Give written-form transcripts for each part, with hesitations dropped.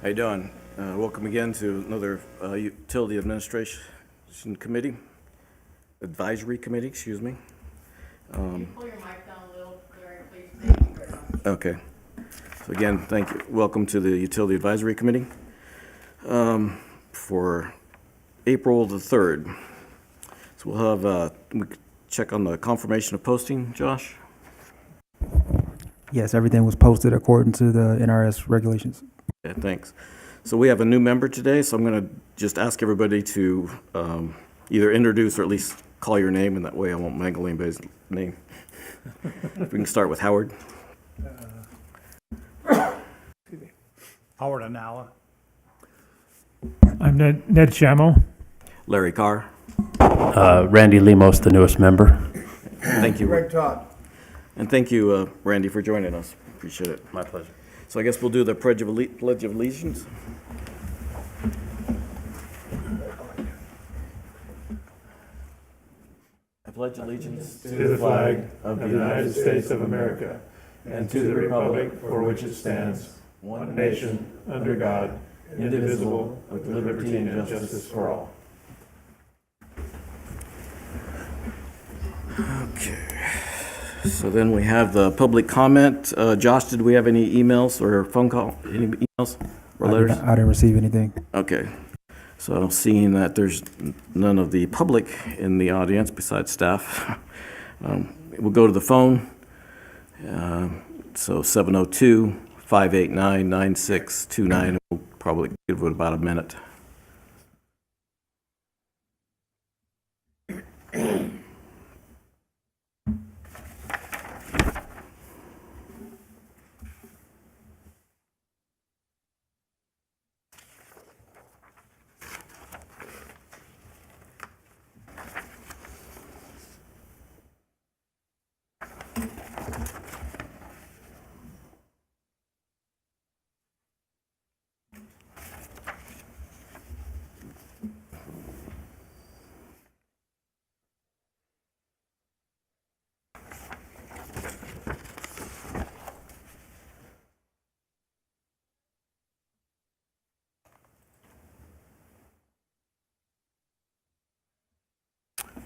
How you doing? Welcome again to another Utility Administration Committee, Advisory Committee, excuse me. Can you pull your mic down a little, Larry, please? Thank you very much. Okay. So again, thank you. Welcome to the Utility Advisory Committee for April the 3rd. So we'll have, we check on the confirmation of posting, Josh? Yes, everything was posted according to the NRS regulations. Yeah, thanks. So we have a new member today, so I'm going to just ask everybody to either introduce or at least call your name, and that way I won't mangle anybody's name. We can start with Howard. Howard Anala. I'm Ned Shamo. Larry Carr. Randy Lemos, the newest member. Thank you. Greg Todd. And thank you, Randy, for joining us. Appreciate it. My pleasure. So I guess we'll do the Pledge of Allegiance. I pledge allegiance To the flag of the United States of America and to the republic for which it stands, one nation, under God, indivisible, with liberty and justice for all. Okay. So then we have the public comment. Josh, did we have any emails or phone call, any emails or letters? I didn't receive anything. Okay. So seeing that there's none of the public in the audience besides staff, we'll go to the phone. So 702-589-9629. We'll probably give it about a minute.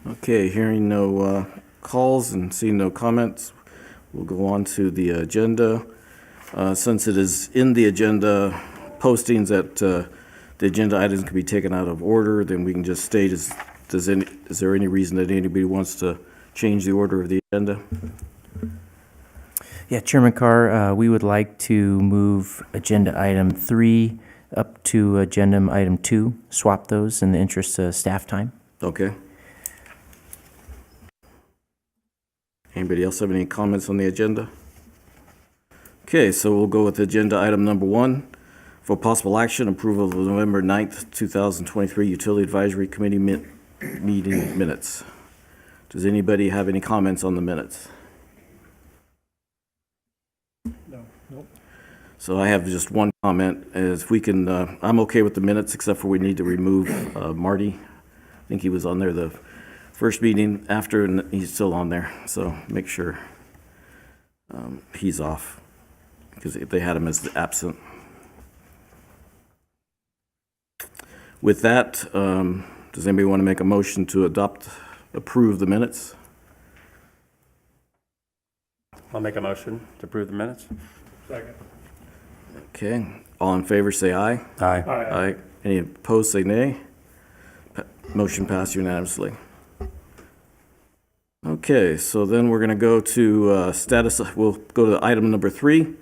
Okay, hearing no calls and seeing no comments, we'll go on to the agenda. Since it is in the agenda postings that the agenda items can be taken out of order, then we can just state, is there any reason that anybody wants to change the order of the agenda? Yeah, Chairman Carr, we would like to move agenda item 3 up to agenda item 2, swap those in the interest of staff time. Okay. Anybody else have any comments on the agenda? Okay, so we'll go with agenda item number 1. For possible action, approval of the November 9th, 2023 Utility Advisory Committee meeting minutes. Does anybody have any comments on the minutes? No, nope. So I have just one comment, is we can, I'm okay with the minutes except for we need to remove Marty. I think he was on there the first meeting after, and he's still on there, so make sure he's off, because if they had him as absent. With that, does anybody want to make a motion to approve the minutes? I'll make a motion to approve the minutes. Second. Okay, all in favor say aye. Aye. Aye. Any opposed say nay. Motion passed unanimously. Okay, so then we're going to go to we'll go to item number 3,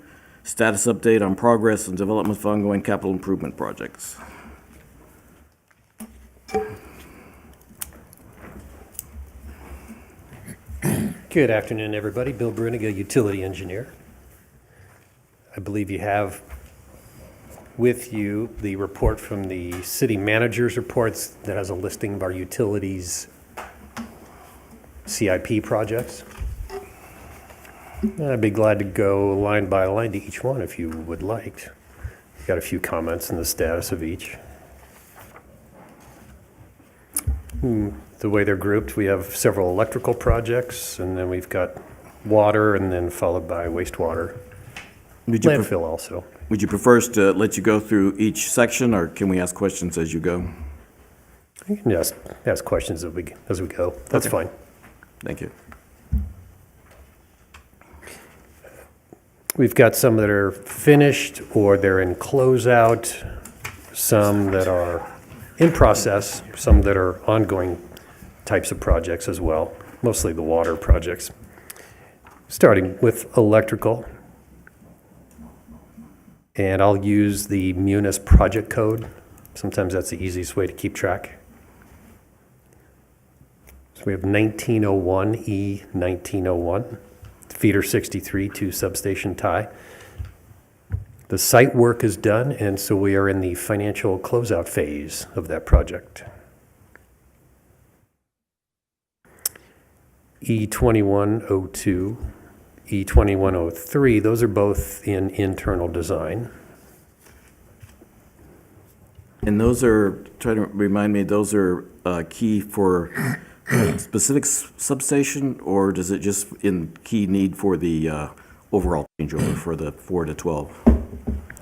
status update on progress and development of ongoing capital improvement projects. Good afternoon, everybody. Bill Bruniga, utility engineer. I believe you have with you the report from the city manager's reports that has a listing of our utilities CIP projects. And I'd be glad to go line by line to each one if you would like. I've got a few comments on the status of each. The way they're grouped, we have several electrical projects, and then we've got water, and then followed by wastewater. Would you, landfill also. would you prefer us to let you go through each section, or can we ask questions as you go? You can ask questions as we go. That's Okay. fine. Thank you. We've got some that are finished or they're in closeout, some that are in process, some that are ongoing types of projects as well, mostly the water projects. Starting with electrical. And I'll use the Munis project code. Sometimes that's the easiest way to keep track. So we have 1901E 1901. Feeder 63 to substation tie. The site work is done, and so we are in the financial closeout phase of that project. E2102, E2103, those are both in internal design. And those are, try to remind me, those are key for specific substation, or does it just in key need for the overall changeover for the 4 to 12?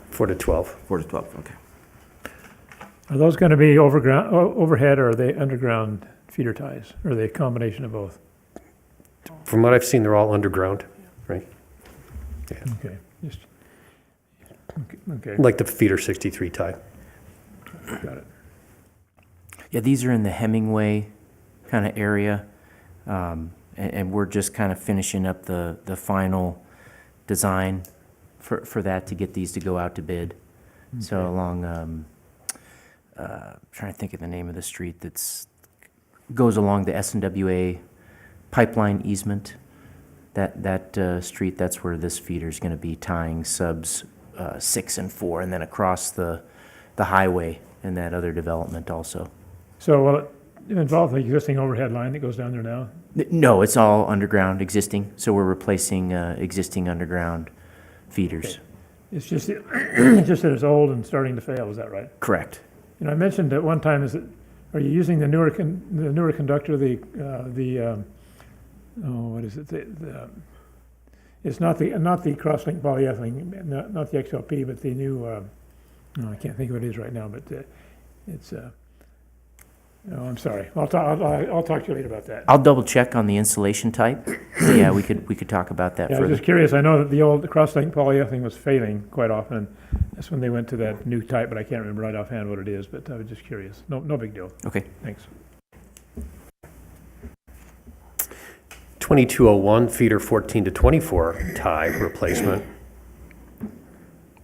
4 to 12. 4 to 12, okay. Are those going to be overhead, or are they underground feeder ties? Or are they a combination of both? From what I've seen, they're all underground, right? Okay, just, okay, Like the feeder 63 tie. got it. Yeah, these are in the Hemingway kind of area, and we're just kind of finishing up the final design for that to get these to go out to bid. So along, trying to think of the name of the street that's goes along the SNWA pipeline easement. That street, that's where this feeder is going to be tying subs 6 and 4, and then across the highway and that other development also. So will it involve the existing overhead line that goes down there now? No, it's all underground existing, so we're replacing existing underground feeders. It's just, just that it's old and starting to fail, is that right? Correct. I mentioned at one time, are you using the newer conductor, what is it? It's not the crosslink polyethylene, not the XLP, but the new, I can't think of what it is right now, but it's, I'm sorry. I'll talk to you later about that. I'll double check on the insulation type. Yeah, we could talk about that Yeah, I was further. just curious. I know that the old crosslink polyethylene was failing quite often. That's when they went to that new type, but I can't remember right offhand what it is, but I was just curious. No big deal. Okay. Thanks. 2201 feeder 14 to 24 tie replacement.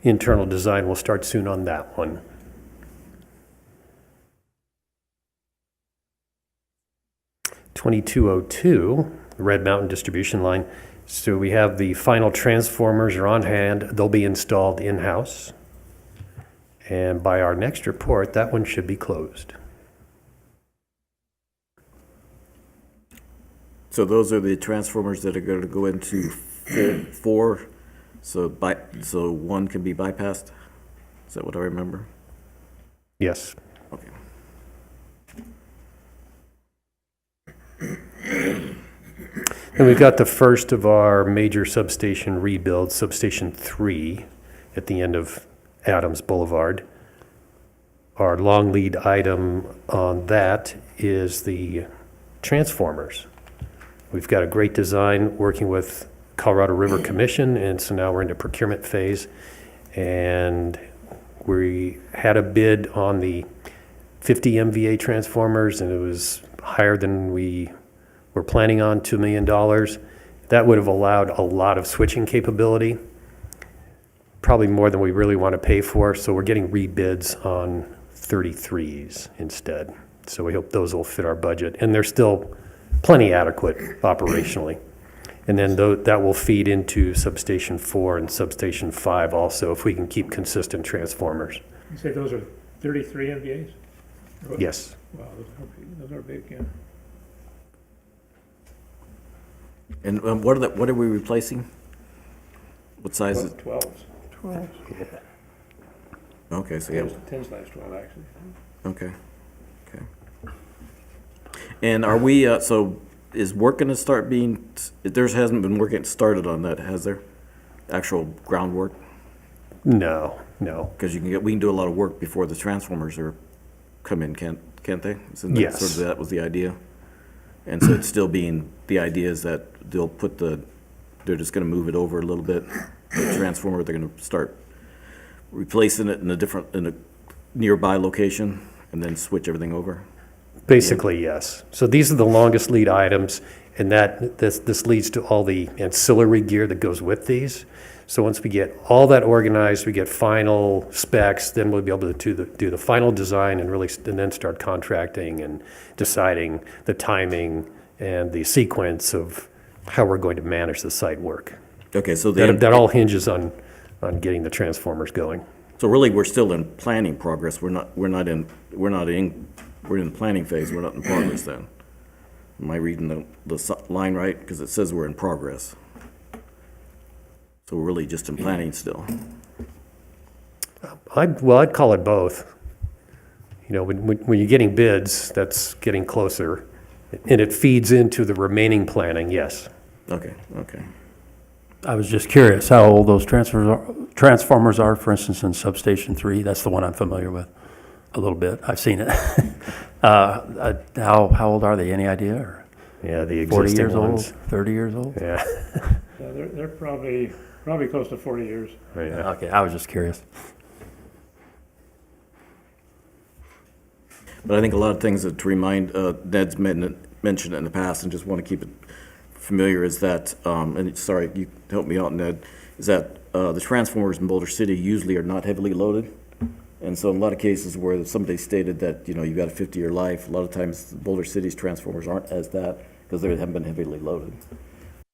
Internal design will start soon on that one. (2202) Red Mountain distribution line. So we have the final transformers are on hand. They'll be installed in-house. And by our next report, that one should be closed. So those are the transformers that are going to go into 4, so one can be bypassed? Is that what I remember? Yes. Okay. And we've got the first of our major substation rebuilds, Substation 3, at the end of Adams Boulevard. Our long lead item on that is the transformers. We've got a great design working with Colorado River Commission, and so now we're into procurement phase. And we had a bid on the 50 MVA transformers, and it was higher than we were planning on, $2 million. That would have allowed a lot of switching capability, probably more than we really want to pay for. So we're getting rebids on 33s instead. So we hope those will fit our budget. And they're still plenty adequate operationally. And then that will feed into Substation 4 and Substation 5 also, if we can keep consistent transformers. You say those are 33 MVAs? Yes. Wow, those are big, yeah. And what are we replacing? What size is? 12s. 12s. Yeah. Okay, so yeah, 10/12, actually. okay. And are we, so is work going to hasn't been work started on that, has there? Actual groundwork? No, no. Because we can do a lot of work before the transformers come in, can't they? Isn't that Yes. sort of that was the idea? And so it's still being, the idea is that they're just gonna move it over a little bit, the transformer, they're gonna start replacing it in a nearby location, and then switch everything over? Basically, yes. So these are the longest lead items, and this leads to all the ancillary gear that goes with these. So once we get all that organized, we get final specs, then we'll be able to do the final design and then start contracting and deciding the timing and the sequence of how we're going to manage the site work. Okay, so That all hinges on getting the transformers going. so really, we're still in planning progress, we're in planning phase, we're not in progress then? Am I reading the line right? Because it says we're in progress. So we're really just in planning still. I'd call it both. You know, when you're getting bids, that's getting closer, and it feeds into the remaining planning, yes. Okay. I was just curious how old those transformers are, for instance, in Substation 3. That's the one I'm familiar with a little bit. I've seen it. How old are they? Any idea? Or Yeah, the 40 existing years ones. old? 30 years old? Yeah. Yeah, they're probably close to 40 years. Right, yeah. Okay, I was just curious. But I think a lot of things that to remind, Ned's mentioned it in the past, and just want to keep it familiar, is that, and sorry, you help me out, Ned, is that the transformers in Boulder City usually are not heavily loaded. And so in a lot of cases where somebody stated that, you've got a 50-year life, a lot of times Boulder City's transformers aren't as that, because they haven't been heavily loaded.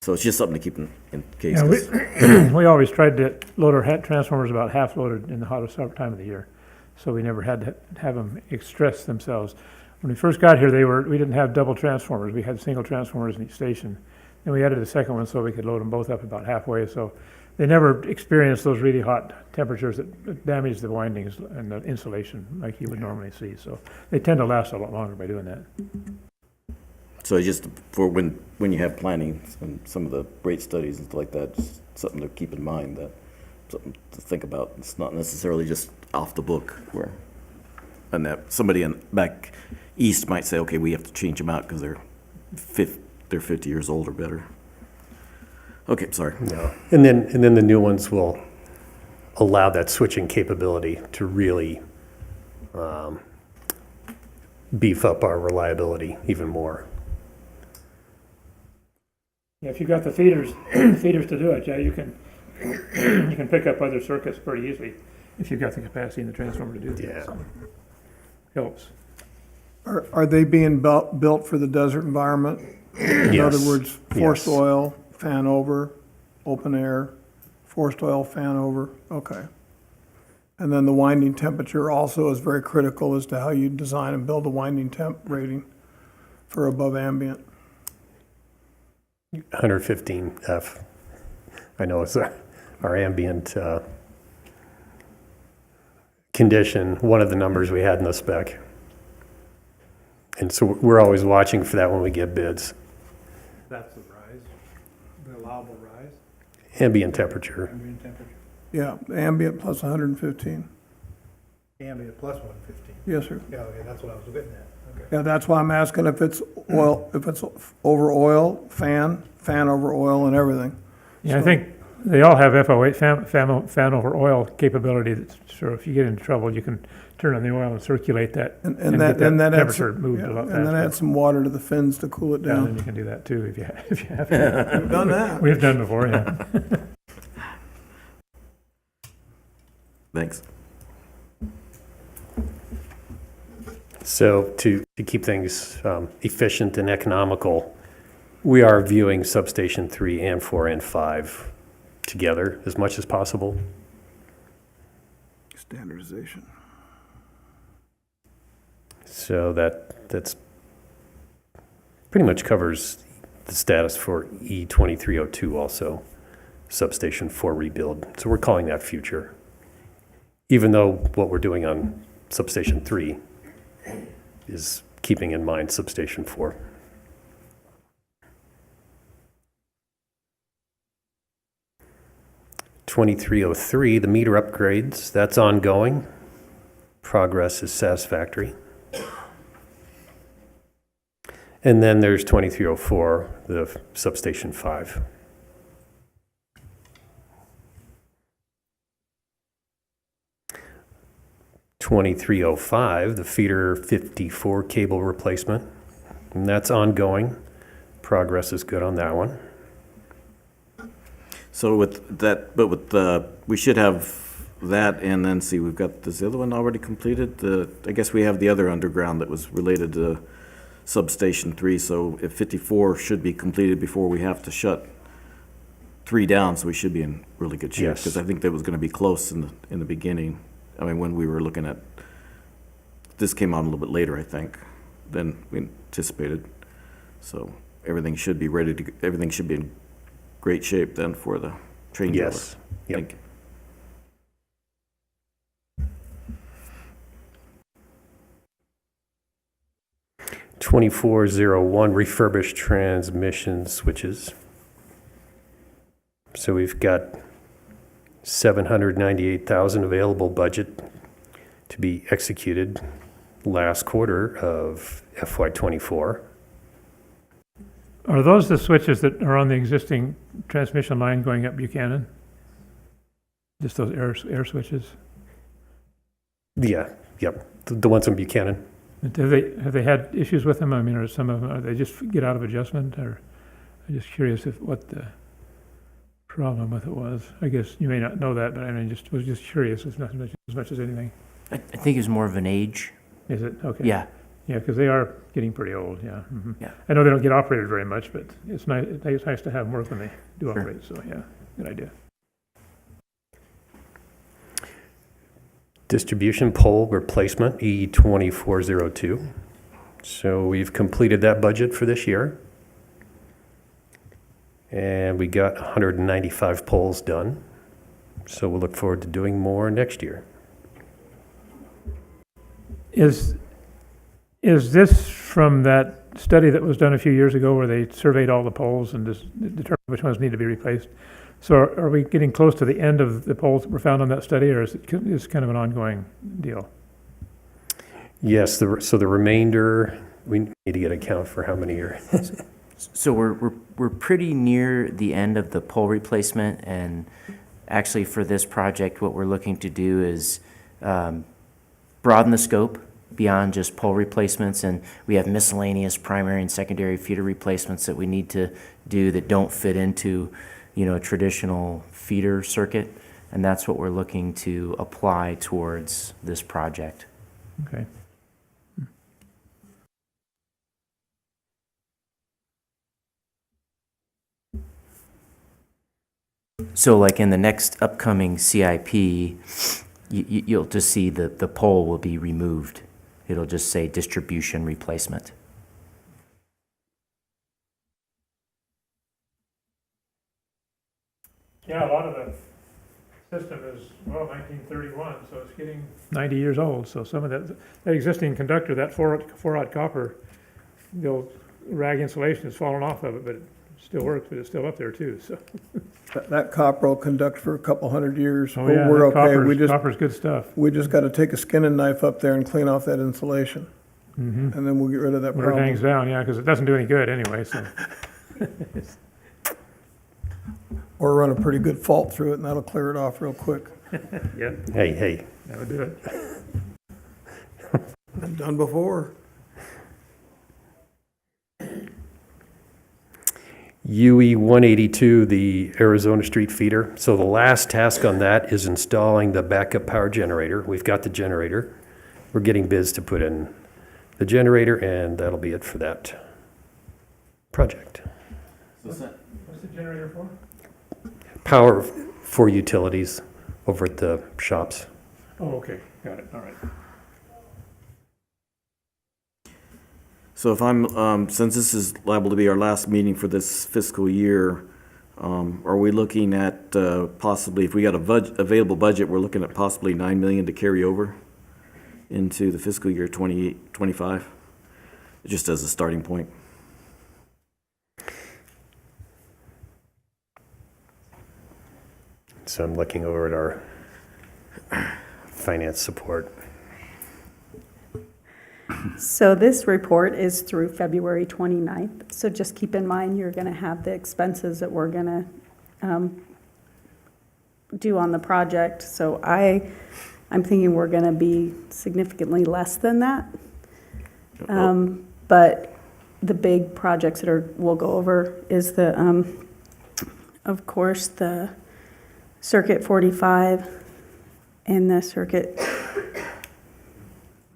So it's just something to keep in case. Yeah, we always tried to load our transformers about half loaded in the hottest time of the year. So we never had to have them stress themselves. When we first got here, we didn't have double transformers. We had single transformers in each station. And we added a second one so we could load them both up about halfway. So they never experienced those really hot temperatures that damage the windings and the insulation like you would normally see. So they tend to last a lot longer by doing that. So it's just for when you have planning and some of the rate studies and stuff like that, just something to keep in mind, something to think about. It's not necessarily just off the book and that somebody back east might say, okay, we have to change them out because they're 50 years old or better. Okay, sorry. No. And then the new ones will allow that switching capability to really beef up our reliability even more. Yeah, if you've got the feeders to do it, yeah, you can pick up other circuits pretty easily if you've got the capacity in the transformer to do that. Yeah. So, helps. Are they being built for the desert environment? In Yes. other words, forced Yes. oil, fan over, open air, forced oil, fan over, okay. And then the winding temperature also is very critical as to how you design and build a winding temp rating for above ambient. 115 F. I know it's our ambient condition, one of the numbers we had in the spec. And so we're always watching for that when we get bids. That's the rise, the allowable rise, Ambient temperature. ambient temperature, Yeah, ambient plus 115. ambient plus 115. Yes, sir. Yeah, okay, that's what I was getting at, okay. Yeah, that's why I'm asking if it's oil, if it's over oil, fan over oil and everything. Yeah, I think they all have FO8 fan over oil capability. That's, so if you get into trouble, you can turn on the oil and circulate that And get that adds, temperature moved a lot and then add faster. some water to the fins to cool it Yeah, then down. you can do that too if you have to. We've done that. We've done before, yeah. Thanks. So to keep things efficient and economical, we are viewing substation 3 and 4 and 5 together as much as possible. Standardization. So that's pretty much covers the status for E2302 also, substation 4 rebuild. So we're calling that future, even though what we're doing on substation 3 is keeping in mind substation 4. 2303, the meter upgrades, that's ongoing. Progress is satisfactory. And then there's 2304, the substation 5. (2305), the feeder 54 cable replacement, and that's ongoing. Progress is good on that one. So with that, but with we should have that, and then see, we've got this other one already completed. I guess we have the other underground that was related to substation 3, so if 54 should be completed before we have to shut 3 down, so we should be in really good shape. Yes. Because I think that was gonna be close in the beginning. I mean, when we were looking at, this came out a little bit later, I think, than we anticipated. So everything should be everything should be in great shape then for the changeover. Yes. Yep. Thank you. 2401, refurbished transmission switches. So we've got 798,000 available budget to be executed last quarter of FY24. Are those the switches that are on the existing transmission line going up Buchanan? Just those air switches? Yeah, yep, the ones in Buchanan. Have they had issues with them? I mean, are some of them, are they just get out of adjustment, or I'm just curious what the problem with it was. I guess you may not know that, but I mean, was just curious as much as anything. I think it's more of an age. Is it? Okay. Yeah. Yeah, because they are getting pretty old, yeah. Mhm. Yeah. I know they don't get operated very much, but it's nice to have them work when they do Sure. operate, so yeah, good idea. Distribution pole replacement, E2402. So we've completed that budget for this year. And we got 195 poles done. So we'll look forward to doing more next year. Is this from that study that was done a few years ago where they surveyed all the poles and just determined which ones need to be replaced? So are we getting close to the end of the poles that were found on that study, or is it kind of an ongoing deal? Yes, so the remainder, we need to get a count for how many are. So we're pretty near the end of the pole replacement, and actually for this project, what we're looking to do is broaden the scope beyond just pole replacements, and we have miscellaneous primary and secondary feeder replacements that we need to do that don't fit into, a traditional feeder circuit, and that's what we're looking to apply towards this project. Okay. So like in the next upcoming CIP, you'll just see the pole will be removed. It'll just say distribution replacement. Yeah, a lot of the system is, 1931, so it's getting 90 years old. So some of that existing conductor, that 4-aught copper, the old rag insulation has fallen off of it, but it still works, but it's still up there too, so. That copper will conduct for a couple hundred years. Oh, yeah, We're that okay. copper's good stuff. We just got to take a skinning knife up there and clean off that insulation, Mm-hmm. and then we'll get rid of that When it problem. hangs down, yeah, because it doesn't do any good anyway, so. Or run a pretty good fault through it, and that'll clear it off real quick. Yeah, Hey, that would do it. Been done before. UE 182, the Arizona Street feeder. So the last task on that is installing the backup power generator. We've got the generator. We're getting bids to put in the generator, and that'll be it for that project. What's the generator for? Power for utilities over at the shops. Oh, okay, got it, all right. So if I'm, since this is liable to be our last meeting for this fiscal year, are we looking at possibly, if we got a available budget, we're looking at possibly 9 million to carry over into the fiscal year 25, just as a starting point? So I'm looking over at our finance support. So this report is through February 29th. So just keep in mind, you're going to have the expenses that we're going to do on the project. So I'm thinking we're going to be significantly less than that. But the big projects that we'll go over is of course, the Circuit 45 and the Circuit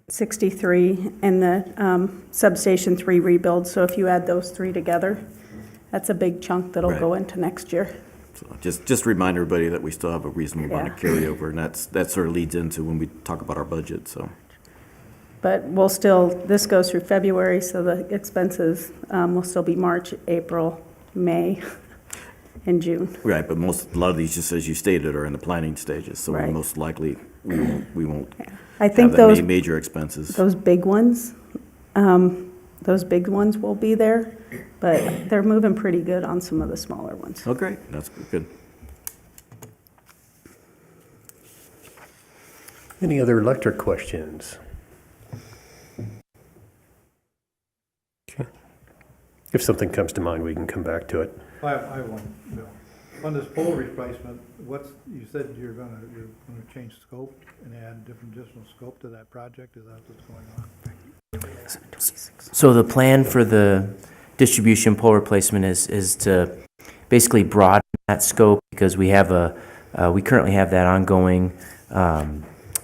63 and the Substation 3 rebuild. So if you add those three together, that's a big chunk that'll Right. go into next year. So just remind everybody that we still have a reasonable amount of carryover, and that sort of leads into when we talk about our budget, so. But this goes through February, so the expenses will still be March, April, May, and June. Right, but a lot of these, just as you stated, are in the planning stages, so Right. most likely we won't I think have that those, major expenses. those big ones will be there, but they're moving pretty good on some of the smaller ones. Oh, great, that's good. Any other electric questions? Okay. If something comes to mind, we can come back to it. I have one, Bill. On this pole replacement, you said you're gonna change scope and add additional scope to that project, is that what's going on? So the plan for the distribution pole replacement is to basically broaden that scope, because we currently have that ongoing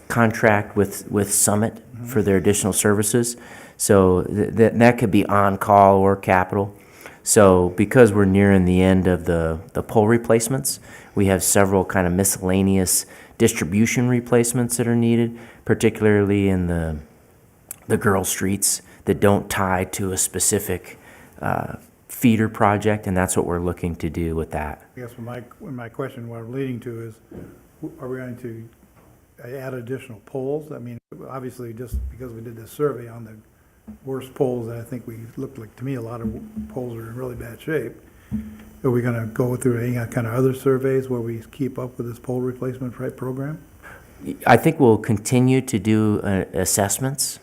contract with Summit for their additional services. So that could be on-call or capital. So because we're nearing the end of the pole replacements, we have several kind of miscellaneous distribution replacements that are needed, particularly in the girl streets that don't tie to a specific feeder project, and that's what we're looking to do with that. I guess my question, what I'm leading to is, are we going to add additional poles? I mean, obviously, just because we did this survey on the worst poles, I think looked like, to me, a lot of poles are in really bad shape. Are we gonna go through any kind of other surveys where we keep up with this pole replacement program? I think we'll continue to do assessments.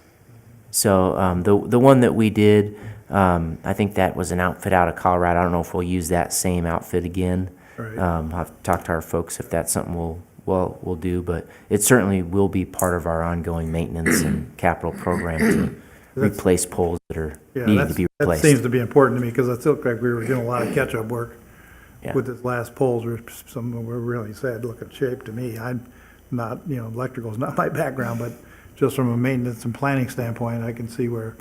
So the one that we did, I think that was an outfit out of Colorado. I don't know if we'll use that same outfit again. Right. I'll have to talk to our folks if that's something we'll do, but it certainly will be part of our ongoing maintenance and capital program to replace poles that are needing to be That replaced. seems to be important to me, because it looked like we were doing a lot of catch-up work Yeah. with this last poles, where some were really sad looking shape to me. I'm not, electrical's not my background, but just from a maintenance and planning standpoint, I can see where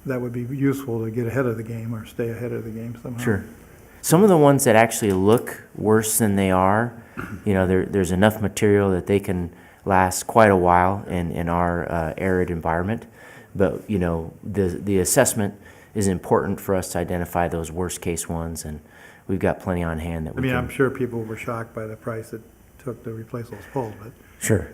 that would be useful to get ahead of the game or stay ahead of the game somehow. Sure. Some of the ones that actually look worse than they are, there's enough material that they can last quite a while in our arid environment. But, the assessment is important for us to identify those worst-case ones, and we've got plenty on hand that we can... I'm sure people were shocked by the price it took to replace those poles, but Sure.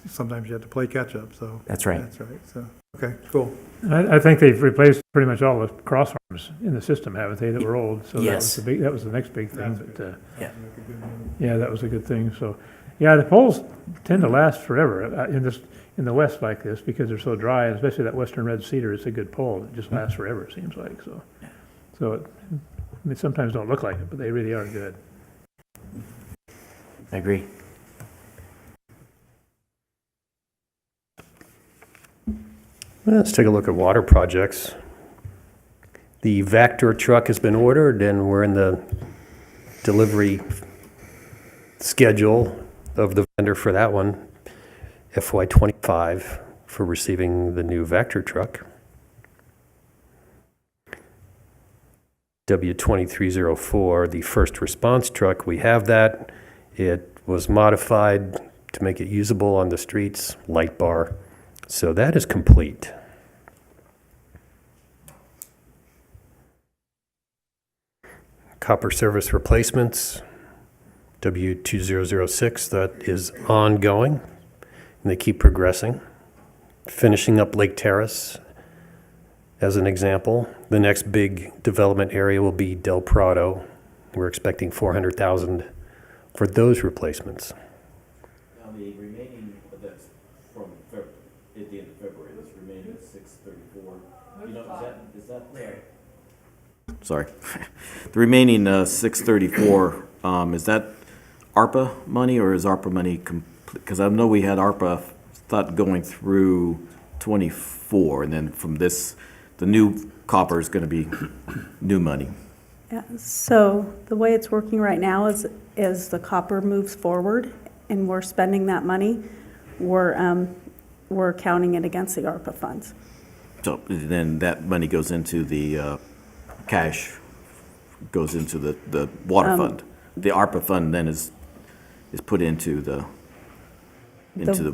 sometimes you have to play catch-up, so. That's right. That's right, so, okay, cool. I think they've replaced pretty much all the cross arms in the system, haven't they, that were old? So Yes. that was the next big thing, but, Yeah. yeah, that was a good thing, so. Yeah, the poles tend to last forever in the west like this, because they're so dry, and especially that western red cedar, it's a good pole. It just lasts forever, it seems like, so. So they sometimes don't look like it, but they really are good. I agree. Well, let's take a look at water projects. The Vector truck has been ordered, and we're in the delivery schedule of the vendor for that one, FY25, for receiving the new Vector truck. W2304, the first response truck, we have that. It was modified to make it usable on the streets, light bar. So that is complete. Copper service replacements, W2006, that is ongoing, and they keep progressing. Finishing up Lake Terrace, as an example. The next big development area will be Del Prado. We're expecting 400,000 for those replacements. Now, the remaining, that's from at the end of February, this remaining 634, you know, is that there? Sorry. The remaining 634, is that ARPA money, or is ARPA money because I know we had ARPA thought going through 24, and then from this, the new copper is going to be new money. Yeah, so the way it's working right now is as the copper moves forward and we're spending that money, we're counting it against the ARPA funds. So then that money goes into the cash, goes into the water fund. The ARPA fund then is put into the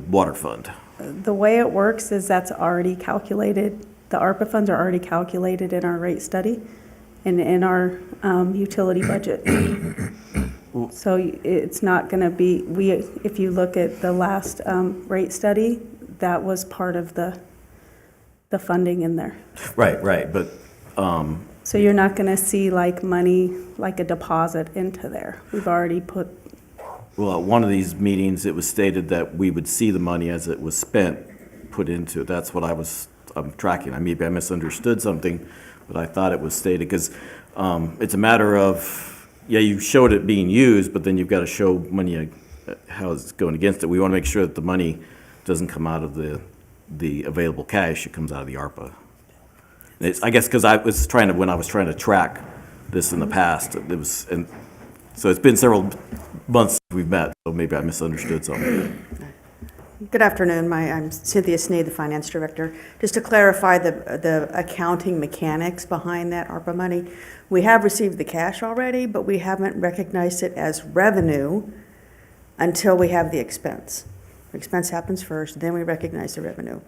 water fund. The way it works is that's already calculated, the ARPA funds are already calculated in our rate study and in our utility budget. So it's not going to be, if you look at the last rate study, that was part of the funding in there. Right, but So you're not going to see like money, like a deposit into there. We've already put, well, at one of these meetings, it was stated that we would see the money as it was spent, put into it. That's what I'm tracking. Maybe I misunderstood something, but I thought it was stated, because it's a matter of, yeah, you showed it being used, but then you've got to show money, how it's going against it. We want to make sure that the money doesn't come out of the available cash, it comes out of the ARPA. I guess because when I was trying to track this in the past, and so it's been several months since we've met, so maybe I misunderstood something. Good afternoon. I'm Cynthia Sneed, the Finance Director. Just to clarify the accounting mechanics behind that ARPA money, we have received the cash already, but we haven't recognized it as revenue until we have the expense. The expense happens first, then we recognize the revenue.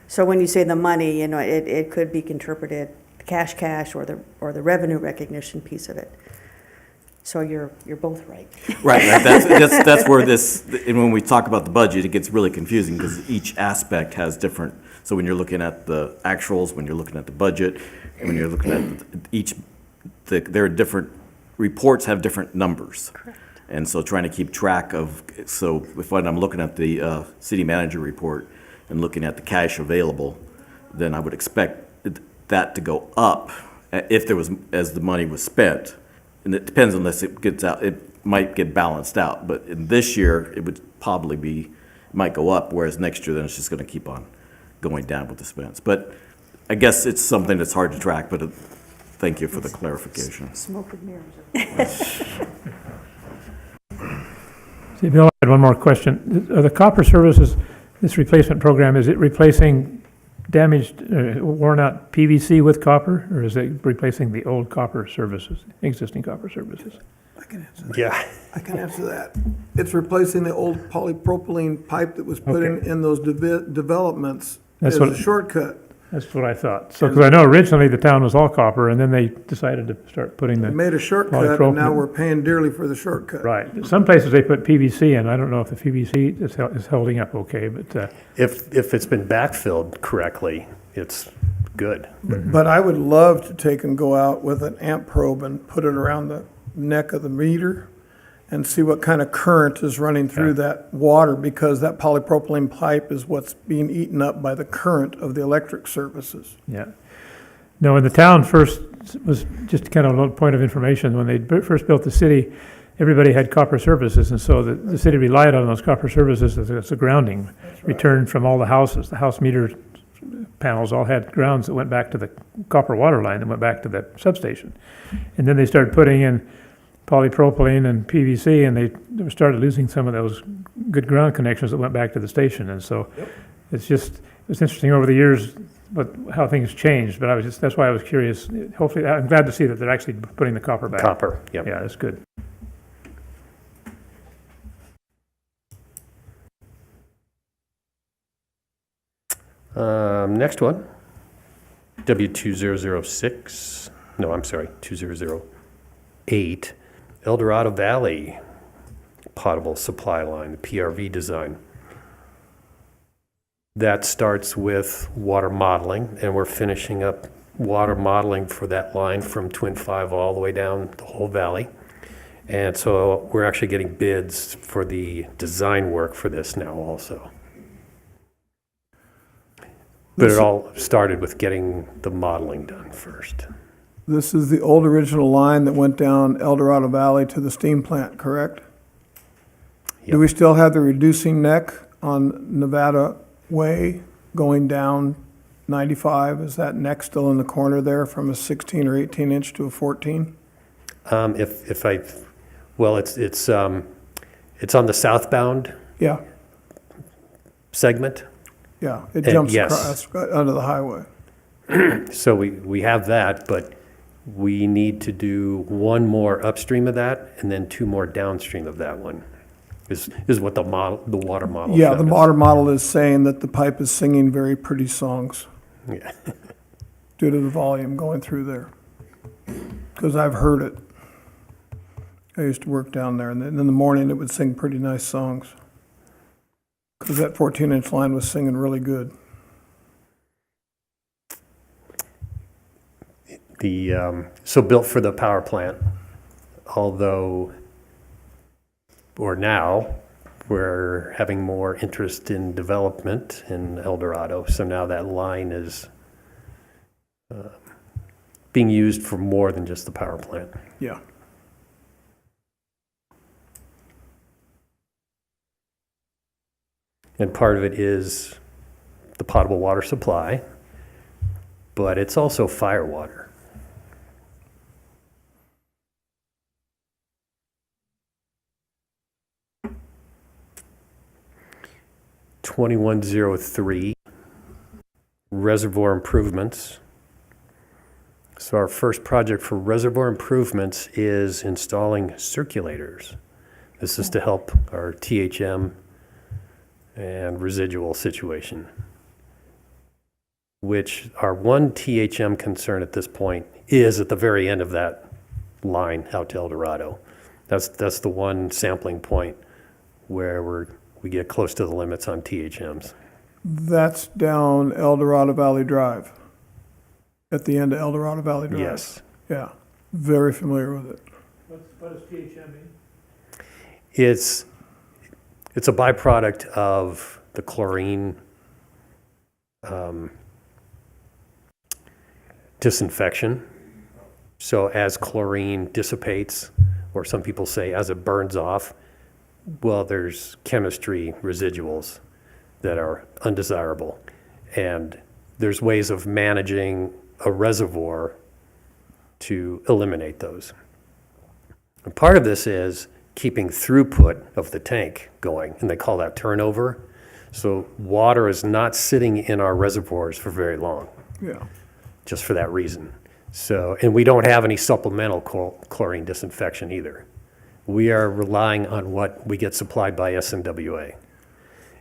So when you say the money, it could be interpreted cash, or the revenue recognition piece of it. So you're both right. Right. That's where this, and when we talk about the budget, it gets really confusing because each aspect has different, so when you're looking at the actuals, when you're looking at the budget, and when you're looking at there are different, reports have different numbers. correct. And so trying to keep track of, so when I'm looking at the city manager report and looking at the cash available, then I would expect that to go up if there was, as the money was spent. And it depends unless it gets out, it might get balanced out. But in this year, it would probably be, might go up, whereas next year, then it's just going to keep on going down with the expense. But I guess it's something that's hard to track, but thank you for the clarification. Smoke and mirrors. See, Bill, I had one more question. Are the copper services, this replacement program, is it replacing damaged, worn out PVC with copper, or is it replacing the old copper services, existing copper services? I can answer that. Yeah. I can answer that. It's replacing the old polypropylene pipe that was put in those developments That's as what- a shortcut. That's what I thought. So, because I know originally the town was all copper, and then they decided to start putting They the, made a shortcut, and now Polypropylene. we're paying dearly for the shortcut. right. Some places they put PVC in. I don't know if the PVC is holding up okay, but, If it's been backfilled correctly, it's good. But I would love to take and go out with an amp probe and put it around the neck of the meter and see what kind of current is running through that water, because that polypropylene pipe is what's being eaten up by the current of the electric services. yeah. No, when the town first, was just kind of a point of information, when they first built the city, everybody had copper services, and so the city relied on those copper services as a grounding, returned from all the houses. The house meter panels all had grounds that went back to the copper water line that went back to the substation. And then they started putting in polypropylene and PVC, and they started losing some of those good ground connections that went back to the station. And so it's interesting over the years how things changed, but that's why I was curious. Hopefully, I'm glad to see that they're actually putting the copper back. Copper, yep. Yeah, that's good. Next one, W2006, no, I'm sorry, 2008, El Dorado Valley potable supply line, the PRV design. That starts with water modeling, and we're finishing up water modeling for that line from Twin 5 all the way down the whole valley. And so we're actually getting bids for the design work for this now also. But it all started with getting the modeling done first. This is the old original line that went down El Dorado Valley to the steam plant, correct? Yep. Do we still have the reducing neck on Nevada Way going down 95? Is that neck still in the corner there from a 16 or 18 inch to a 14? Well, it's on the southbound Yeah, segment. yeah, it And jumps yes. across under the highway. So we have that, but we need to do one more upstream of that and then two more downstream of that one, is what the water model Yeah, showed the us. water model is saying that the pipe is singing very pretty songs Yeah. due to the volume going through there. Because I've heard it. I used to work down there, and then in the morning it would sing pretty nice songs. Because that 14-inch line was singing really good. So built for the power plant, although, or now, we're having more interest in development in El Dorado. So now that line is being used for more than just the power plant. Yeah. And part of it is the potable water supply, but it's also fire water. $2103, reservoir improvements. So our first project for reservoir improvements is installing circulators. This is to help our THM and residual situation, which our one THM concern at this point is at the very end of that line out to El Dorado. That's the one sampling point where we get close to the limits on THMs. That's down El Dorado Valley Drive. At the end of El Dorado Valley Drive. Yes. Yeah, very familiar with it. What does THM mean? It's a byproduct of the chlorine disinfection. So as chlorine dissipates, or some people say as it burns off, well, there's chemistry residuals that are undesirable. And there's ways of managing a reservoir to eliminate those. And part of this is keeping throughput of the tank going, and they call that turnover. So water is not sitting in our reservoirs for very long, Yeah. just for that reason. So, and we don't have any supplemental chlorine disinfection either. We are relying on what we get supplied by SNWA.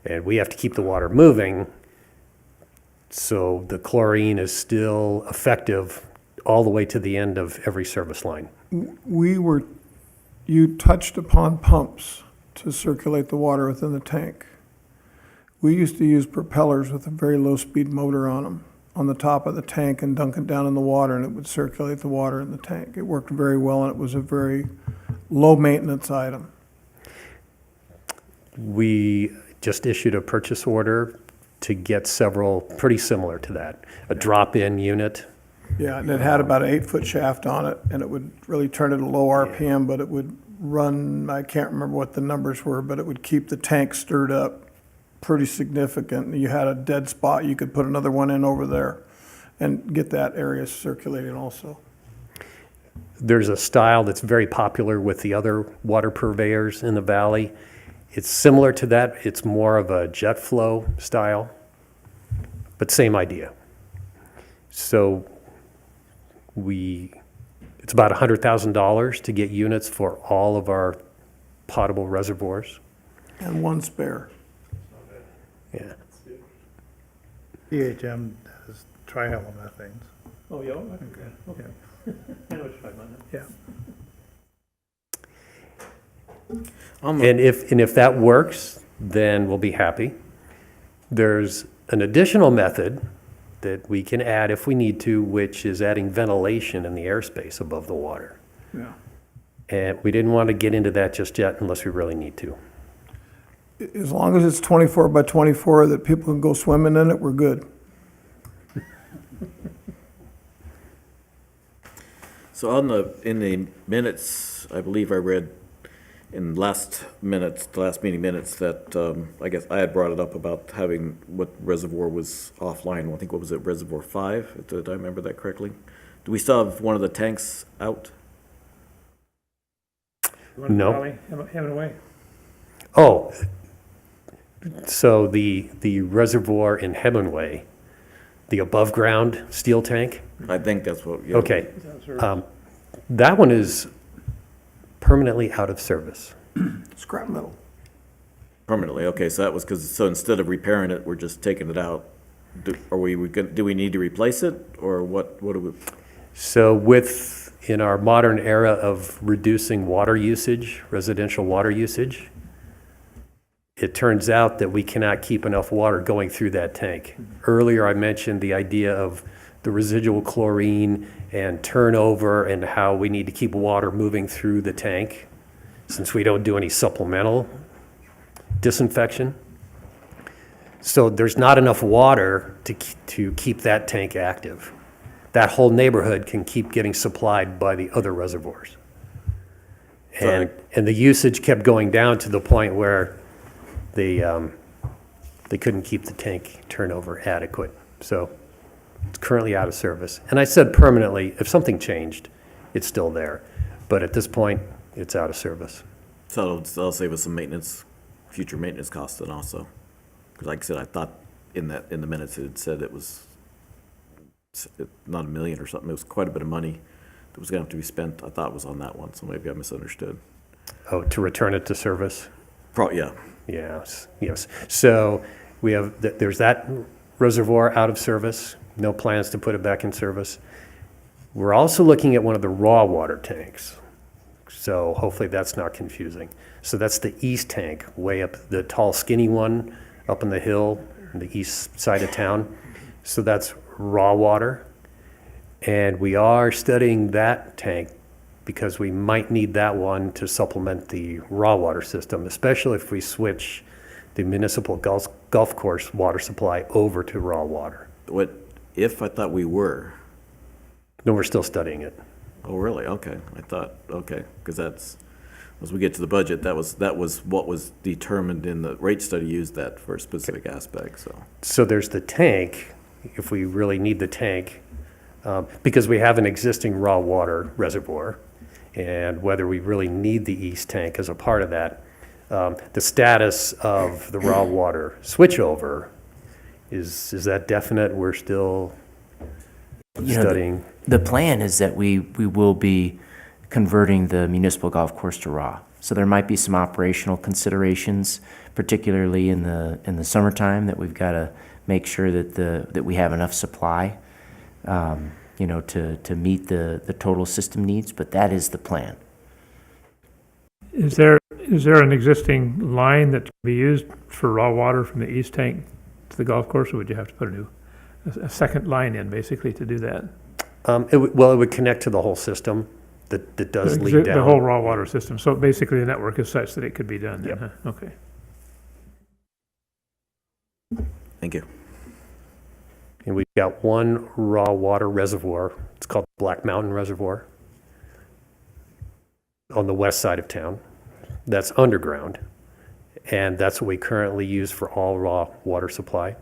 And we have to keep the water moving, so the chlorine is still effective all the way to the end of every service line. You touched upon pumps to circulate the water within the tank. We used to use propellers with a very low-speed motor on them, on the top of the tank, and dunk it down in the water, and it would circulate the water in the tank. It worked very well, and it was a very low-maintenance item. We just issued a purchase order to get several pretty similar to that. A drop-in unit. Yeah, and it had about an 8-foot shaft on it, and it would really turn it at low RPM, but it would run, I can't remember what the numbers were, but it would keep the tank stirred up pretty significant. You had a dead spot, you could put another one in over there and get that area circulating also. There's a style that's very popular with the other water purveyors in the valley. It's similar to that. It's more of a jet flow style, but same idea. So it's about $100,000 to get units for all of our potable reservoirs. And one spare. Yeah. THM does trihalomethanes. Oh, yeah, okay. I know what you're talking about now. Yeah. And if that works, then we'll be happy. There's an additional method that we can add if we need to, which is adding ventilation in the airspace above the water. Yeah. And we didn't want to get into that just yet unless we really need to. As long as it's 24 by 24 that people can go swimming in it, we're good. So in the minutes, I believe I read in the last meeting minutes that, I guess I had brought it up about having what reservoir was offline. I think, what was it, Reservoir 5? Did I remember that correctly? Do we still have one of the tanks out? You want to No. Valley, have it away? Oh, so the reservoir in Hemingway, the above-ground steel tank? I think that's what, yeah. Okay. That one is permanently out of service. Scrap metal. Permanently, okay, so that was so instead of repairing it, we're just taking it out. Do we need to replace it, or what do we? So in our modern era of reducing water usage, residential water usage, it turns out that we cannot keep enough water going through that tank. Earlier, I mentioned the idea of the residual chlorine and turnover and how we need to keep water moving through the tank since we don't do any supplemental disinfection. So there's not enough water to keep that tank active. That whole neighborhood can keep getting supplied by the other reservoirs. And the usage kept going down to the point where they couldn't keep the tank turnover adequate. So it's currently out of service. And I said permanently, if something changed, it's still there. But at this point, it's out of service. So that'll save us some future maintenance costs then also. Because like I said, I thought in the minutes it said it was not $1 million or something. It was quite a bit of money that was going to have to be spent. I thought it was on that one, so maybe I misunderstood. Oh, to return it to service? Yeah. Yes. So there's that reservoir out of service, no plans to put it back in service. We're also looking at one of the raw water tanks. So hopefully that's not confusing. So that's the east tank, way up, the tall skinny one up on the hill, on the east side of town. So that's raw water. And we are studying that tank because we might need that one to supplement the raw water system, especially if we switch the municipal golf course water supply over to raw water. I thought we were. No, we're still studying it. Oh, really? Okay. I thought, okay, because as we get to the budget, that was what was determined in the rate study, used that for a specific aspect, so. So there's the tank, if we really need the tank, because we have an existing raw water reservoir, and whether we really need the east tank as a part of that. The status of the raw water switchover, is that definite? We're still studying. The plan is that we will be converting the municipal golf course to raw. So there might be some operational considerations, particularly in the summertime, that we've got to make sure that we have enough supply, to meet the total system needs. But that is the plan. Is there an existing line that can be used for raw water from the east tank to the golf course, or would you have to put a second line in, basically, to do that? It would connect to the whole system that does lead down. The whole raw water system. So basically, the network is such that it could be done then, Yep. huh? Okay. Thank you. And we've got one raw water reservoir. It's called Black Mountain Reservoir on the west side of town. That's underground. And that's what we currently use for all raw water supply.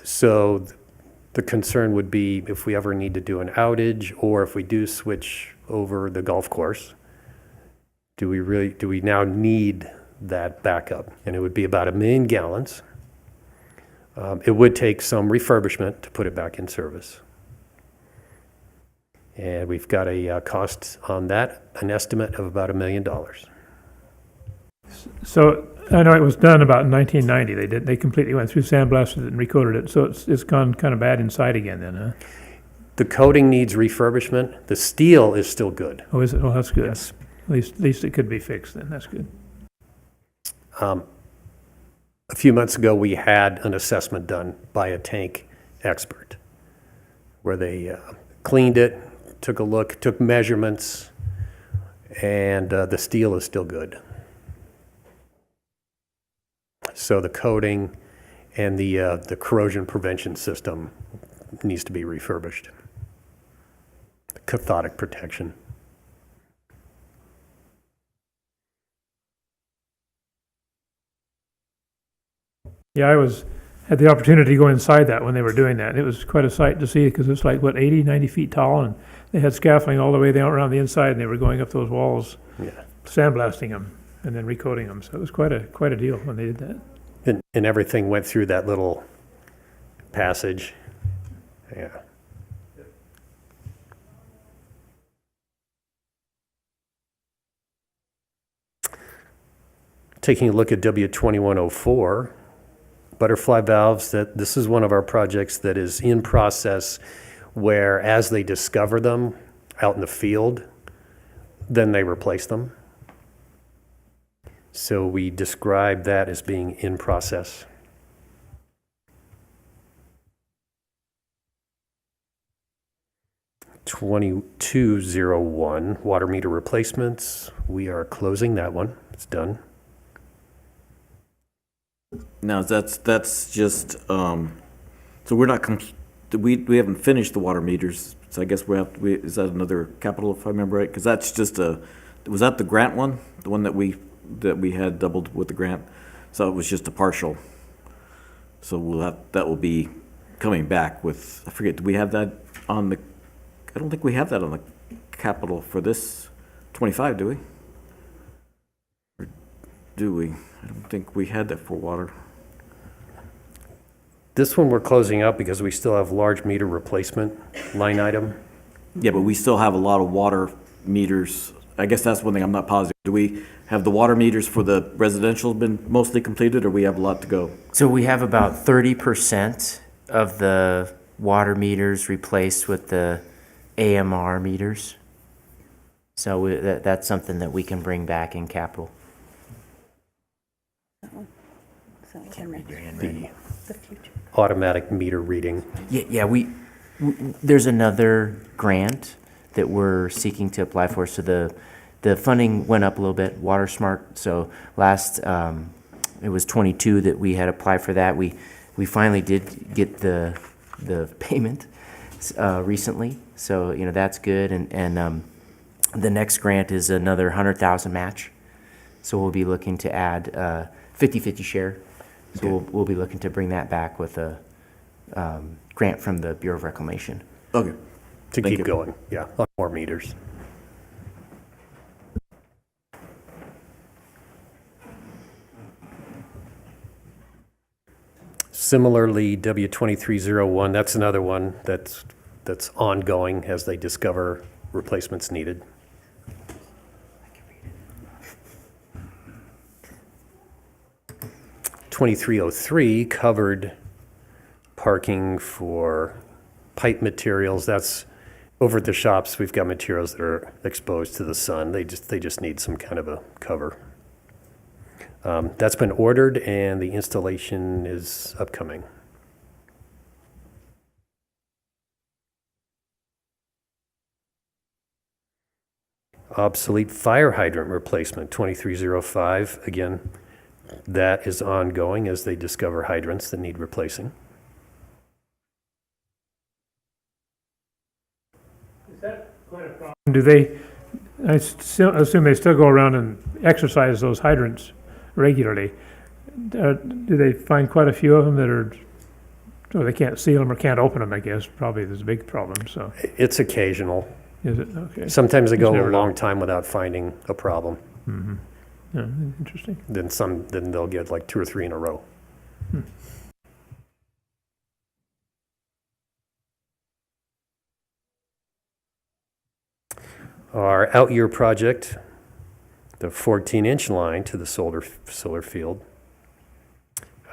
So the concern would be if we ever need to do an outage, or if we do switch over the golf course, do we now need that backup? And it would be about 1 million gallons. It would take some refurbishment to put it back in service. And we've got a cost on that, an estimate of about $1 million. So I know it was done about in 1990. They completely went through, sandblasted it and recoated it. So it's gone kind of bad inside again then, huh? The coating needs refurbishment. The steel is still good. Oh, is it? Oh, that's good. Yes. At least it could be fixed then. That's good. A few months ago, we had an assessment done by a tank expert where they cleaned it, took a look, took measurements, and the steel is still good. So the coating and the corrosion prevention system needs to be refurbished. Cathodic protection. Yeah, had the opportunity to go inside that when they were doing that. It was quite a sight to see because it's like, what, 80, 90 feet tall, and they had scaffolding all the way down around the inside, and they were going up those walls, Yeah. sandblasting them and then recoating them. So it was quite a deal when they did that. And everything went through that little passage. Yeah. Taking a look at W2104, butterfly valves, this is one of our projects that is in process where as they discover them out in the field, then they replace them. So we describe that as being in process. (2201) water meter replacements. We are closing that one. It's done. Now, that's just, so we're not, we haven't finished the water meters, so I guess is that another capital, if I remember right? Because that's just was that the grant one? The one that we had doubled with the grant? So it was just a partial. So that will be coming back with, I forget, do we have that on the, I don't think we have that on the capital for this 25, do we? Or do we? I don't think we had that for water. This one we're closing out because we still have large meter replacement line item. Yeah, but we still have a lot of water meters. I guess that's one thing I'm not positive. Do we have the water meters for the residential been mostly completed, or we have a lot to go? So we have about 30% of the water meters replaced with the AMR meters. So that's something that we can bring back in capital. The automatic meter reading. Yeah, there's another grant that we're seeking to apply for. So the funding went up a little bit, Water Smart. So last, it was 22 that we had applied for that. We finally did get the payment recently. So, that's good. And the next grant is another 100,000 match. So we'll be looking to add 50-50 share. So we'll be looking to bring that back with a grant from the Bureau of Reclamation. Okay. To Thank keep you. going, yeah, a lot more meters. Similarly, W2301, that's another one that's ongoing as they discover replacements needed. (2303) covered parking for pipe materials. That's over at the shops. We've got materials that are exposed to the sun. They just need some kind of a cover. That's been ordered and the installation is upcoming. Obsolete fire hydrant replacement, 2305. Again, that is ongoing as they discover hydrants that need replacing. Is that quite a problem? Do they, I still assume they still go around and exercise those hydrants regularly. Do they find quite a few of them that are, or they can't seal them or can't open them, I guess? Probably there's a big problem, so. It's occasional. Is it? Okay. Sometimes they Just go never a know. long time without finding a problem. Mm-hmm. Yeah, interesting. Then they'll get like 2 or 3 in a row. Our out-year project, the 14-inch line to the solar field,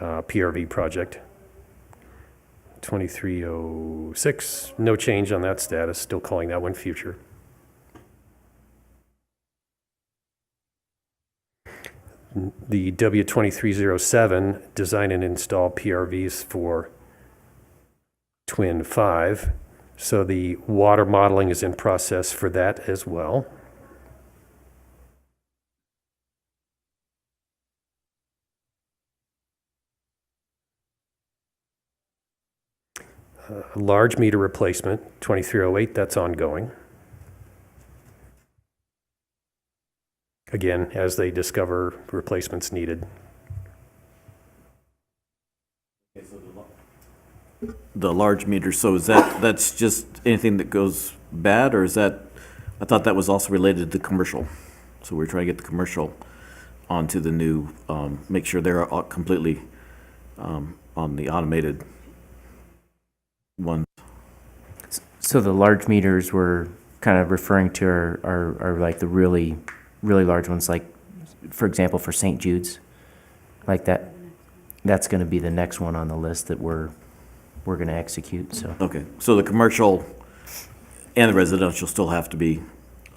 PRV project, 2306, no change on that status, still calling that one future. The W2307, design and install PRVs for Twin 5, So the water modeling is in process for that as well. Large meter replacement, 2308, that's ongoing. Again, as they discover replacements needed. The large meter, so is that's just anything that goes bad, or is that, I thought that was also related to commercial. So we're trying to get the commercial onto the new, make sure they're all completely on the automated one. So the large meters we're kind of referring to are like the really, really large ones, like, for example, for St. Jude's, like that. That's going to be the next one on the list that we're going to execute, so. Okay, so the commercial and the residential still have to be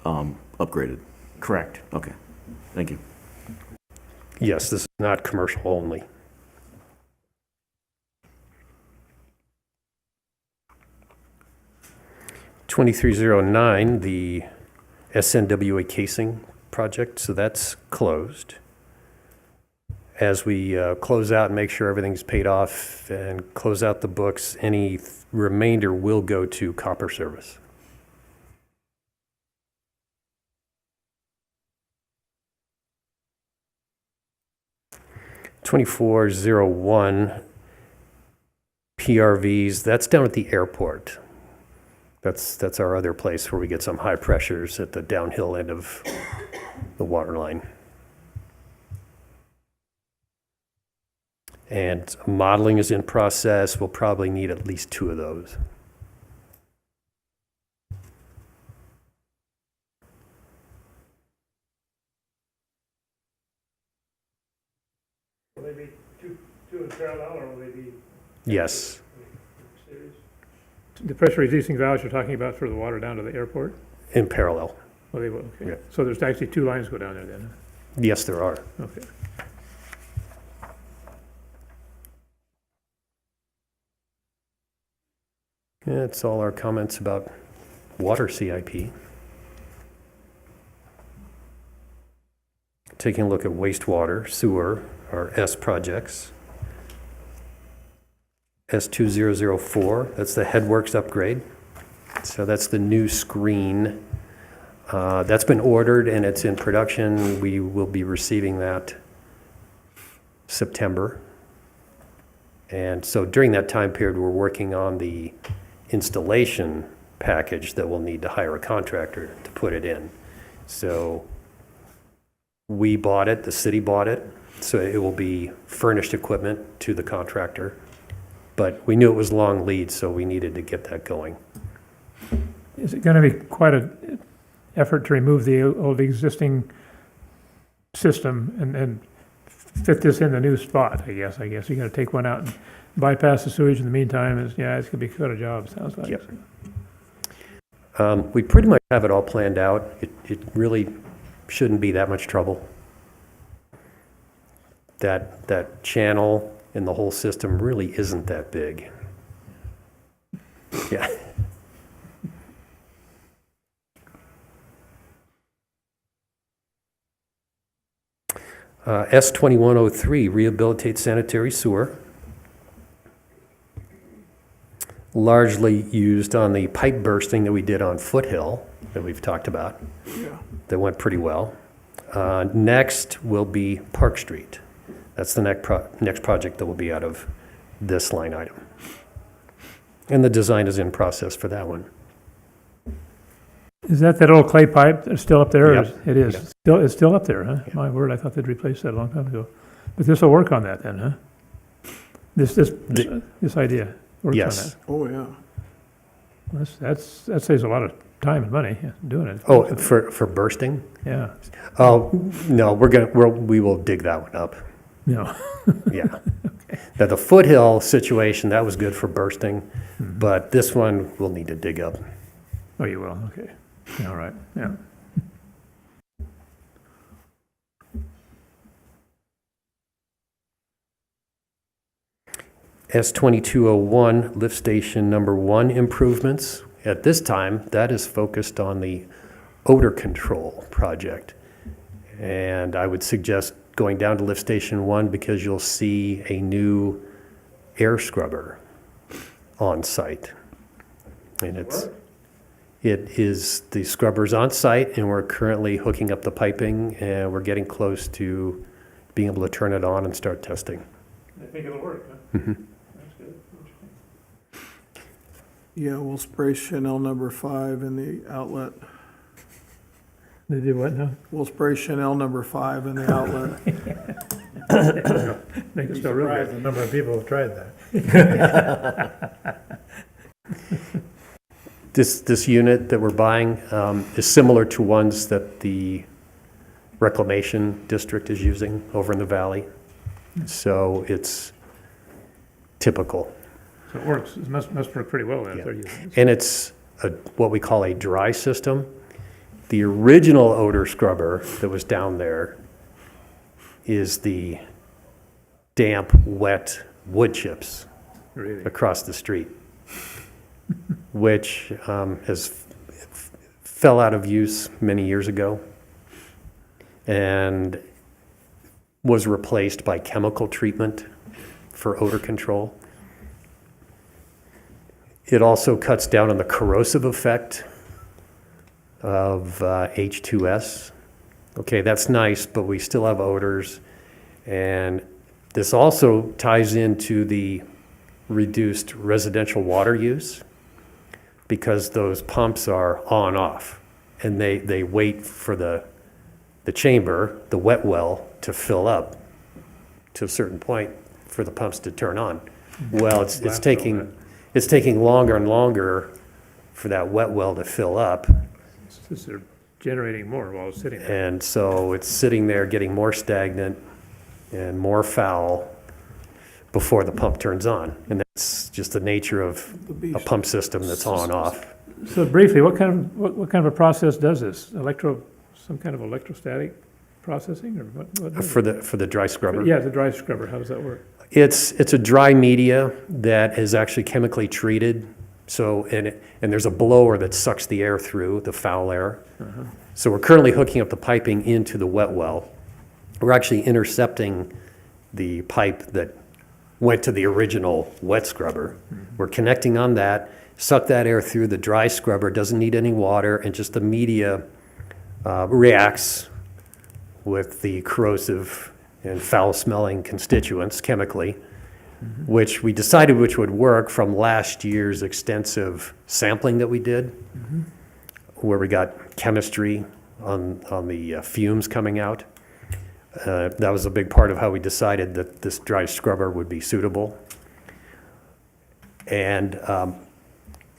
upgraded? Correct. Okay, thank you. Yes, this is not commercial only. (2309), the SNWA casing project, so that's closed. As we close out and make sure everything's paid off and close out the books, any remainder will go to copper service. (2401), PRVs, that's down at the airport. That's our other place where we get some high pressures at the downhill end of the water line. And modeling is in process. We'll probably need at least 2 of those. Will they be two in parallel, or will they be? Yes. The pressure reducing valves you're talking about for the water down to the airport? In parallel. Oh, they will, okay. Yeah. So there's actually 2 lines go down there then? Yes, there are. Okay. That's all our comments about water CIP. Taking a look at wastewater, sewer, our S projects. S2004, that's the headworks upgrade. So that's the new screen. That's been ordered and it's in production. We will be receiving that September. And so during that time period, we're working on the installation package that we'll need to hire a contractor to put it in. So we bought it, the city bought it, so it will be furnished equipment to the contractor. But we knew it was long lead, so we needed to get that going. Is it going to be quite an effort to remove the old existing system and fit this in the new spot, I guess? You got to take one out and bypass the sewage in the meantime. It's going to be quite a job, sounds like. Yep. We pretty much have it all planned out. It really shouldn't be that much trouble. That channel in the whole system really isn't that big. Yeah. S2103, rehabilitate sanitary sewer. Largely used on the pipe bursting that we did on Foothill that we've talked about. Yeah. That went pretty well. Next will be Park Street. That's the next project that will be out of this line item. And the design is in process for that one. Is that old clay pipe that's still up there? Yep. It is. Yep. It's still up there, huh? Yep. My word, I thought they'd replaced that a long time ago. But this will work on that then, huh? This idea works Yes. on that. Oh, yeah. That saves a lot of time and money doing it. Oh, for bursting? Yeah. Oh, no, we will dig that one up. No. Yeah. Now, the Foothill situation, that was good for bursting, but this one we'll need to dig up. Oh, you will, okay. All right, yeah. S2201, lift station number 1 improvements. At this time, that is focused on the odor control project. And I would suggest going down to Lift Station 1 because you'll see a new air scrubber on site. And the scrubber's on site, and we're currently hooking up the piping, and we're getting close to being able to turn it on and start testing. I think it'll work, huh? Mhm. That's good. Yeah, we'll spray Chanel number 5 in the outlet. They do what now? We'll spray Chanel number 5 in the outlet. Make it Be smell real surprised good. the number of people who have tried that. This unit that we're buying is similar to ones that the Reclamation District is using over in the valley. So it's typical. So it works, it must work pretty well then if Yeah. they're using it. And it's what we call a dry system. The original odor scrubber that was down there is the damp, wet wood chips Really? across the street, which fell out of use many years ago and was replaced by chemical treatment for odor control. It also cuts down on the corrosive effect of H2S. Okay, that's nice, but we still have odors. And this also ties into the reduced residential water use because those pumps are on-off. And they wait for the chamber, the wet well, to fill up to a certain point for the pumps to turn on. Well, it's taking longer and longer for that wet well to fill up. It's just they're generating more while it's sitting there. And so it's sitting there getting more stagnant and more foul before the pump turns on. And that's just the nature of a pump system that's on off. So briefly, what kind of a process does this? Some kind of electrostatic processing or what? For the dry scrubber. Yeah, the dry scrubber, how does that work? It's a dry media that is actually chemically treated. So, and there's a blower that sucks the air through, the foul air. So we're currently hooking up the piping into the wet well. We're actually intercepting the pipe that went to the original wet scrubber. We're connecting on that, suck that air through. The dry scrubber doesn't need any water, and just the media reacts with the corrosive and foul-smelling constituents chemically, which we decided which would work from last year's extensive sampling that we did, where we got chemistry on the fumes coming out. That was a big part of how we decided that this dry scrubber would be suitable. And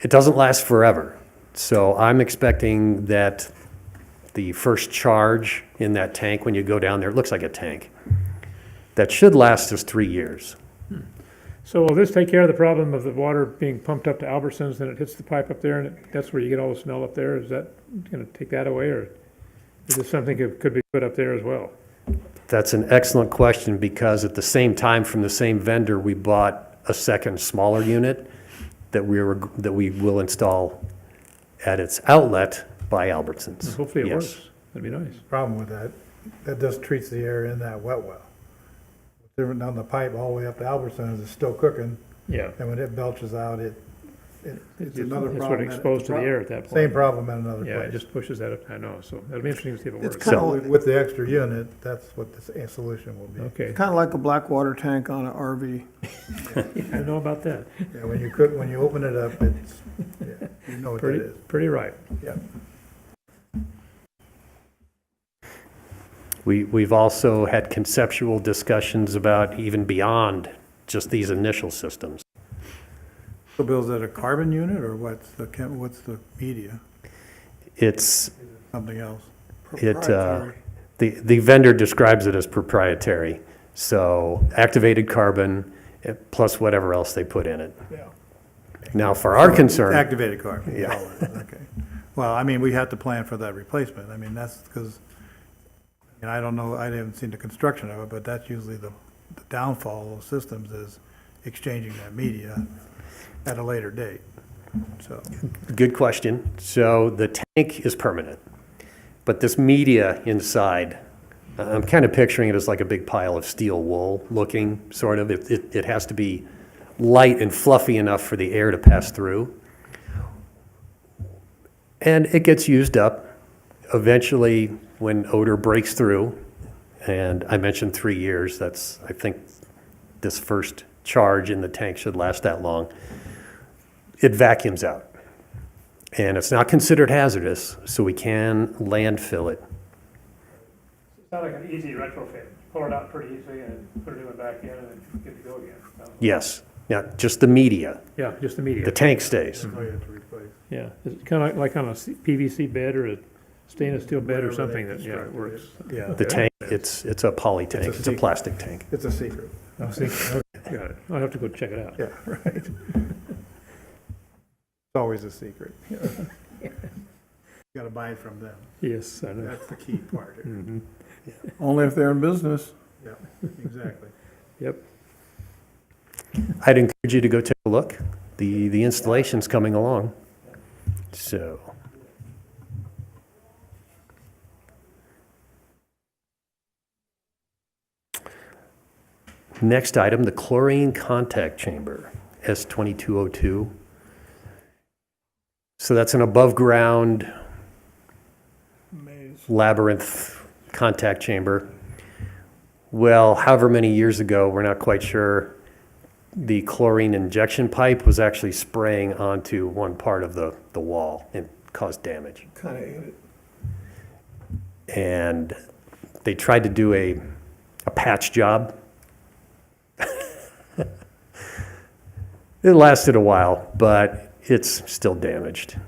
it doesn't last forever. So I'm expecting that the first charge in that tank, when you go down there, it looks like a tank, that should last us 3 years. So will this take care of the problem of the water being pumped up to Albertsons, then it hits the pipe up there, and that's where you get all the smell up there? Is that going to take that away, or is this something that could be put up there as well? That's an excellent question, because at the same time, from the same vendor, we bought a second smaller unit that we will install at its outlet by Albertsons. Hopefully it Yes. works. That'd be nice. Problem with that just treats the air in that wet well. Different down the pipe all the way up to Albertsons, it's still cooking, Yeah. and when it belches out, it's another It's problem. sort of exposed to the air at that point. Same problem in another Yeah, it place. just pushes that up, I know, so that'll be interesting to see if it It's works. kinda So like- with the extra unit, that's what the solution will be. Okay, Kind of like a black water tank on an RV. I know about that. Yeah, when you cook, when you open it up, it's, yeah, you know what that is. Pretty right. Yeah. We've also had conceptual discussions about even beyond just these initial systems. So Bill, is that a carbon unit, or what's the media? It's, Something else? Proprietary. the vendor describes it as proprietary. So activated carbon plus whatever else they put in it. Yeah. Now, for our concern, Activated carbon. Yeah. Oh, okay. Well, I mean, we have to plan for that replacement. I mean, that's because, I don't know, I haven't seen the construction of it, but that's usually the downfall of systems is exchanging that media at a later date. So, Good question. So the tank is permanent, but this media inside, I'm kind of picturing it as like a big pile of steel wool looking, sort of. It has to be light and fluffy enough for the air to pass through. And it gets used up eventually when odor breaks through. And I mentioned 3 years. I think this first charge in the tank should last that long. It vacuums out. And it's not considered hazardous, so we can landfill it. It's not like an easy retrofit. Pull it out pretty easily and put a new one back in and then get to go again. So, Yes, yeah, just the media. yeah, just the media. The tank stays. oh, you have to replace. Yeah, it's kind of like on a PVC bed or a stainless steel bed or Whatever something they that, yeah, it works. Yeah. The tank, it's a poly tank, it's a secret. plastic tank. It's a secret. I see. Okay, got it. I'll have to go check it out. Yeah, right. It's always a secret. You gotta buy it from them. Yes, I know. That's the key part. Mhm. Only if they're in business. Yeah, exactly. Yep. I'd encourage you to go take a look. The installation's coming along. So, next item, the chlorine contact chamber, S2202. So that's an above-ground Maze. labyrinth contact chamber. Well, however many years ago, we're not quite sure, the chlorine injection pipe was actually spraying onto one part of the wall and caused damage. Kind of ate it. And they tried to do a patch job. It lasted a while, but it's still damaged.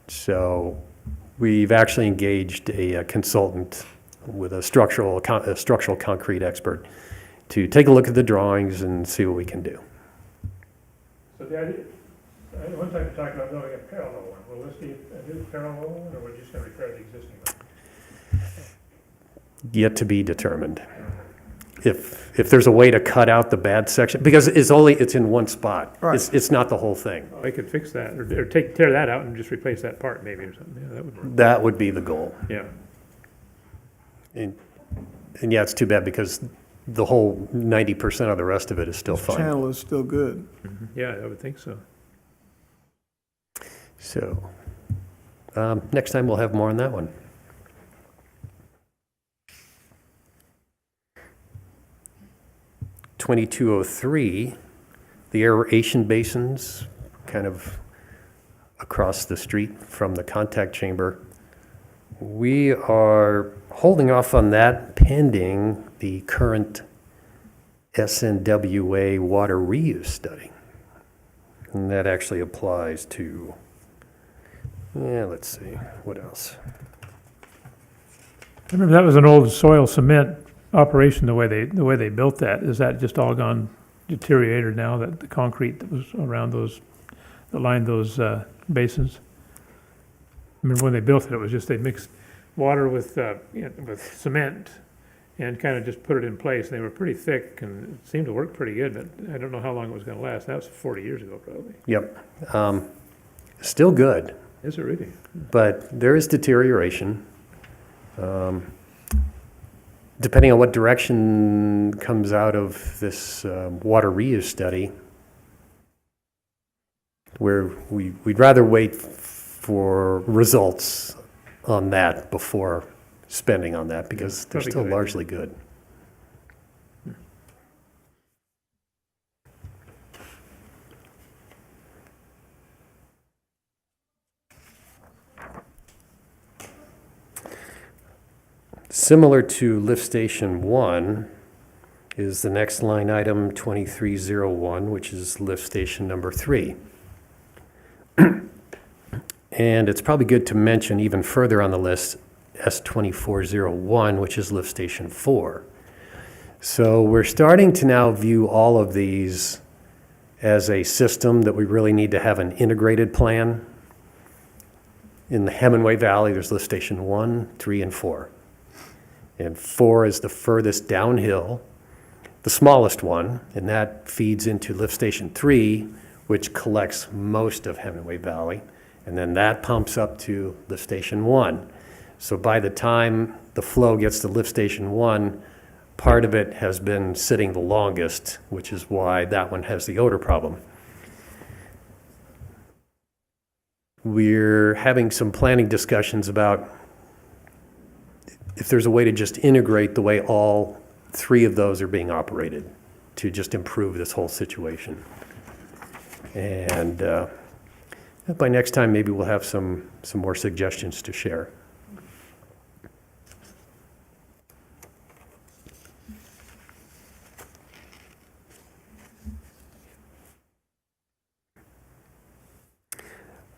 So we've actually engaged a consultant with a structural concrete expert to take a look at the drawings and see what we can do. So the idea, one time you talked about building a parallel one. Will this be a new parallel one, or we're just going to repair the existing one? Yet to be determined. If there's a way to cut out the bad section, because it's in one spot. Right. It's not the whole thing. I could fix that, or tear that out and just replace that part maybe or something. Yeah, that would work. That would be the goal. Yeah. And yeah, it's too bad because the whole 90% of the rest of it is still fine. Channel is still good. Yeah, I would think so. So, next time we'll have more on that one. (2203), the aeration basins, kind of across the street from the contact chamber. We are holding off on that pending the current SNWA water reuse study. And that actually applies to, let's see, what else? I remember that was an old soil cement operation, the way they built that. Is that just all gone deteriorated now, that the concrete that was around those, that lined those basins? I remember when they built it, it was just they mixed water with cement and kind of just put it in place. They were pretty thick and it seemed to work pretty good, but I don't know how long it was going to last. That was 40 years ago probably. Yep. Still good, Is it really? but there is deterioration. Depending on what direction comes out of this water reuse study, where we'd rather wait for results on that before spending on that, because they're Probably still good idea. largely good. Similar to lift station 1 is the next line item 2301, which is lift station number 3. And it's probably good to mention even further on the list S2401, which is lift station 4. So we're starting to now view all of these as a system that we really need to have an integrated plan. In the Hemingway Valley, there's lift station 1, 3, and 4. And 4 is the furthest downhill, the smallest one, and that feeds into lift station 3, which collects most of Hemingway Valley, and then that pumps up to Lift Station 1. So by the time the flow gets to Lift Station 1, part of it has been sitting the longest, which is why that one has the odor problem. We're having some planning discussions about if there's a way to just integrate the way all 3 of those are being operated to just improve this whole situation. And by next time, maybe we'll have some more suggestions to share.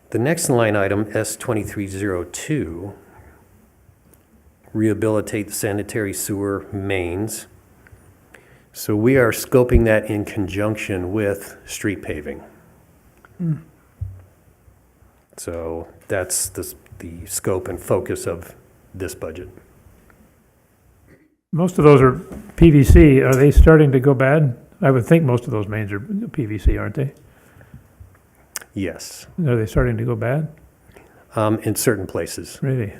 The next line item, S2302, rehabilitate the sanitary sewer mains. So we are scoping that in conjunction with street paving. So that's the scope and focus of this budget. Most of those are PVC. Are they starting to go bad? I would think most of those mains are PVC, aren't they? Yes, Are they starting to go bad? in certain places. Really?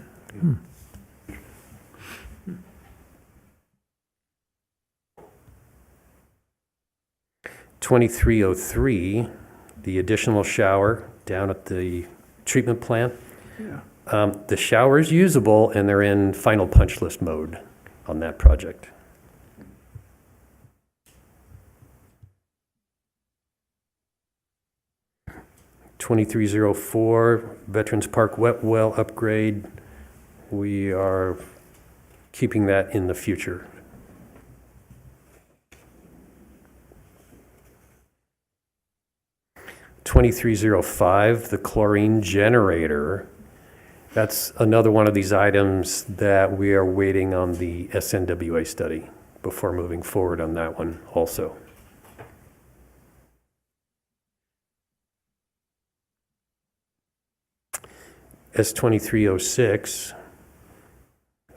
2303, the additional shower down at the treatment plant. The shower is usable, and they're in final punch list mode on that project. (2304) Veterans Park wet well upgrade. We are keeping that in the future. (2305) the chlorine generator. That's another one of these items that we are waiting on the SNWA study before moving forward on that one also. S2306,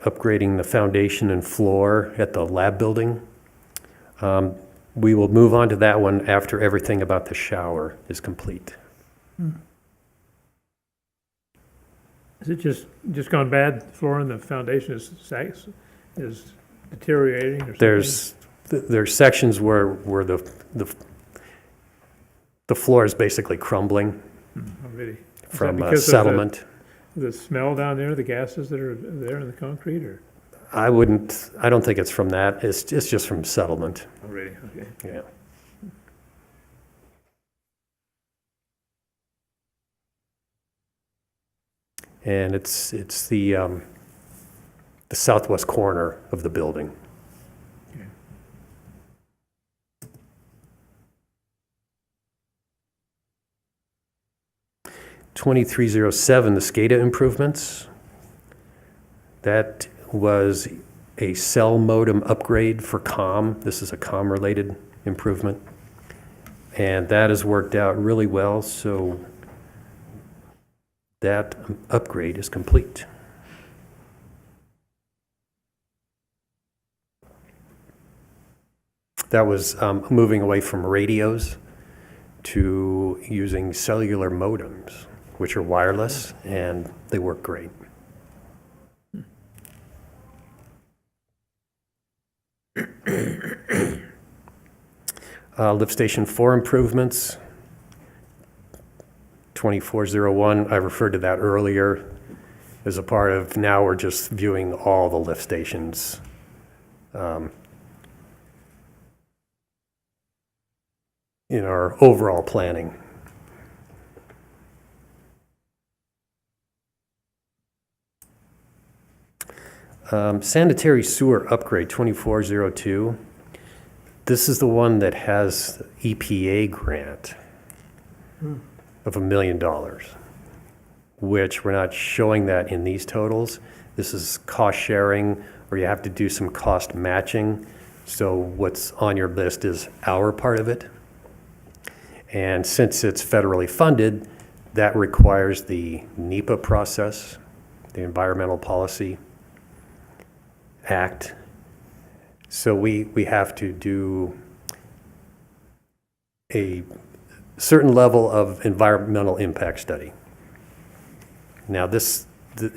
upgrading the foundation and floor at the lab building. We will move on to that one after everything about the shower is complete. Is it just gone bad? The floor and the foundation is deteriorating or something? There's sections where the floor is basically crumbling Oh, really? Is that from because of settlement. The smell down there, the gases that are there in the concrete, or? I don't think it's from that. It's just from settlement. Oh, really? Okay. Yeah. And it's the southwest corner of the building. Okay. (2307) the SCADA improvements. That was a cell modem upgrade for comm. This is a comm-related improvement. And that has worked out really well, so that upgrade is complete. That was moving away from radios to using cellular modems, which are wireless, and they work great. Lift Station 4 improvements. 2401, I referred to that earlier as a part of, now we're just viewing all the lift stations. In our overall planning. Sanitary sewer upgrade 2402. This is the one that has EPA grant of $1 million, which we're not showing that in these totals. This is cost sharing, or you have to do some cost matching. So what's on your list is our part of it. And since it's federally funded, that requires the NEPA process, the Environmental Policy Act. So we have to do a certain level of environmental impact study. Now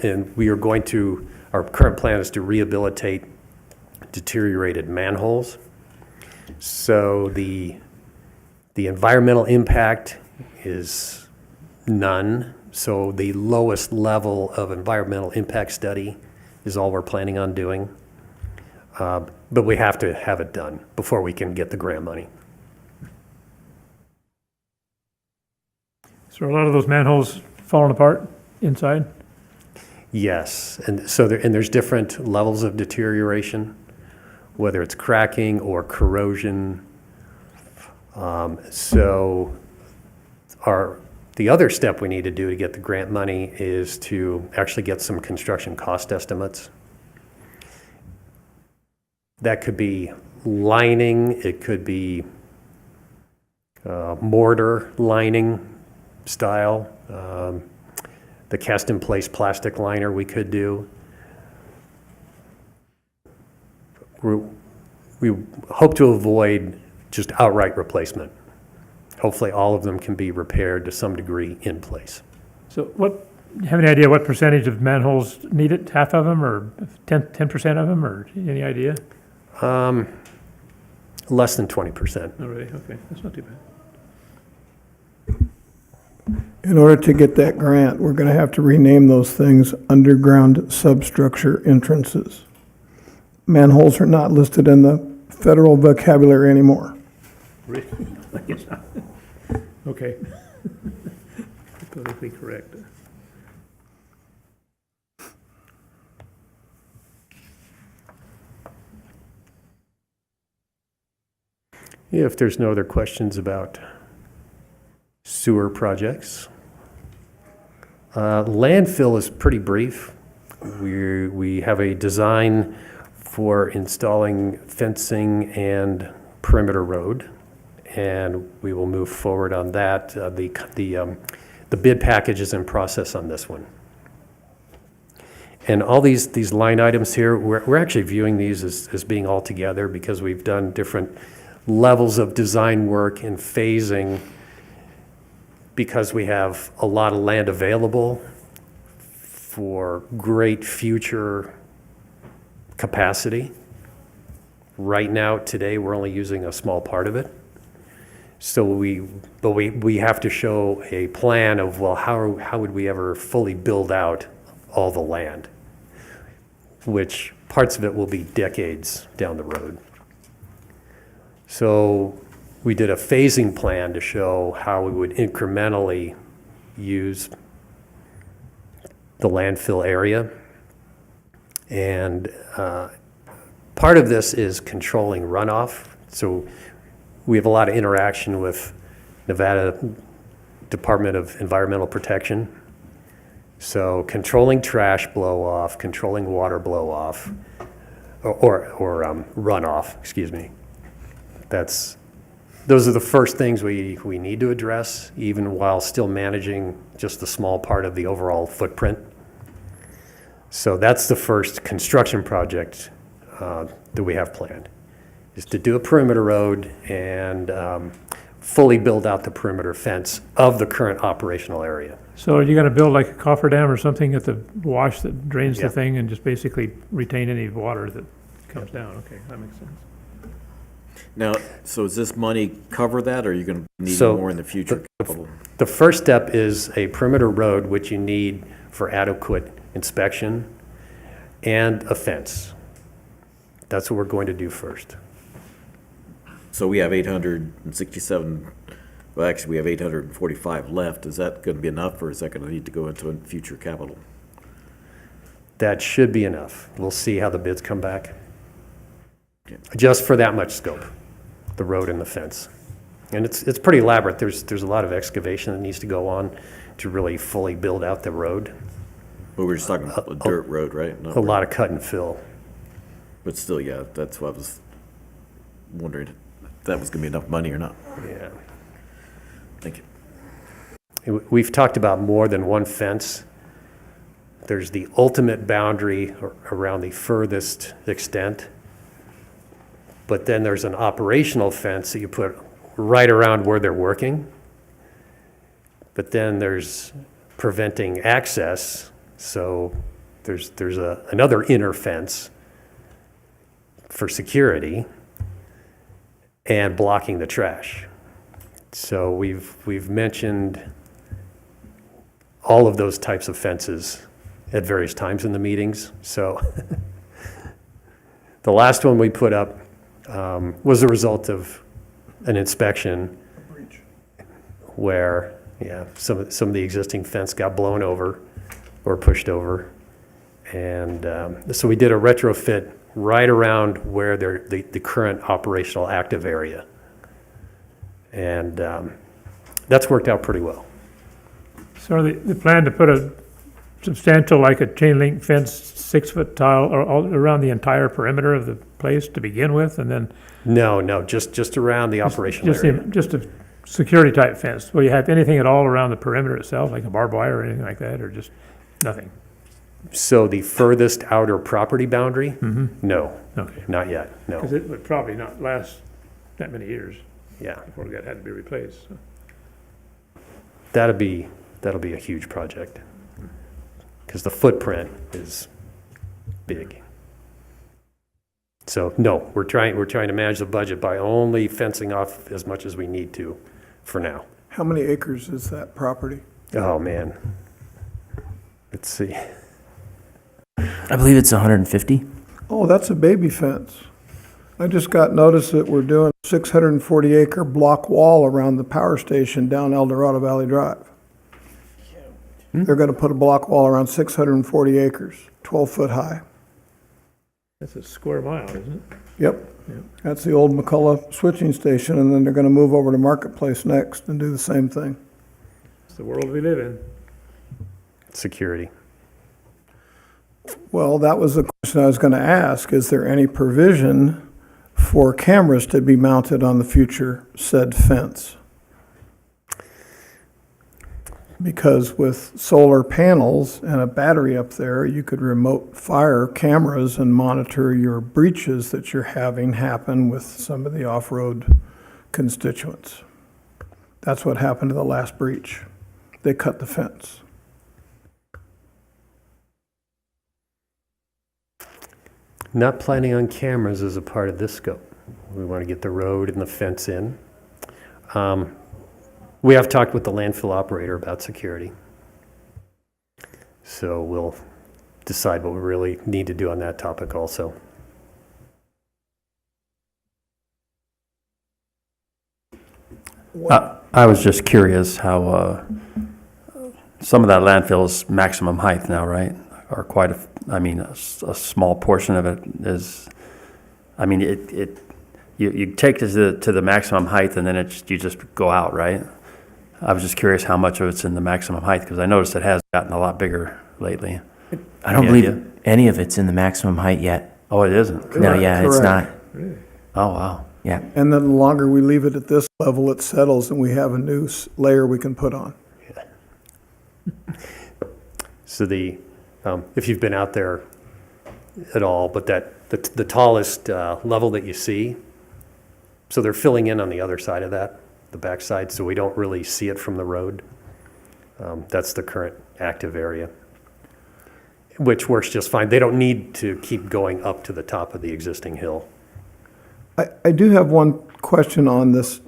and we are going to, our current plan is to rehabilitate deteriorated manholes. So the environmental impact is none. So the lowest level of environmental impact study is all we're planning on doing. But we have to have it done before we can get the grant money. So are a lot of those manholes falling apart inside? Yes, and so there's different levels of deterioration, whether it's cracking or corrosion. So the other step we need to do to get the grant money is to actually get some construction cost estimates. That could be lining, it could be mortar lining style, the cast-in-place plastic liner we could do. We hope to avoid just outright replacement. Hopefully all of them can be repaired to some degree in place. So have any idea what percentage of manholes need it? Half of them, or 10% of them, or any idea? Less than 20%. Oh, really? Okay, that's not too bad. In order to get that grant, we're gonna have to rename those things underground substructure entrances. Manholes are not listed in the federal vocabulary anymore. Really? I guess not. Okay. Politically correct. If there's no other questions about sewer projects. Landfill is pretty brief. We have a design for installing fencing and perimeter road, and we will move forward on that. The bid package is in process on this one. And all these line items here, we're actually viewing these as being all together because we've done different levels of design work and phasing because we have a lot of land available for great future capacity. Right now, today, we're only using a small part of it. So we have to show a plan of, well, how would we ever fully build out all the land, which parts of it will be decades down the road. So we did a phasing plan to show how we would incrementally use the landfill area. And part of this is controlling runoff. So we have a lot of interaction with Nevada Department of Environmental Protection. So controlling trash blow off, controlling water blow off, or runoff, excuse me. Those are the first things we need to address, even while still managing just a small part of the overall footprint. So that's the first construction project that we have planned, is to do a perimeter road and fully build out the perimeter fence of the current operational area. So are you gonna build like a coffer dam or something at the wash that drains Yeah. the thing and just basically retain any water that comes down? Okay, that makes sense. Now, so does this money cover that, or are you going to need So more in the future capital? The first step is a perimeter road, which you need for adequate inspection, and a fence. That's what we're going to do first. So we have 867, well, actually, we have 845 left. Is that going to be enough, or is that going to need to go into future capital? That should be enough. We'll see how the bids come back. Just for that much scope, the road and the fence. And it's pretty elaborate. There's a lot of excavation that needs to go on to really fully build out the road. But we're just talking about a dirt road, right? Not A lot of cut and fill. But still, yeah, that's what I was wondering, if that was going to be enough money or not. Yeah. Thank you. We've talked about more than one fence. There's the ultimate boundary around the furthest extent. But then there's an operational fence that you put right around where they're working. But then there's preventing access, so there's another inner fence for security and blocking the trash. So we've mentioned all of those types of fences at various times in the meetings. So the last one we put up was the result of an inspection where, some of the existing fence got blown over or pushed over. And so we did a retrofit right around where the current operational active area. And that's worked out pretty well. So the plan to put a substantial, like a chain link fence, 6-foot tile all around the entire perimeter of the place to begin with, and then No, just around the operational area. just a security type fence? Will you have anything at all around the perimeter itself, like a barbed wire or anything like that, or just nothing? So the furthest outer property boundary? Mm-hmm. No, Okay. not yet, no. Because it would probably not last that many years Yeah, before it had to be replaced. So. that'll be a huge project. Because the footprint is big. So, no, we're trying to manage the budget by only fencing off as much as we need to for now. How many acres is that property? Oh, man. Let's see. I believe it's 150. Oh, that's a baby fence. I just got notice that we're doing a 640-acre block wall around the power station down El Dorado Valley Drive. They're going to put a block wall around 640 acres, 12 foot high. That's a square mile, isn't it? Yep. That's the old McCullough switching station, and then they're going to move over to Marketplace next and do the same thing. It's the world we live in. Security. Well, that was the question I was going to ask. Is there any provision for cameras to be mounted on the future said fence? Because with solar panels and a battery up there, you could remote fire cameras and monitor your breaches that you're having happen with some of the off-road constituents. That's what happened to the last breach. They cut the fence. Not planning on cameras as a part of this scope. We want to get the road and the fence in. We have talked with the landfill operator about security. So we'll decide what we really need to do on that topic also. I was just curious how, some of that landfill's maximum height now, right? Or quite a small portion of it is, you take it to the maximum height and then you just go out, right? I was just curious how much of it's in the maximum height, because I noticed it has gotten a lot bigger lately. I don't Any believe idea? any of it's in the maximum height yet. Oh, it isn't? No, yeah, it's not. Really? Oh, wow. Yeah. And then the longer we leave it at this level, it settles and we have a new layer we can put on. So if you've been out there at all, but the tallest level that you see, so they're filling in on the other side of that, the backside, so we don't really see it from the road. That's the current active area, which works just fine. They don't need to keep going up to the top of the existing hill. I do have one question on this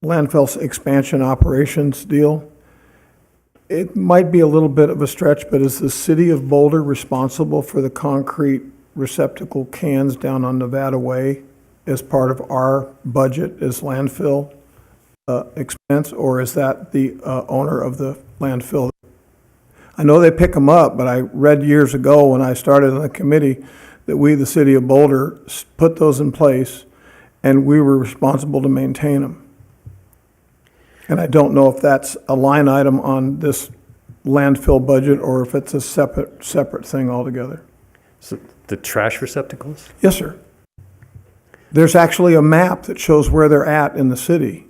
landfill expansion operations deal. It might be a little bit of a stretch, but is the city of Boulder responsible for the concrete receptacle cans down on Nevada Way as part of our budget as landfill expense, or is that the owner of the landfill? I know they pick them up, but I read years ago when I started on the committee that we, the city of Boulder, put those in place and we were responsible to maintain them. And I don't know if that's a line item on this landfill budget or if it's a separate thing altogether. So the trash receptacles? Yes, sir. There's actually a map that shows where they're at in the city.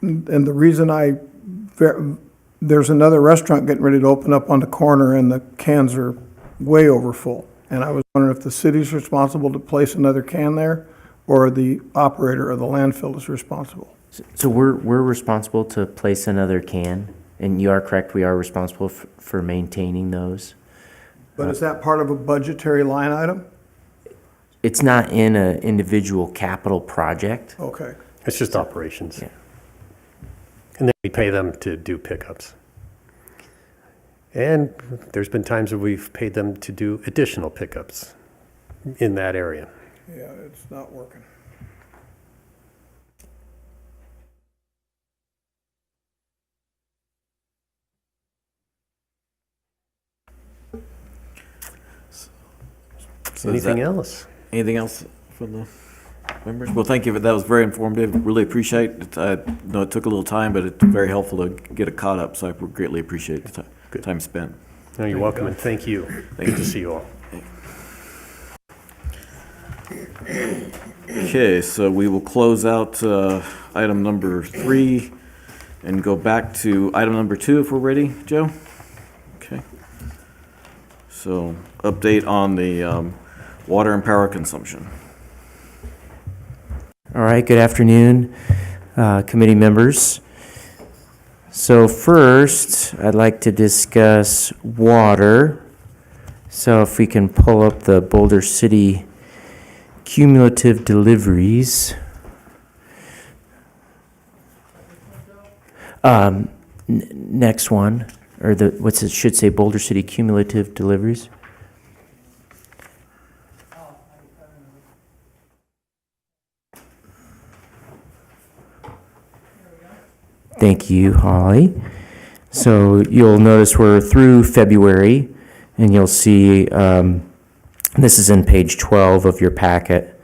And the reason there's another restaurant getting ready to open up on the corner and the cans are way over full. And I was wondering if the city's responsible to place another can there or the operator of the landfill is responsible. So we're responsible to place another can, and you are correct, we are responsible for maintaining those. But is that part of a budgetary line item? It's not in an individual capital project. Okay. It's just operations. Yeah. And then we pay them to do pickups. And there's been times where we've paid them to do additional pickups in that area. Yeah, it's not working. So is that- Anything else? Anything else from the members? Well, thank you. That was very informative. Really appreciate it. I know it took a little time, but it's very helpful to get it caught up, so I greatly appreciate the time spent. No, you're welcome, and thank you. Good to see you all. Okay, so we will close out item number 3 and go back to item number 2 if we're ready, Joe? Okay. So, update on the water and power consumption. All right, good afternoon, committee members. So first, I'd like to discuss water. So if we can pull up the Boulder City cumulative deliveries. Next one, or what's it should say, Boulder City cumulative deliveries. Thank you, Holly. So you'll notice we're through February, and you'll see this is in page 12 of your packet.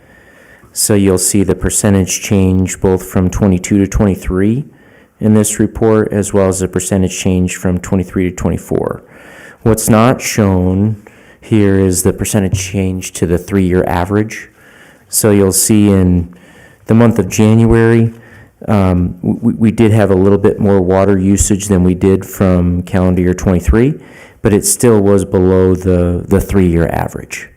So you'll see the percentage change both from 22 to 23 in this report, as well as the percentage change from 23 to 24. What's not shown here is the percentage change to the 3-year average. So you'll see in the month of January, we did have a little bit more water usage than we did from calendar year 23, but it still was below the 3-year average.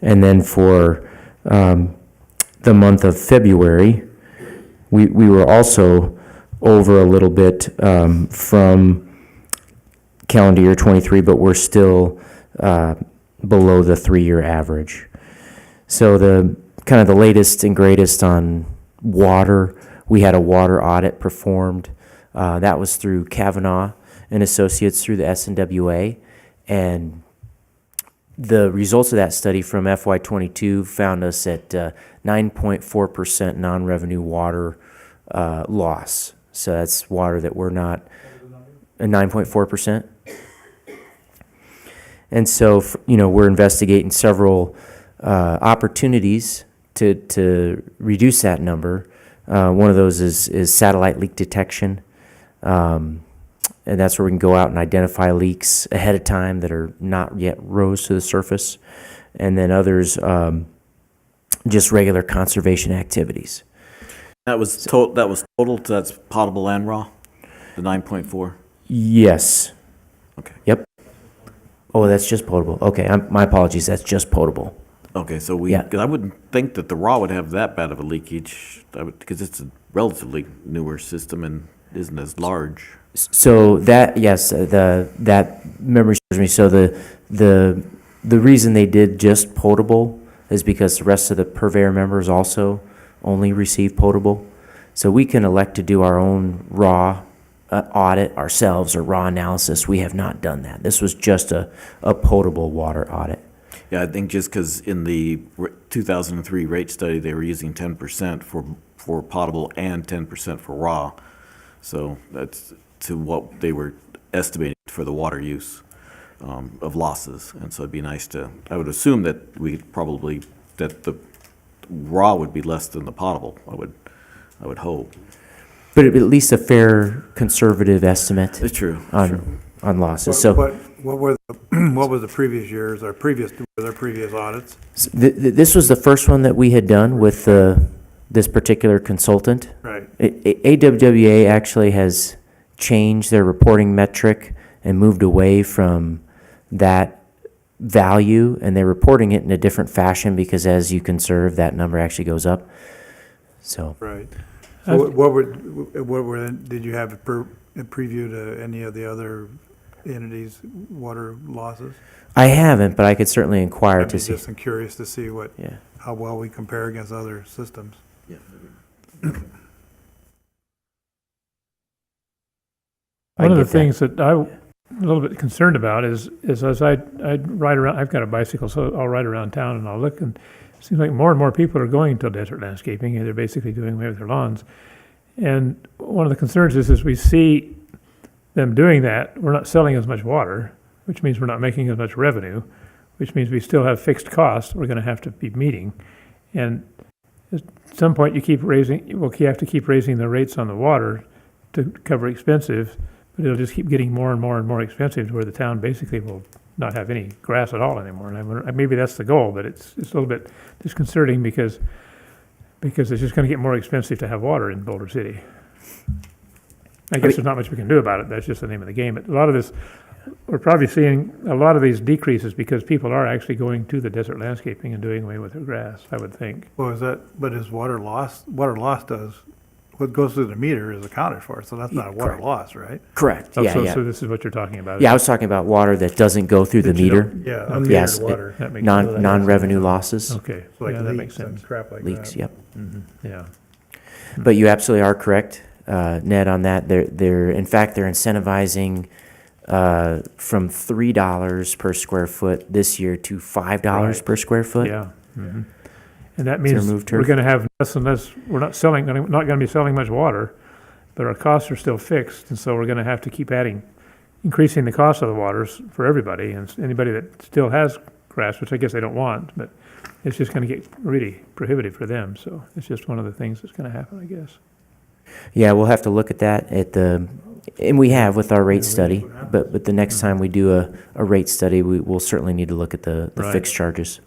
And then for the month of February, we were also over a little bit from calendar year 23, but we're still below the 3-year average. So the kind of the latest and greatest on water, we had a water audit performed. That was through Kavanaugh and Associates through the SNWA. And the results of that study from FY22 found us at 9.4% non-revenue water loss. So that's water that we're not, 9.4%. And so, we're investigating several opportunities to reduce that number. One of those is satellite leak detection. And that's where we can go out and identify leaks ahead of time that are not yet rose to the surface. And then others, just regular conservation activities. That was total, so that's potable and raw, the 9.4? Yes. Okay. Yep. Oh, that's just potable. Okay, my apologies, that's just potable. Okay, so Yeah. 'cause I wouldn't think that the raw would have that bad of a leakage, because it's a relatively newer system and isn't as large. So that, yes, that memory serves me. So the reason they did just potable is because the rest of the purveyor members also only receive potable. So we can elect to do our own raw audit ourselves or raw analysis. We have not done that. This was just a potable water audit. Yeah, I think just because in the 2003 rate study, they were using 10% for potable and 10% for raw. So that's to what they were estimating for the water use of losses. And so it'd be nice I would assume that that the raw would be less than the potable, I would hope. But at least a fair conservative estimate It's true. on losses. So What was the previous years, their previous audits? this was the first one that we had done with this particular consultant. Right. AWWA actually has changed their reporting metric and moved away from that value, and they're reporting it in a different fashion because as you conserve, that number actually goes up. So Right. So what were, did you have a preview to any of the other entities' water losses? I haven't, but I could certainly inquire I'd to be see. just curious to see Yeah. how well we compare against other systems. One of the get that. things that I'm a little bit concerned about is as I ride around, I've got a bicycle, so I'll ride around town and I'll look, and it seems like more and more people are going to desert landscaping, and they're basically doing away with their lawns. And one of the concerns is we see them doing that, we're not selling as much water, which means we're not making as much revenue, which means we still have fixed costs we're gonna have to be meeting. And at some point, you have to keep raising the rates on the water to cover expenses, but it'll just keep getting more and more and more expensive to where the town basically will not have any grass at all anymore. And maybe that's the goal, but it's a little bit disconcerting because it's just gonna get more expensive to have water in Boulder City. I guess there's not much we can do about it, that's just the name of the game. But a lot of this, we're probably seeing a lot of these decreases because people are actually going to the desert landscaping and doing away with their grass, I would think. Well, but is water loss does, what goes through the meter is accounted for, so that's not a water Correct. loss, right? Correct, Oh, yeah, so, yeah. so this is what you're talking about? Yeah, I was talking about water that doesn't go through the That you meter, don't- Yeah, Yes, unmetered water. That makes sense. non-revenue losses, Okay, So like yeah, that makes leaks and sense. crap like that. leaks, yep. Yeah. But you absolutely are correct, Ned, on that. In fact, they're incentivizing from $3 per square foot this year to $5 Right. per square foot. Yeah. And that Is there means move we're turf? gonna have less and less, we're not gonna be selling much water, but our costs are still fixed, and so we're gonna have to keep increasing the cost of the waters for everybody, and anybody that still has grass, which I guess they don't want, but it's just gonna get really prohibitive for them, so it's just one of the things that's gonna happen, I guess. Yeah, we'll have to look at that and we have with our rate study, but the next time we do a rate study, we'll certainly need to look at the Right. fixed charges.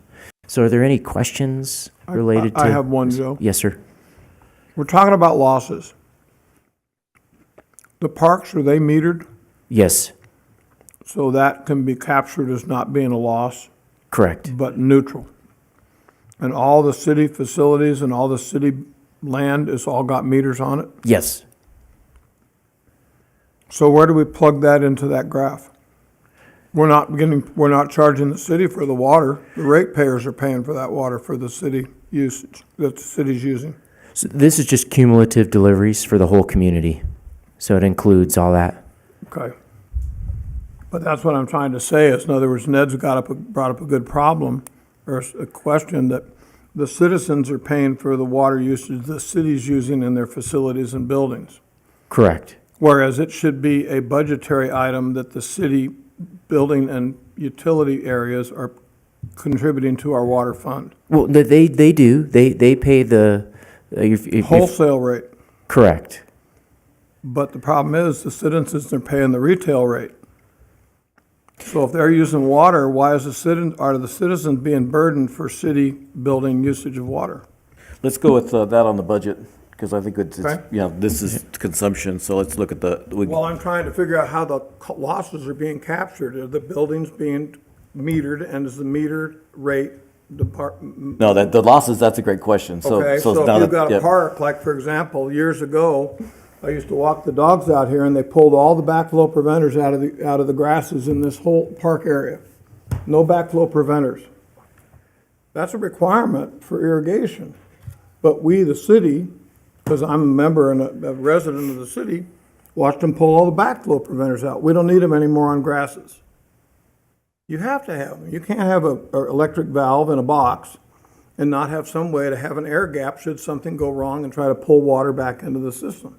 So are there any questions related to? I have one, Joe. Yes, sir. We're talking about losses. The parks, are they metered? Yes, So that can be captured as not being a loss, correct. but neutral. And all the city facilities and all the city land is all got meters on it? Yes. So where do we plug that into that graph? We're not charging the city for the water. The ratepayers are paying for that water for the city usage, that the city's using. So this is just cumulative deliveries for the whole community. So it includes all that. Okay. But that's what I'm trying to say is, in other words, Ned's brought up a good problem, or a question that the citizens are paying for the water usage the city's using in their facilities and buildings. Correct. Whereas it should be a budgetary item that the city building and utility areas are contributing to our water fund. Well, they do. They pay the, Wholesale rate. correct. But the problem is, the citizens are paying the retail rate. So if they're using water, why is are the citizens being burdened for city building usage of water? Let's go with that on the budget, because I think Okay. this is consumption, so let's look at Well, I'm trying to figure out how the losses are being captured. Are the buildings being metered, and is the metered rate no, the losses, that's a great question. Okay, so now if you've that- got a yep. park, like for example, years ago, I used to walk the dogs out here and they pulled all the backflow preventers out of the grasses in this whole park area. No backflow preventers. That's a requirement for irrigation. But we, the city, because I'm a member and a resident of the city, watched them pull all the backflow preventers out. We don't need them anymore on grasses. You have to have them. You can't have an electric valve in a box and not have some way to have an air gap should something go wrong and try to pull water back into the system.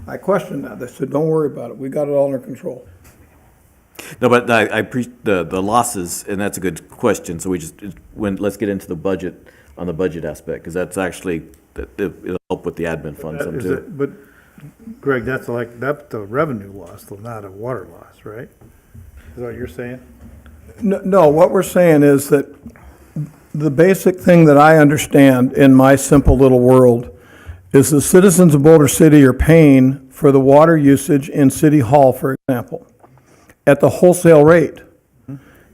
I questioned that. They said, don't worry about it. We got it all under control. No, but I appreciate the losses, and that's a good question. So let's get into the budget, on the budget aspect, because that's actually, it'll help with the admin fund some too. But Greg, that's a revenue loss, though, not a water loss, right? Is that what you're saying? No, what we're saying is that the basic thing that I understand in my simple little world is the citizens of Boulder City are paying for the water usage in City Hall, for example, at the wholesale rate.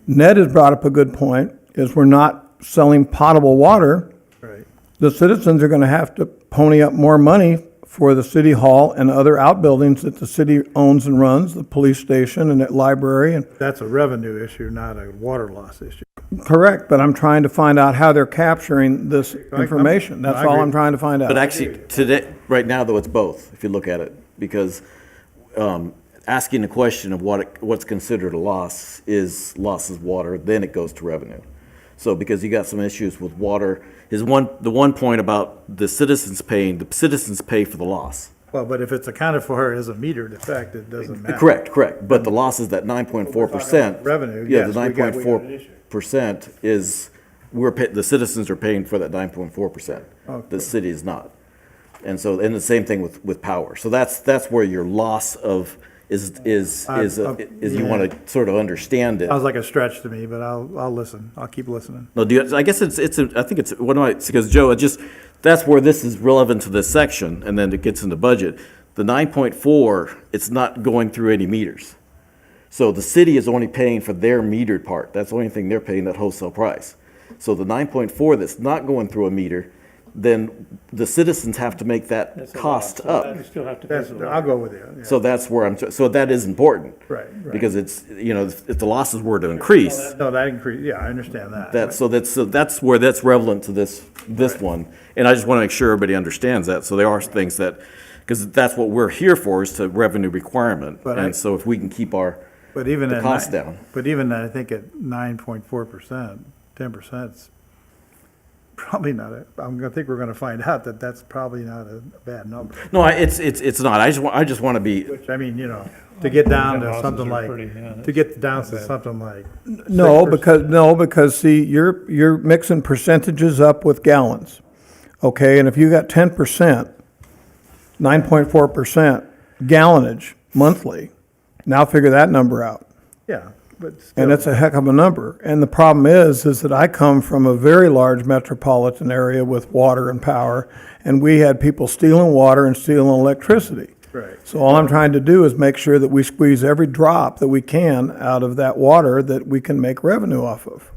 Ned has brought up a good point, is we're not selling potable water Right. the citizens are gonna have to pony up more money for the city hall and other outbuildings that the city owns and runs, the police station and the library and. That's a revenue issue, not a water loss issue. Correct, but I'm trying to find out how they're capturing this information. That's I all agree. I'm trying to find out. But actually, today, right now, though, it's both, if you look at it, because asking the question of what's considered a loss is water, then it goes to revenue. So because you got some issues with water, the one point about the citizens pay for the loss. Well, but if it's accounted for as a metered effect, it doesn't matter. Correct, but the loss is that 9.4%. Revenue, Yeah, yes, the we got an 9.4% is, the citizens are paying for that 9.4%. Okay. The city is not. And so, and the same thing with power. So that's where your loss of is you want to sort of understand it. Sounds like a stretch to me, but I'll listen. I'll keep listening. No, I guess I think it's, because Joe, that's where this is relevant to this section, and then it gets into budget. The 9.4, it's not going through any meters. So the city is only paying for their metered part. That's the only thing they're paying, that wholesale price. So the 9.4 that's not going through a meter, then the citizens have to make that That's a cost lot. up. You still have to pay That's, for the I'll water. go with you. Yeah. So that's where so that is important. Right, right. Because it's, if the losses were to increase, No, that increase, yeah, I understand that. so that's where that's relevant to this one. And I just want to make sure everybody understands that. So there are things that, because that's what we're here for, is to revenue requirement. But And so if we can keep But even the at cost down. But even I think at 9.4%, 10%'s probably not think we're gonna find out that that's probably not a bad number. No, it's not. I just want to be, Which, I mean, to get down to Losses something are like, pretty, yeah, to get down to something like. No, 6%. because see, you're mixing percentages up with gallons. Okay, and if you got 10%, 9.4% gallonage monthly, now figure that number out. Yeah, but And still, it's a heck of a number. And the problem is that I come from a very large metropolitan area with water and power, and we had people stealing water and stealing electricity. right. So all I'm trying to do is make sure that we squeeze every drop that we can out of that water that we can make revenue off of.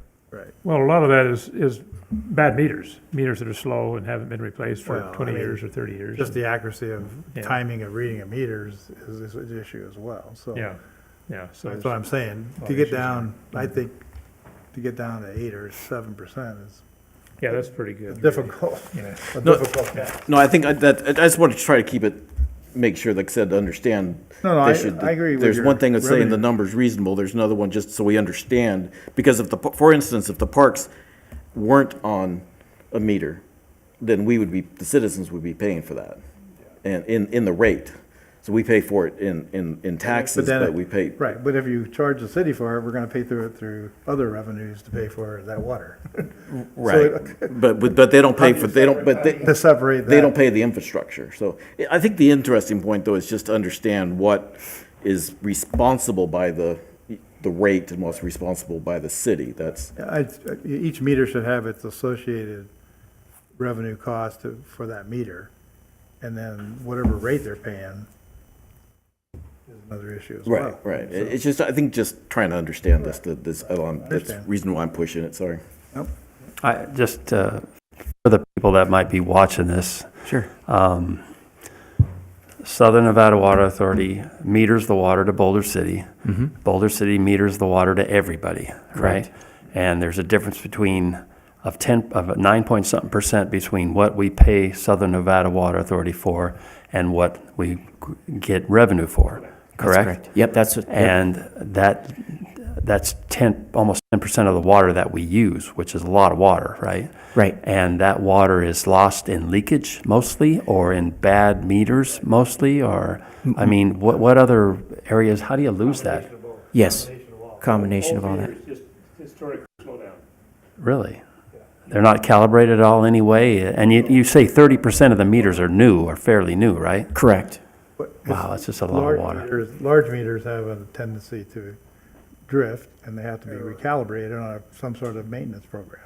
Well, a lot of that is bad meters that are slow and haven't been replaced for Well, 20 I mean, years or 30 years. Just the accuracy of Yeah. timing of reading of meters is an issue as well, so. Yeah, so. That's what I'm saying. lot To of get issues down, I think, to get down to 8 or 7% is Yeah, that's pretty good. difficult, Yeah. a No. difficult task. no, I think I just want to try to keep it, make sure, like I said, to understand. No, they I should- agree with There's your one thing that's saying the revenue. number's reasonable, there's another one just so we understand. Because for instance, if the parks weren't on a meter, then the citizens would be paying for that. And in the rate. So we pay for it in taxes, then but we pay. Right, but if you charge the city for it, we're gonna pay through other revenues to pay for that water. Right, but they don't pay for, To separate that. they don't pay the infrastructure. So I think the interesting point, though, is just to understand what is responsible by the rate and what's responsible by the city. That's, Each meter should have its associated revenue cost for that meter, and then whatever rate they're paying is another issue as well. right. It's just, I think, just trying to understand this, that's the Understand. reason why I'm pushing it, sorry. I just, for the people that might be watching this, Sure. Southern Nevada Water Authority meters the water to Boulder City. Mm-hmm. Boulder City meters the water to everybody, right? Correct. And there's a difference between of 9 point something percent between what we pay Southern Nevada Water Authority for and what we get revenue for, That's correct? Yep, that's what. Yep. And that's almost 10% of the water that we use, which is a lot of water, right? Right. And that water is lost in leakage mostly, or in bad meters mostly, or, I mean, what other areas, how do you lose that? Yes. Combination of all that. Just historic slowdown. Really? They're not calibrated at all anyway? And you say 30% of the meters are new, or fairly new, right? Correct. But Wow, that's just a lot of water. Large meters have a tendency to drift, and they have to be recalibrated on some sort of maintenance program.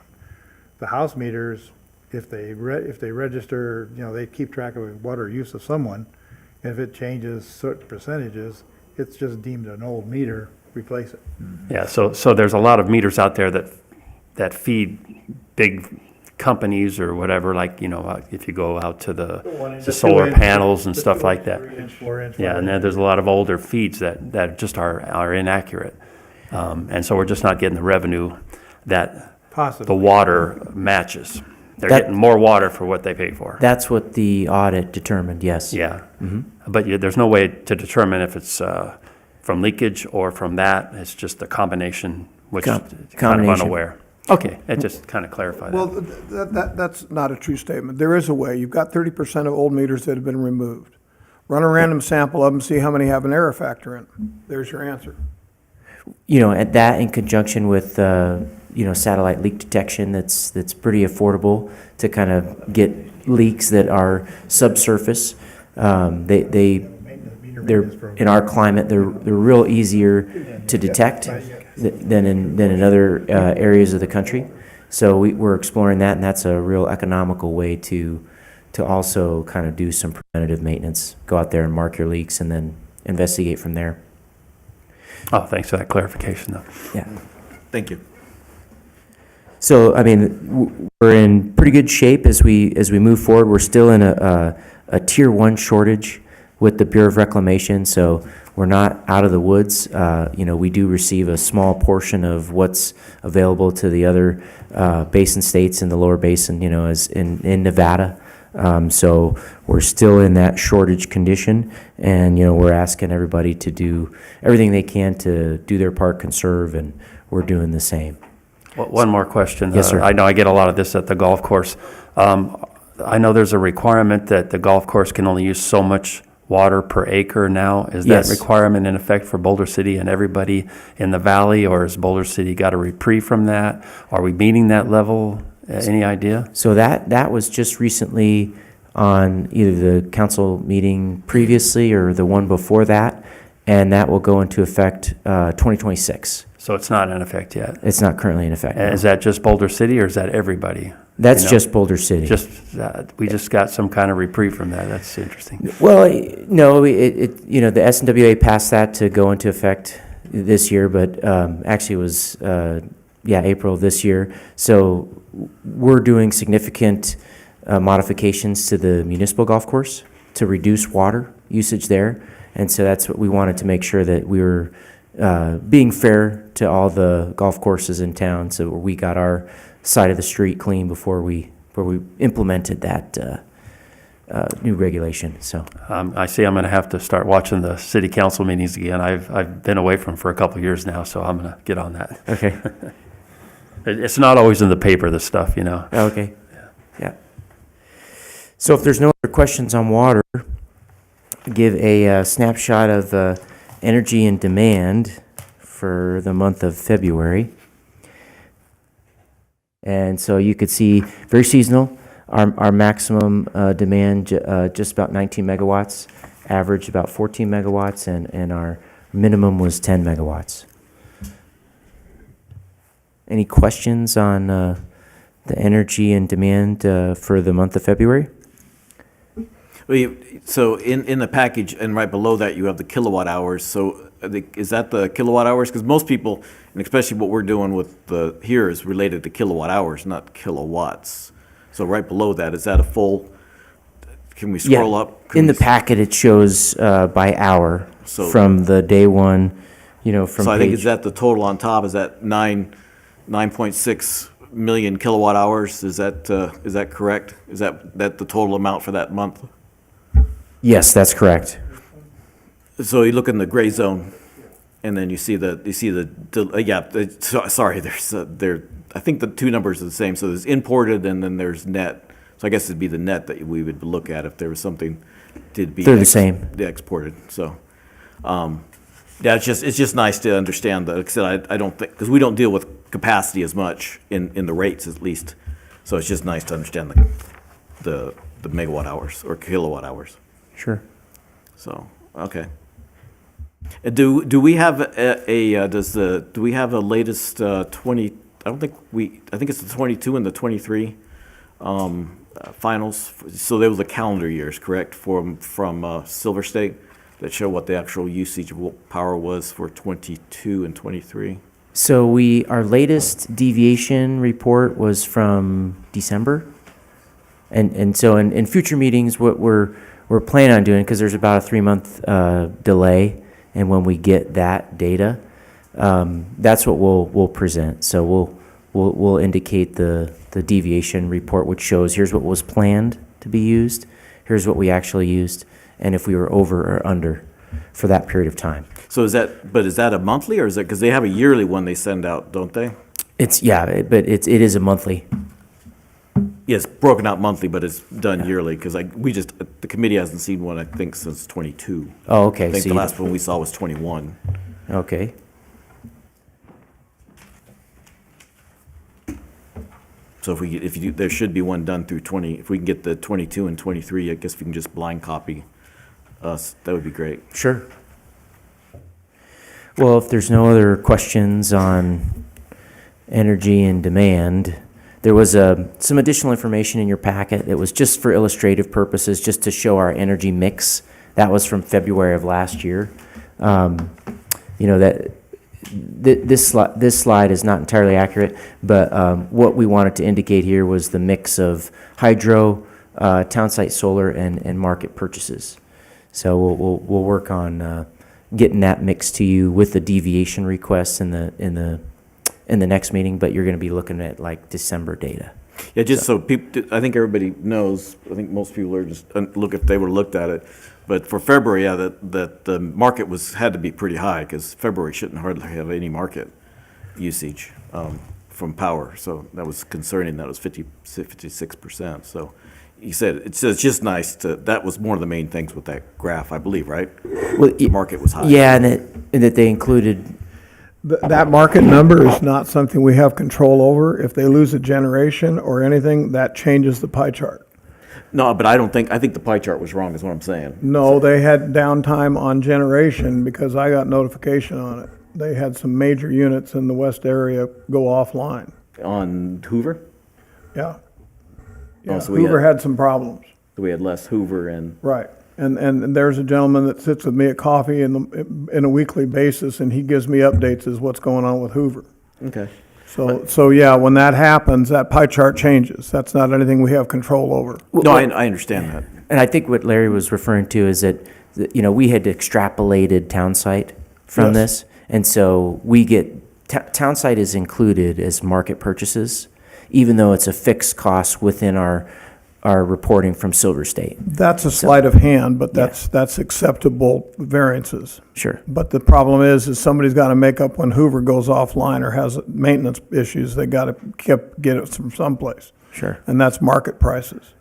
The house meters, if they register, they keep track of water use of someone, and if it changes certain percentages, it's just deemed an old meter, replace it. Yeah, so there's a lot of meters out there that feed big companies or whatever, like, you know, if you go out to the The solar 2-inch, panels and the stuff like 2-inch, that. 3-inch, 4-inch, Yeah, and whatever. then there's a lot of older feeds that just are inaccurate. And so we're just not getting the revenue that the Possibly. water matches. They're That- getting more water for what they pay for. That's what the audit determined, yes. Yeah. But there's no way to determine if it's from leakage or from that. It's just a combination, which is kind of Combination. unaware. Okay, it just kind of clarified Well, that. that's not a true statement. There is a way. You've got 30% of old meters that have been removed. Run a random sample of them, see how many have an error factor in. There's your answer. You know, at that in conjunction with, you know, satellite leak detection, that's pretty affordable to kind of get leaks that are subsurface. They're, in our climate, they're real easier to detect than in other areas of the country. So we're exploring that, and that's a real economical way to also kind of do some preventative maintenance. Go out there and mark your leaks and then investigate from there. Oh, thanks for that clarification, though. Yeah. Thank you. So, I mean, we're in pretty good shape as we move forward. We're still in a Tier 1 shortage with the Bureau of Reclamation, so we're not out of the woods. You know, we do receive a small portion of what's available to the other basin states in the lower basin, you know, as in Nevada. So we're still in that shortage condition, and, you know, we're asking everybody to do everything they can to do their part, conserve, and we're doing the same. One more question. Yes, sir. I know I get a lot of this at the golf course. I know there's a requirement that the golf course can only use so much water per acre now. Is that Yes. requirement in effect for Boulder City and everybody in the valley, or has Boulder City got a reprieve from that? Are we meeting that level? Any idea? So that was just recently on either the council meeting previously or the one before that, and that will go into effect 2026. So it's not in effect yet. It's not currently in effect. no. Is that just Boulder City, or is that everybody? That's you know? just Boulder City. Just we just got some kind of reprieve from that. That's interesting. Well, no, you know, the SNWA passed that to go into effect this year, but actually it was, April of this year. So we're doing significant modifications to the municipal golf course to reduce water usage there. And so that's what we wanted to make sure that we were being fair to all the golf courses in town. So we got our side of the street clean before we implemented that new regulation. So I see I'm going to have to start watching the city council meetings again. I've been away from them for a couple of years now, so I'm going to get on that. okay, It's not always in the paper, this stuff, you know. okay, yeah. So if there's no other questions on water, give a snapshot of energy and demand for the month of February. And so you could see very seasonal. Our maximum demand just about 19 megawatts, average about 14 megawatts, and our minimum was 10 megawatts. Any questions on the energy and demand for the month of February? So in the package, and right below that, you have the kilowatt hours. So is that the kilowatt hours? Because most people, and especially what we're doing with the here, is related to kilowatt hours, not kilowatts. So right below that, is that a full, can we scroll up? Can In the we- packet, it shows by hour So- from the day one, you know, from So I think, is page. that the total on top? Is that 9.6 million kilowatt hours? Is that correct? Is that the total amount for that month? Yes, that's correct. So you look in the gray zone, and then sorry, I think the two numbers are the same. So there's imported, and then there's net. So I guess it'd be the net that we would look at if there was something did be. They're the same. Exported. So, yeah, it's just nice to understand that. Like I said, I don't think, because we don't deal with capacity as much in the rates at least. So it's just nice to understand the megawatt hours or kilowatt hours. Sure. So, okay. Do we have do we have a latest 20, I think it's the 22 and the 23 finals. So they were the calendar years, correct, from Silver State, that show what the actual usage of power was for 22 and 23? So our latest deviation report was from December. And so in future meetings, what we're planning on doing, because there's about a 3-month delay, and when we get that data, that's what we'll present. So we'll indicate the deviation report, which shows here's what was planned to be used, here's what we actually used, and if we were over or under for that period of time. So is that a monthly, or is it, because they have a yearly one they send out, don't they? But it is a monthly. Yes, broken out monthly, but it's done yearly, because the committee hasn't seen one, I think, since '22. Oh, okay. I think so the you- last one we saw was '21. Okay. So there should be one done through 20, if we can get the 22 and 23, I guess we can just blind copy us, that would be great. Sure. Well, if there's no other questions on energy and demand, there was some additional information in your packet. It was just for illustrative purposes, just to show our energy mix. That was from February of last year. This slide is not entirely accurate, but what we wanted to indicate here was the mix of hydro, townsite solar, and market purchases. So we'll work on getting that mix to you with the deviation requests in the next meeting, but you're going to be looking at like December data. Yeah, just so people, I think everybody knows, I think most people are just, look, if they would have looked at it, but for February, yeah, that the market had to be pretty high, because February shouldn't hardly have any market usage from power, so that was concerning, that was 56%, so you said, it's just nice that was one of the main things with that graph, I believe, right? Well, The market was high. Yeah, and that they included. That market number is not something we have control over. If they lose a generation or anything, that changes the pie chart. No, but I think the pie chart was wrong, is what I'm saying. No, they had downtime on generation because I got notification on it. They had some major units in the west area go offline. On Hoover? Yeah. Oh, Yeah, so we Hoover had some problems. We had less Hoover and, Right. And there's a gentleman that sits with me at coffee in a weekly basis, and he gives me updates as what's going on with Hoover. okay. So yeah, when that happens, that pie chart changes. That's not anything we have control over. No, I understand that. And I think what Larry was referring to is that we had extrapolated townsite from Yes. this, and so we get townsite is included as market purchases, even though it's a fixed cost within our reporting from Silver State. That's a sleight of hand, but that's acceptable variances. Sure. But the problem is somebody's got to make up when Hoover goes offline or has maintenance issues. They got to get it from someplace. Sure. And that's market prices.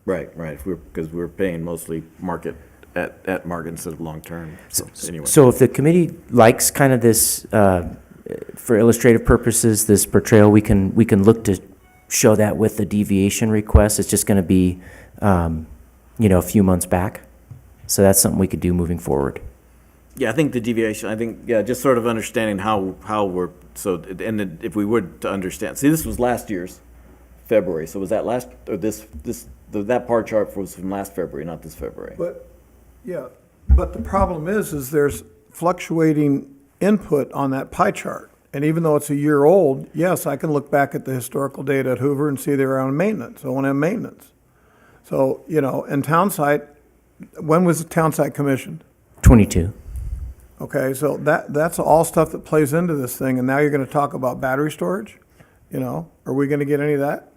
Right, because we're paying mostly market at market instead of long-term, so anyway. So if the committee likes kind of this, for illustrative purposes, this portrayal, we can look to show that with the deviation request. It's just going to be, a few months back. So that's something we could do moving forward. Yeah, I think the deviation, just sort of understanding how we're, so, and then if we were to understand, see, this was last year's February, so was that that bar chart was from last February, not this February? But the problem is there's fluctuating input on that pie chart. And even though it's a year old, yes, I can look back at the historical data at Hoover and see they're on maintenance, O&M maintenance. So, and Townsite, when was the Townsite commissioned? 22. Okay, so that's all stuff that plays into this thing, and now you're gonna talk about battery storage? Are we gonna get any of that?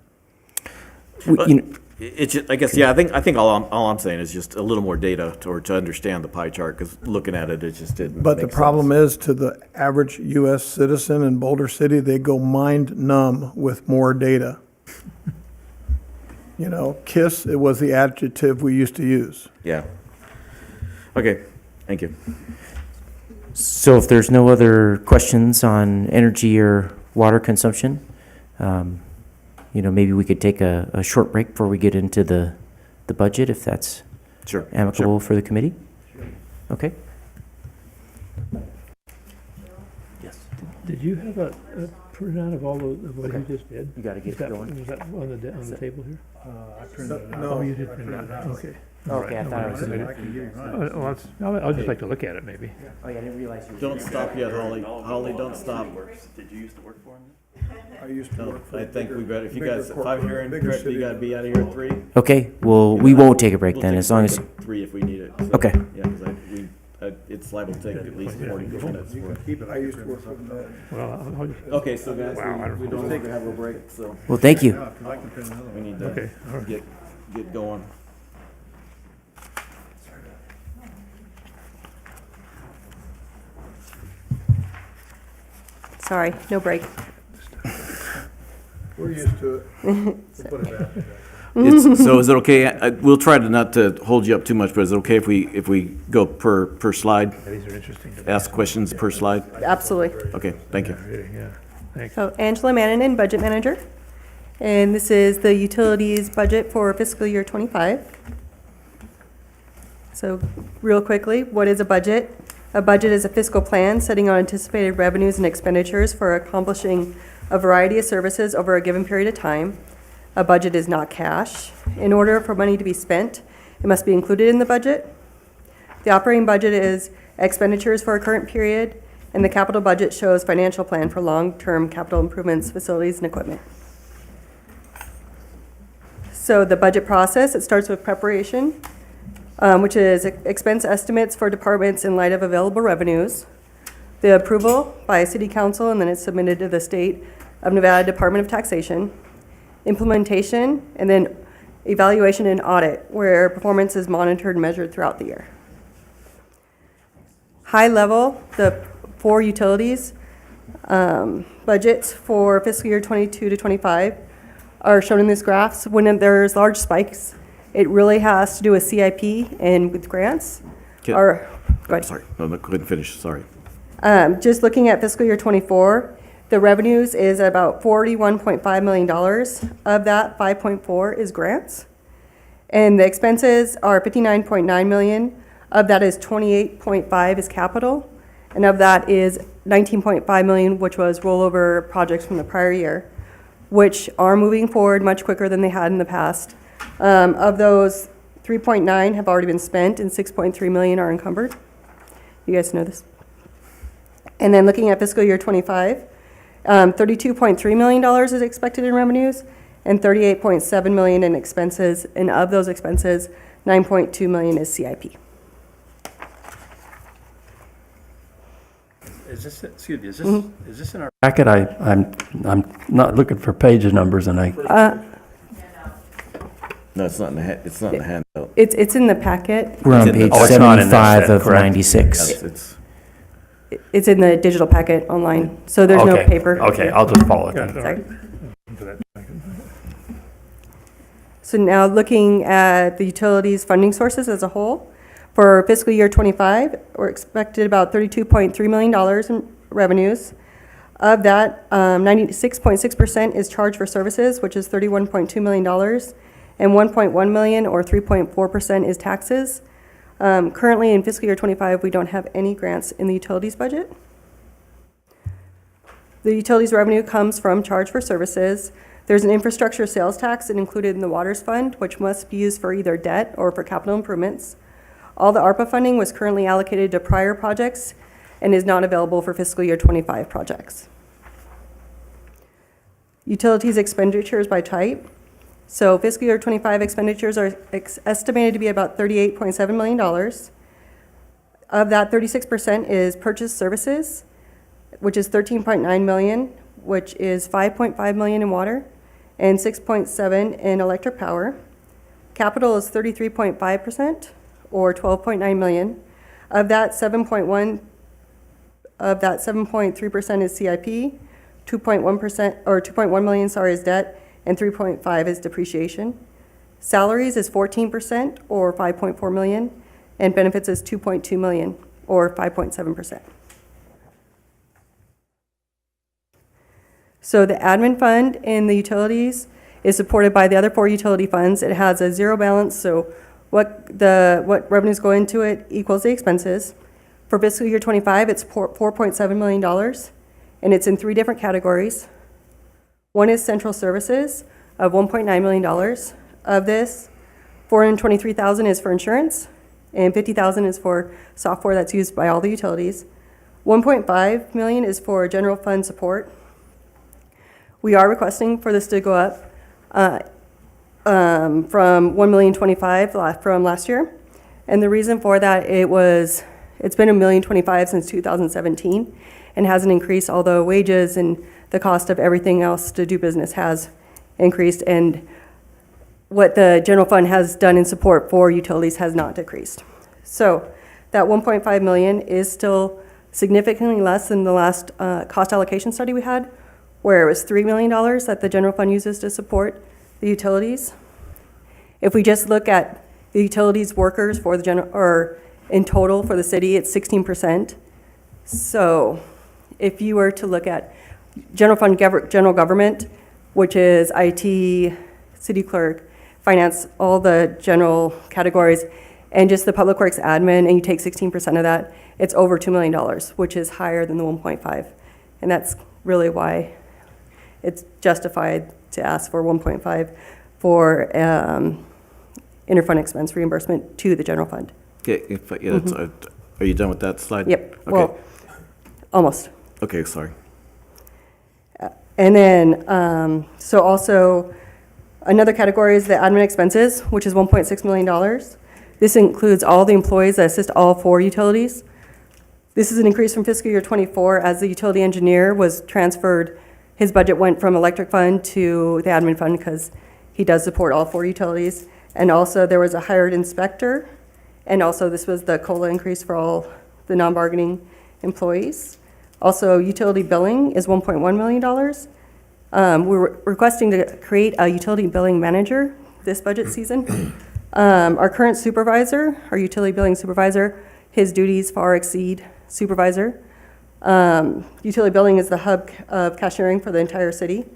It's just, I guess, I think all I'm saying is just a little more data to understand the pie chart, because looking at it, it just didn't But the make problem sense. is, to the average US citizen in Boulder City, they go mind numb with more data. KISS, it was the adjective we used to use. Yeah. Okay, thank you. So if there's no other questions on energy or water consumption, maybe we could take a short break before we get into the budget, if that's Sure. amicable for the committee? Okay. Yes. Did you have a printout of all of what you just did? You gotta get Is that, going. was that on the table here? I printed it out. Oh, you did print it out, okay. Okay, I thought I was. I can give you mine. Oh, well, I'd just like to look at it, maybe. Oh, yeah, I didn't realize you were. Don't stop yet, Holly. Holly, don't stop. Did you used to work for him? I used to No, work for. I think we better, if you bigger guys, if corporate- I'm hearing bigger correctly, you city. gotta be out of here at 3. Okay, well, we won't take a break We'll then, take as long as, 3 if we need it. So, Okay. Yeah, because it's liable to take at least 40 minutes. You can keep it. I used to work for them. Well, I'll just, Okay, so guys, Wow, I don't we know. don't have to have a break, so well, thank you. Yeah, 'cause I can print another we one. need to okay, all right. get going. Sorry, no break. We're used to it. We'll put it back. So is it okay, we'll try to not to hold you up too much, but is it okay if we go per slide? Yeah, these are interesting. to me. Ask questions per slide? Absolutely. Okay, thank you. Really, yeah, thanks. So Angela Mannanen, Budget Manager. And this is the utilities budget for fiscal year '25. So real quickly, what is a budget? A budget is a fiscal plan setting on anticipated revenues and expenditures for accomplishing a variety of services over a given period of time. A budget is not cash. In order for money to be spent, it must be included in the budget. The operating budget is expenditures for a current period, and the capital budget shows financial plan for long-term capital improvements, facilities, and equipment. So the budget process, it starts with preparation, which is expense estimates for departments in light of available revenues. The approval by City Council, and then it's submitted to the State of Nevada Department of Taxation. Implementation, and then evaluation and audit, where performance is monitored and measured throughout the year. High level, the 4 utilities budgets for fiscal year '22 to '25 are shown in these graphs. When there's large spikes, it really has to do with CIP and with grants. Okay. Or, go ahead. Sorry, no, go ahead and finish, sorry. Just looking at fiscal year '24, the revenues is about $41.5 million. Of that, 5.4 is grants. And the expenses are $59.9 million. Of that is 28.5 is capital. And of that is 19.5 million, which was rollover projects from the prior year, which are moving forward much quicker than they had in the past. Of those, 3.9 have already been spent and 6.3 million are encumbered. You guys know this. And then looking at fiscal year '25, $32.3 million is expected in revenues and $38.7 million in expenses. And of those expenses, $9.2 million is CIP. Is this, excuse me, is this in our packet? I'm not looking for page numbers and I, No, it's not in the, it's not in the handout. It's in the packet. We're on It's in the- page Oh, it's not in that 75 set, of correct? 96. Yes, it's, It's in the digital packet online, so there's no okay, paper. okay, I'll just follow it Yeah, then. all Sorry. right. For that second. So now looking at the utilities funding sources as a whole, for fiscal year '25, we're expected about $32.3 million in revenues. Of that, 96.6% is charge for services, which is $31.2 million, and 1.1 million, or 3.4%, is taxes. Currently, in fiscal year '25, we don't have any grants in the utilities budget. The utilities revenue comes from charge for services. There's an infrastructure sales tax included in the Waters Fund, which must be used for either debt or for capital improvements. All the ARPA funding was currently allocated to prior projects and is not available for fiscal year '25 projects. Utilities expenditures by type. So fiscal year '25 expenditures are estimated to be about $38.7 million. Of that, 36% is purchased services, which is $13.9 million, which is $5.5 million in water and $6.7 in electric power. Capital is 33.5%, or $12.9 million. Of that, 7.3% is CIP, 2.1%, or 2.1 million, sorry, is debt, and 3.5 is depreciation. Salaries is 14%, or 5.4 million, and benefits is 2.2 million, or 5.7%. So the admin fund in the utilities is supported by the other 4 utility funds. It has a zero balance, so what revenues go into it equals the expenses. For fiscal year '25, it's $4.7 million. and it's in 3 different categories. One is central services of $1.9 million. Of this, $423,000 is for insurance, and $50,000 is for software that's used by all the utilities. $1.5 million is for general fund support. We are requesting for this to go up from $1,025,000 from last year. And the reason for that, it's been $1,025,000 since 2017 and hasn't increased, although wages and the cost of everything else to do business has increased, and what the general fund has done in support for utilities has not decreased. So that $1.5 million is still significantly less than the last cost allocation study we had, where it was $3 million that the general fund uses to support the utilities. If we just look at the utilities workers for the or in total for the city, it's 16%. So if you were to look at general fund general government, which is IT, city clerk, finance, all the general categories, and just the public works admin, and you take 16% of that, it's over $2 million, which is higher than the 1.5. And that's really why it's justified to ask for 1.5 for interfund expense reimbursement to the general fund. Okay, are you done with that slide? Yep, Okay. well, almost. Okay, sorry. And then, so also, another category is the admin expenses, which is $1.6 million. This includes all the employees that assist all 4 utilities. This is an increase from fiscal year 24 as the utility engineer was transferred. His budget went from electric fund to the admin fund because he does support all 4 utilities. And also there was a hired inspector. And also this was the COLA increase for all the non-bargaining employees. Also, utility billing is $1.1 million. We're requesting to create a utility billing manager this budget season. Our current supervisor, our utility billing supervisor, his duties far exceed supervisor. Utility billing is the hub of cashiering for the entire city.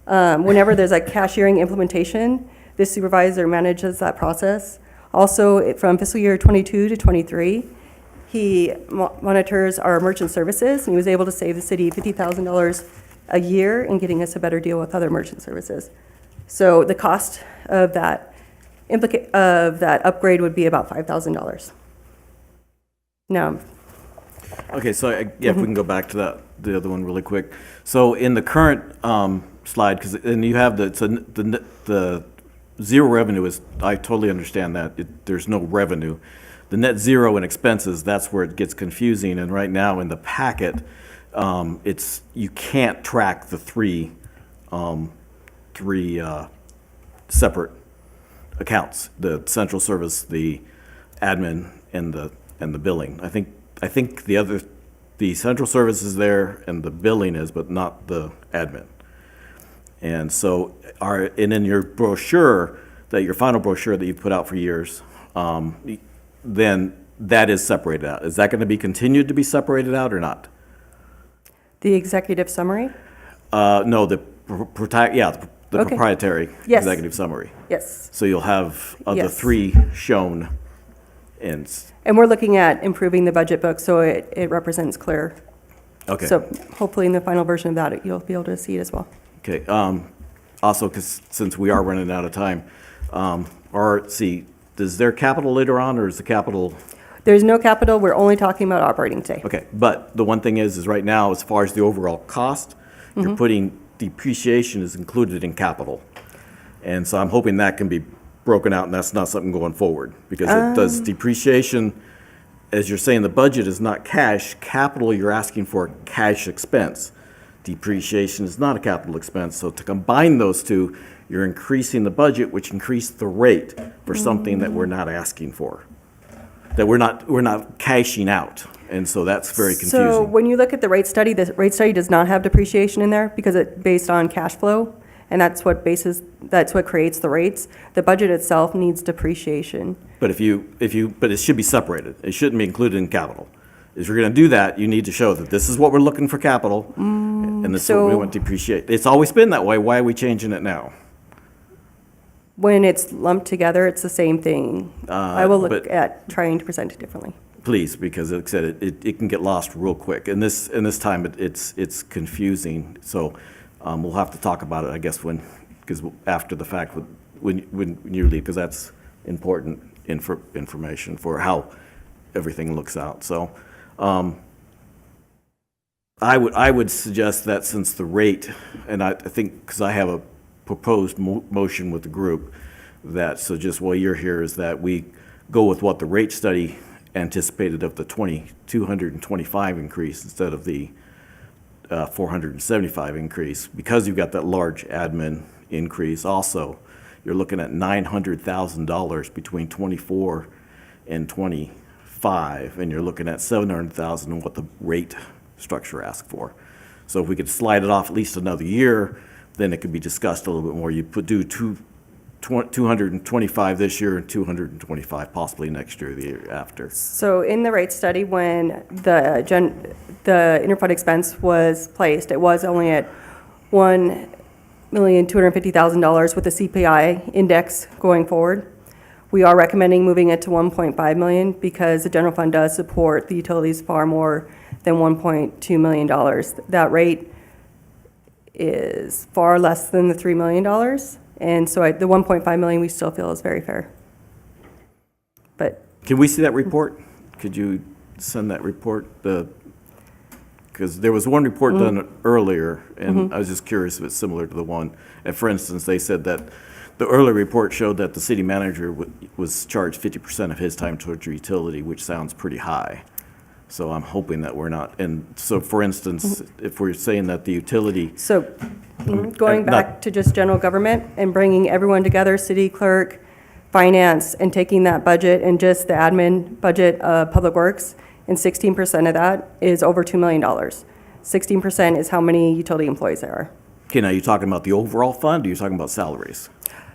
Whenever there's a cashiering implementation, this supervisor manages that process. Also, from fiscal year 22 to 23, he monitors our merchant services, and he was able to save the city $50,000 a year in getting us a better deal with other merchant services. So the cost of that upgrade would be about $5,000. Now, Okay, so if we can go back to the other one really quick. So in the current slide, and you have the zero revenue is, I totally understand that. There's no revenue. The net zero in expenses, that's where it gets confusing. And right now in the packet, you can't track the three separate accounts: the central service, the admin, and the billing. I think the central service is there and the billing is, but not the admin. And so and in your brochure, your final brochure that you've put out for years, then that is separated out. Is that going to be continued to be separated out or not? the executive summary? No, the Okay. proprietary Yes. executive summary. Yes. So you'll have the Yes. 3 shown in, And we're looking at improving the budget book so it represents clear. okay. So hopefully in the final version of that, you'll be able to see it as well. Okay, also, since we are running out of time, is there capital later on, or is the capital? There's no capital, we're only talking about operating today. Okay, but the one thing is right now, as far as the overall cost, you're putting depreciation is included in capital. And so I'm hoping that can be broken out, and that's not something going forward, because it does depreciation, as you're saying, the budget is not cash. Capital, you're asking for cash expense. Depreciation is not a capital expense, so to combine those two, you're increasing the budget, which increased the rate for something that we're not asking for, that we're not cashing out, and so that's very confusing. So when you look at the rate study does not have depreciation in there because it's based on cash flow, and that's what creates the rates. The budget itself needs depreciation. But but it should be separated. It shouldn't be included in capital. If you're going to do that, you need to show that this is what we're looking for capital, and this is what we want to depreciate. It's always been that way. Why are we changing it now? When it's lumped together, it's the same thing. I will look but- at trying to present it differently. please, because like I said, it can get lost real quick. And this time, it's confusing. So we'll have to talk about it, I guess, because after the fact, when you leave, because that's important information for how everything looks out. So I would suggest that since the rate, and I think, because I have a proposed motion with the group, that, so just while you're here, is that we go with what the rate study anticipated of the 225 increase instead of the 475 increase, because you've got that large admin increase. Also, you're looking at $900,000 between 24 and 25, and you're looking at $700,000 in what the rate structure asks for. So if we could slide it off at least another year, then it could be discussed a little bit more. You do 225 this year and 225 possibly next year, the year after. So in the rate study, when the interfund expense was placed, it was only at $1,250,000 with the CPI index going forward. We are recommending moving it to 1.5 million because the general fund does support the utilities far more than $1.2 million. That rate is far less than the $3 million. And so the 1.5 million we still feel is very fair. But Can we see that report? Could you send that report? Because there was one report done earlier, and I was just curious if it's similar to the one. And for instance, they said that the earlier report showed that the city manager was charged 50% of his time towards utility, which sounds pretty high. So I'm hoping that we're not. And so, for instance, if we're saying that the utility, So going back to just general government and bringing everyone together, city clerk, finance, and taking that budget and just the admin budget of Public Works, and 16% of that is over $2 million. 16% is how many utility employees there are. okay, now you're talking about the overall fund, or you're talking about salaries?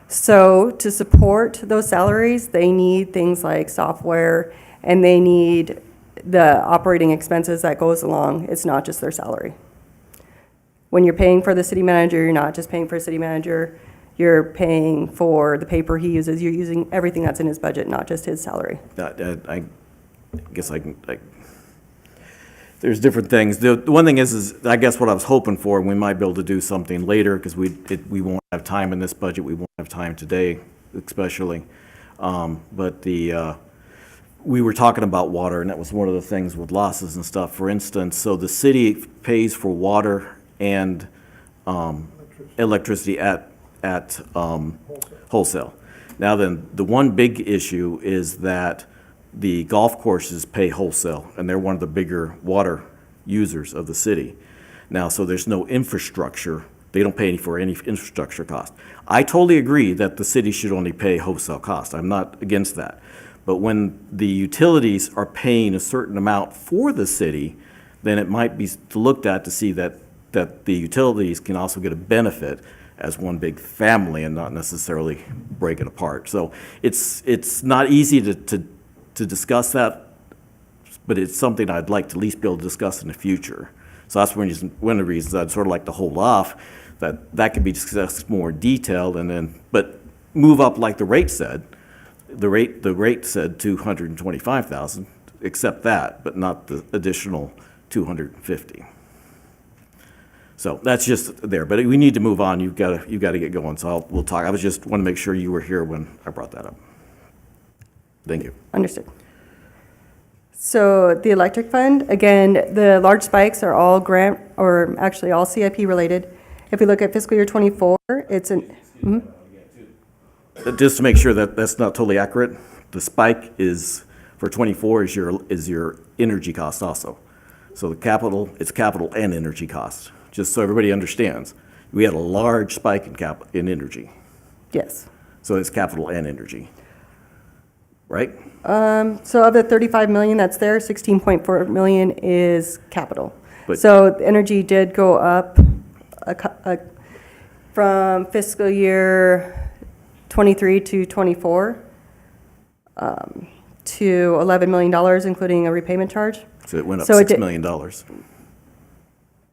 So to support those salaries, they need things like software, and they need the operating expenses that goes along. It's not just their salary. When you're paying for the city manager, you're not just paying for a city manager, you're paying for the paper he uses, you're using everything that's in his budget, not just his salary. I guess there's different things. The one thing is I guess what I was hoping for, and we might be able to do something later, because we won't have time in this budget, we won't have time today, especially. But we were talking about water, and that was one of the things with losses and stuff. For instance, so the city pays for water and electricity at wholesale. Now then, the one big issue is that the golf courses pay wholesale, and they're one of the bigger water users of the city. Now, so there's no infrastructure. They don't pay for any infrastructure cost. I totally agree that the city should only pay wholesale cost. I'm not against that. But when the utilities are paying a certain amount for the city, then it might be looked at to see that the utilities can also get a benefit as one big family and not necessarily break it apart. So it's not easy to discuss that, but it's something I'd like to at least be able to discuss in the future. So that's one of the reasons I'd sort of like to hold off, that could be discussed more detailed, and then, but move up like the rate said. The rate said 225,000, accept that, but not the additional 250. So that's just there, but we need to move on. You've got to get going. So we'll talk. I was just want to make sure you were here when I brought that up. Thank you. Understood. So the electric fund, again, the large spikes are all grant, or actually all CIP related. If we look at fiscal year '24, it's an, Just to make sure that that's not totally accurate, the spike is for '24 is your energy cost also. So it's capital and energy cost. Just so everybody understands, we had a large spike in energy. yes. So it's capital and energy, right? So of the 35 million that's there, 16.4 million is capital. But- So the energy did go up from fiscal year '23 to '24 to $11 million, including a repayment charge. So it went up So it $6 million.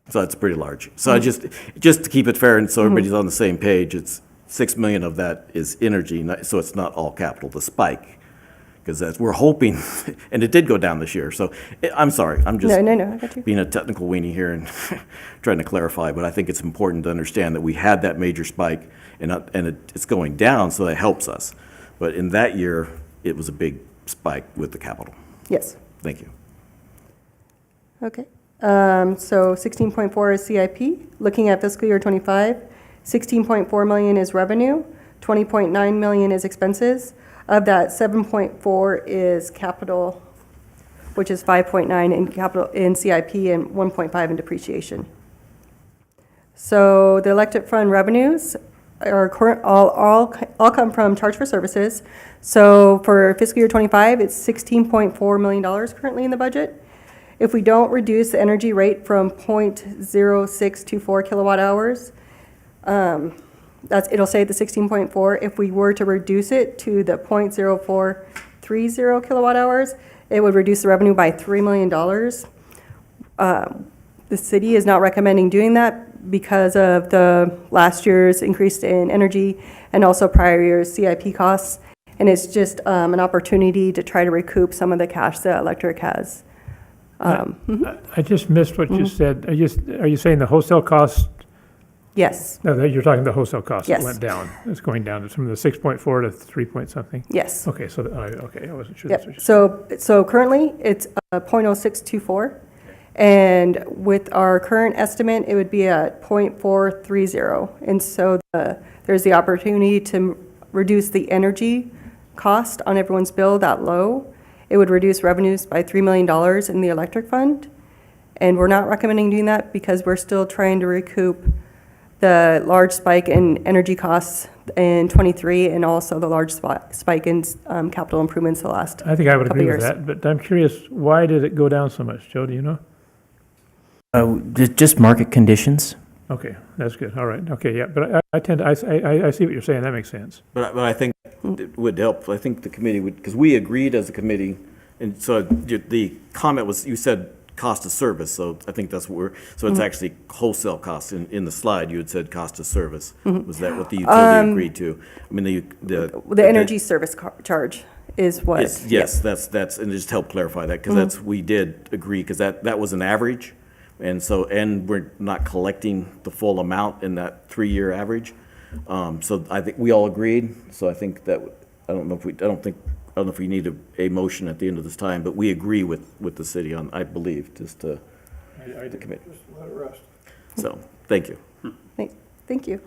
So that's pretty large. So just to keep it fair and so everybody's on the same page, it's $6 million of that is energy, so it's not all capital. The spike because we're hoping, and it did go down this year, so, I'm sorry, I'm just No, I got you. being a technical weenie here and trying to clarify, but I think it's important to understand that we had that major spike, and it's going down, so that helps us. But in that year, it was a big spike with the capital. Yes. Thank you. Okay. So 16.4 is CIP. Looking at fiscal year 25, 16.4 million is revenue, 20.9 million is expenses. Of that, 7.4 is capital, which is 5.9 in capital in CIP and 1.5 in depreciation. So the electric fund revenues are current, all come from charge for services. So for fiscal year 25, it's $16.4 million currently in the budget. If we don't reduce the energy rate from 0.0624 kilowatt hours, it'll say the 16.4. If we were to reduce it to the 0.0430 kilowatt hours, it would reduce the revenue by $3 million. The city is not recommending doing that because of the last year's increase in energy and also prior year's CIP costs. And it's just an opportunity to try to recoup some of the cash that electric has. I just missed what you said. Are you saying the wholesale cost? Yes, No, you're talking the wholesale cost. Yes. It went down. It's going down from the 6.4 to 3 point something? yes. Okay, so, okay, I wasn't sure. That's what Yep. you said. So currently, it's 0.0624. And with our current estimate, it would be at 0.430. And so there's the opportunity to reduce the energy cost on everyone's bill that low. It would reduce revenues by $3 million in the electric fund. And we're not recommending doing that because we're still trying to recoup the large spike in energy costs in '23 and also the large spike in capital improvements the last I think I would couple agree with years. that, but I'm curious, why did it go down so much? Joe, do you know? Just market conditions. Okay, that's good. All right. Okay, yeah, but I tend to, I see what you're saying. That makes sense. But I think it would help, I think the committee would, because we agreed as a committee, and so the comment was, you said cost of service, so I think that's what so it's actually wholesale cost. In the slide, you had said cost of service. Was that what the utility agreed to? I mean, The energy service charge is what? Yes, that's, and just help clarify that, because we did agree, because that was an average, and so, and we're not collecting the full amount in that 3-year average. So I think we all agreed, so I think that, I don't know if we need a motion at the end of this time, but we agree with the city on, I believe, just to the committee. Just let it rest. So, thank you. Thank you.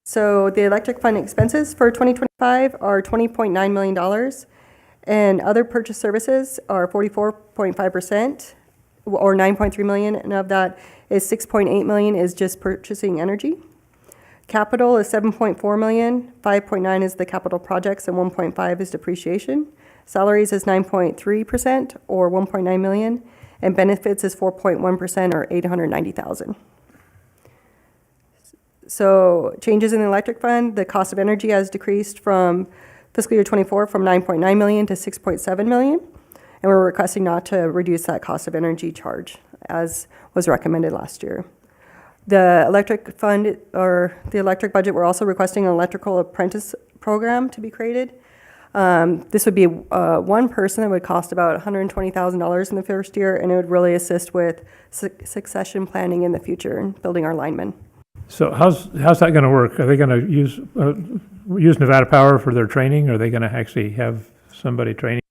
So the electric fund expenses for 2025 are $20.9 million, and other purchase services are 44.5%, or $9.3 million, and of that is $6.8 million is just purchasing energy. Capital is $7.4 million, 5.9 is the capital projects, and 1.5 is depreciation. Salaries is 9.3%, or $1.9 million, and benefits is 4.1%, or $890,000. So changes in the electric fund, the cost of energy has decreased from fiscal year 24 from 9.9 million to 6.7 million, and we're requesting not to reduce that cost of energy charge as was recommended last year. The electric fund, or the electric budget, we're also requesting an electrical apprentice program to be created. This would be one person that would cost about $120,000 in the first year, and it would really assist with succession planning in the future and building our linemen. So how's that going to work? Are they going to use Nevada Power for their training? Or are they going to actually have somebody training?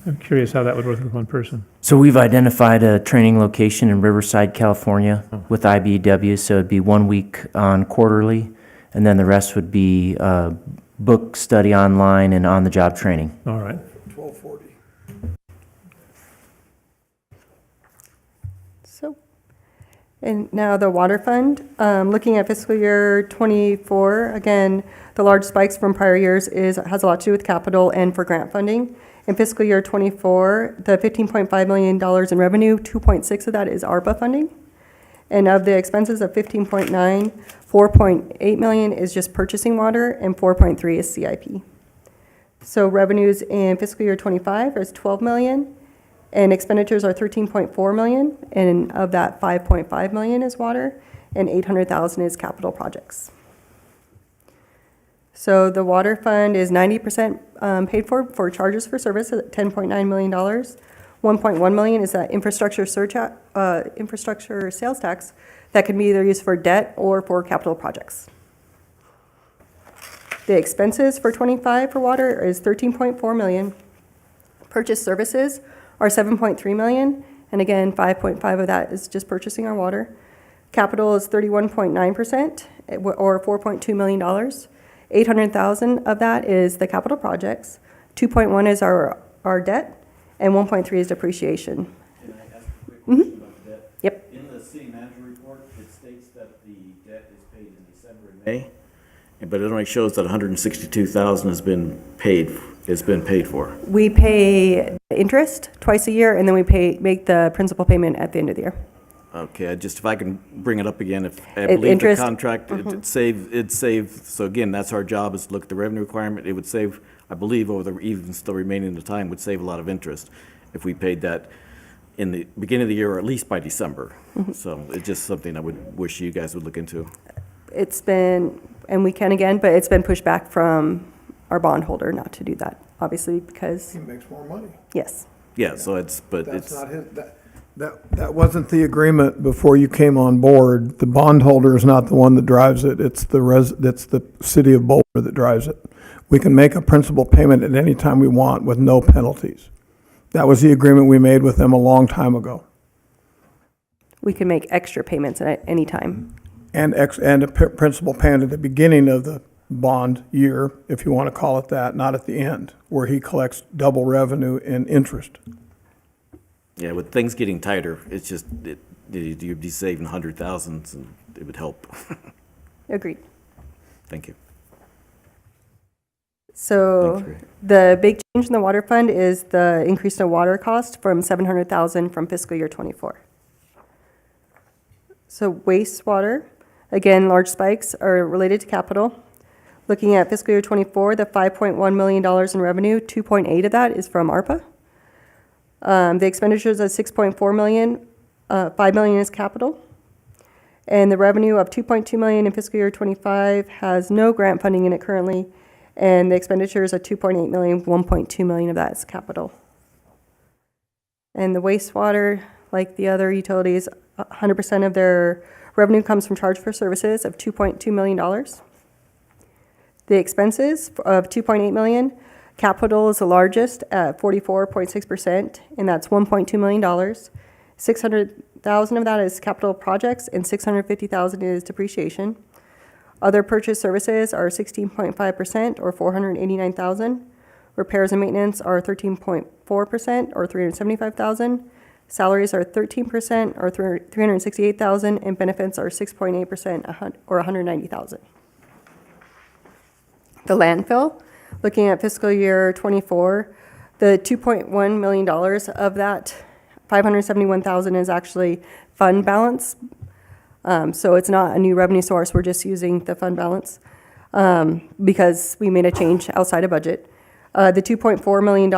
I'm curious how that would work with one person. So we've identified a training location in Riverside, California with IBEW, so it'd be 1 week on quarterly, and then the rest would be book study online and on-the-job training. All right. 1240. So, and now the water fund, looking at fiscal year 24, again, the large spikes from prior years has a lot to do with capital and for grant funding. In fiscal year 24, the $15.5 million in revenue, 2.6 of that is ARPA funding. And of the expenses of 15.9, 4.8 million is just purchasing water and 4.3 is CIP. So revenues in fiscal year 25 is 12 million and expenditures are 13.4 million. And of that, 5.5 million is water and 800,000 is capital projects. So the water fund is 90% paid for charges for service at $10.9 million. 1.1 million is that infrastructure infrastructure sales tax that can be either used for debt or for capital projects. The expenses for 25 for water is 13.4 million. Purchase services are 7.3 million, and again, 5.5 of that is just purchasing our water. Capital is 31.9%, or $4.2 million. 800,000 of that is the capital projects. 2.1 is our debt, and 1.3 is depreciation. Can I ask a quick question about the debt? Yep. In the city manager report, it states that the debt is paid in December and May, but it only shows that 162,000 has been paid for. We pay interest twice a year, and then we make the principal payment at the end of the year. Okay, if I can bring it up again, if I It- believe the interest- contract, it'd save, so again, that's our job, is to look at the revenue requirement. It would save, I believe, even still remaining of the time, would save a lot of interest if we paid that in the beginning of the year, or at least by December. So it's just something I would wish you guys would look into. It's been, and we can again, but it's been pushed back from our bondholder not to do that, obviously, because, He makes more money. yes. Yeah, so but That's it's, not his, that wasn't the agreement before you came on board. The bondholder is not the one that drives it. It's the city of Boulder that drives it. We can make a principal payment at any time we want with no penalties. That was the agreement we made with them a long time ago. We can make extra payments at any time. And a principal payment at the beginning of the bond year, if you want to call it that, not at the end, where he collects double revenue in interest. yeah, with things getting tighter, it's just, you'd be saving 100,000, and it would help. Agreed. Thank you. So Thanks, Ray. the big change in the water fund is the increase in water cost from 700,000 from fiscal year '24. So wastewater, again, large spikes are related to capital. Looking at fiscal year '24, the $5.1 million in revenue, 2.8 of that is from ARPA. The expenditures of 6.4 million, 5 million is capital. And the revenue of 2.2 million in fiscal year '25 has no grant funding in it currently. And the expenditures of 2.8 million, 1.2 million of that is capital. And the wastewater, like the other utilities, 100% of their revenue comes from charge for services of $2.2 million. The expenses of 2.8 million, capital is the largest at 44.6%, and that's $1.2 million. 600,000 of that is capital projects, and 650,000 is depreciation. Other purchase services are 16.5%, or 489,000. Repairs and maintenance are 13.4%, or 375,000. Salaries are 13%, or 368,000, and benefits are 6.8%, or 190,000. The landfill, looking at fiscal year '24, the $2.1 million of that, 571,000 is actually fund balance. So it's not a new revenue source, we're just using the fund balance because we made a change outside of budget. The $2.4 million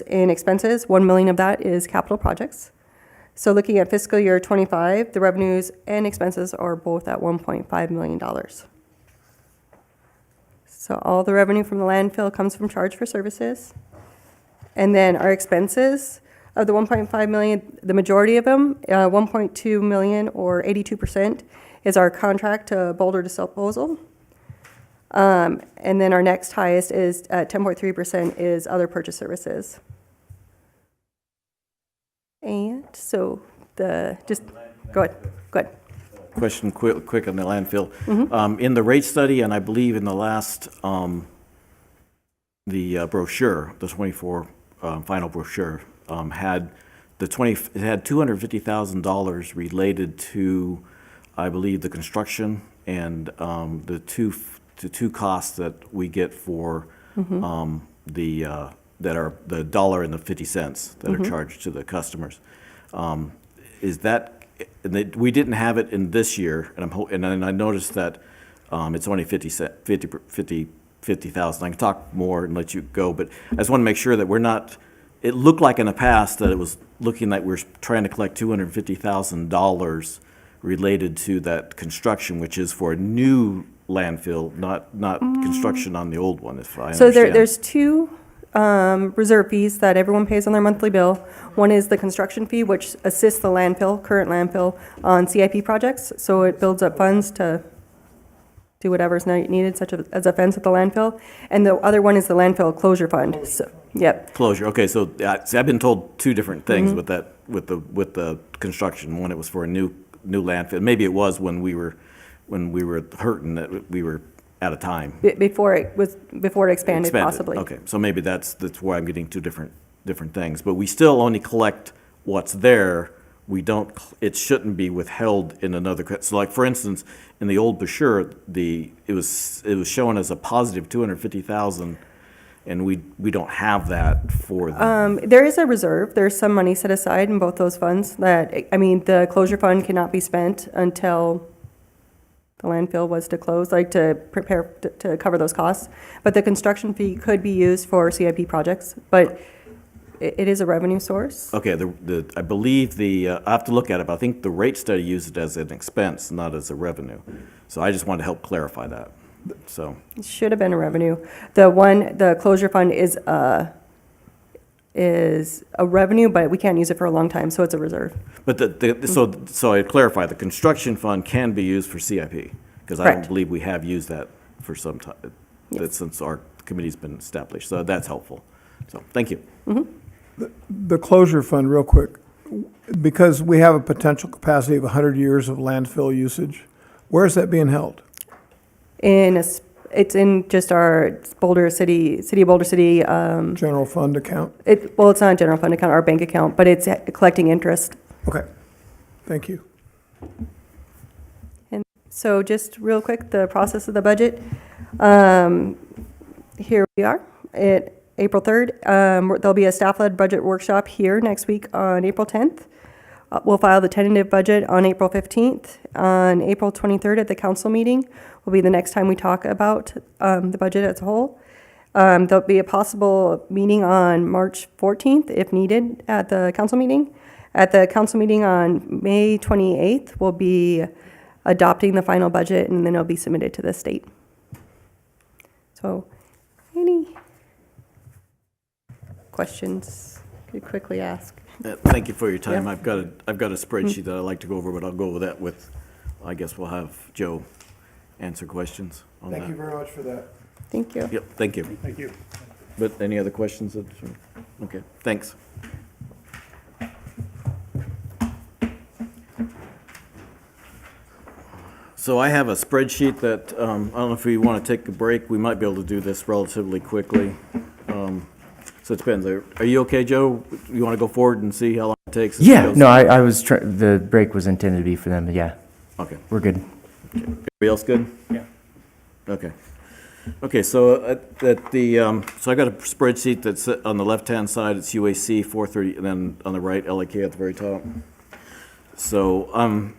in expenses, 1 million of that is capital projects. So looking at fiscal year '25, the revenues and expenses are both at $1.5 million. So all the revenue from the landfill comes from charge for services. And then our expenses of the 1.5 million, the majority of them, 1.2 million or 82% is our contract to Boulder Disposal. And then our next highest is 10.3% is other purchase services. And so just go ahead. Question quick on the landfill. In the rate study, and I believe in the last, the brochure, the 24 final brochure, had it had $250,000 related to, I believe, the construction and the two costs that we get for that are the $1 and the 50 cents that are charged to the customers. Is that, and we didn't have it in this year, and I noticed that it's only 50,000. I can talk more and let you go, but I just want to make sure that we're not. It looked like in the past that it was looking like we're trying to collect $250,000 related to that construction, which is for a new landfill, not construction on the old one, if I So understand. there's two reserve fees that everyone pays on their monthly bill. One is the construction fee, which assists the landfill, current landfill, on CIP projects. So it builds up funds to do whatever's needed, such as a fence at the landfill. And the other one is the landfill closure fund. So, yep. Closure, okay, so, see, I've been told two different things Mm-hmm. with that, with the construction. One, it was for a new landfill. Maybe it was when we were hurting, that we were out of time. Before it expanded, possibly. Okay, so maybe that's where I'm getting two different things. But we still only collect what's there. We don't, it shouldn't be withheld in another, so like, for instance, in the old Bashir, it was shown as a positive 250,000, and we don't have that for the, There is a reserve. There's some money set aside in both those funds that, I mean, the closure fund cannot be spent until the landfill was to close, like to prepare to cover those costs. But the construction fee could be used for CIP projects, but it is a revenue source. okay, I believe I have to look at it, but I think the rate study used it as an expense, not as a revenue. So I just wanted to help clarify that, so. It should have been a revenue. The closure fund is a revenue, but we can't use it for a long time, so it's a reserve. But so I clarify, the construction fund can be used for CIP, because I don't Correct. believe we have used that for some time, Yes. since our committee's been established, so that's helpful. So, thank you. The closure fund, real quick, because we have a potential capacity of 100 years of landfill usage, where is that being held? It's in just our Boulder City of Boulder City, General fund account? well, it's not a general fund account, our bank account, but it's collecting interest. Okay, thank you. And so just real quick, the process of the budget. Here we are at April 3rd. There'll be a staff-led budget workshop here next week on April 10th. We'll file the tentative budget on April 15th. On April 23rd at the council meeting will be the next time we talk about the budget as a whole. There'll be a possible meeting on March 14th if needed at the council meeting. At the council meeting on May 28th, we'll be adopting the final budget, and then it'll be submitted to the state. So, any questions could quickly ask? Thank you for your time. Yeah. I've got a spreadsheet that I'd like to go over, but I'll go over that with, I guess we'll have Joe answer questions on that. Thank you very much for that. Thank you. Yep, thank you. Thank you. But any other questions? Okay, thanks. So I have a spreadsheet that, I don't know if we want to take a break. We might be able to do this relatively quickly. So it depends. Are you okay, Joe? You want to go forward and see how long it takes? Yeah, no, I was the break was intended to be for them, but yeah, Okay. we're good. Everybody else good? Yeah. Okay. Okay, so so I got a spreadsheet that's on the left-hand side, it's UAC 430, and then on the right, LAK at the very top. So,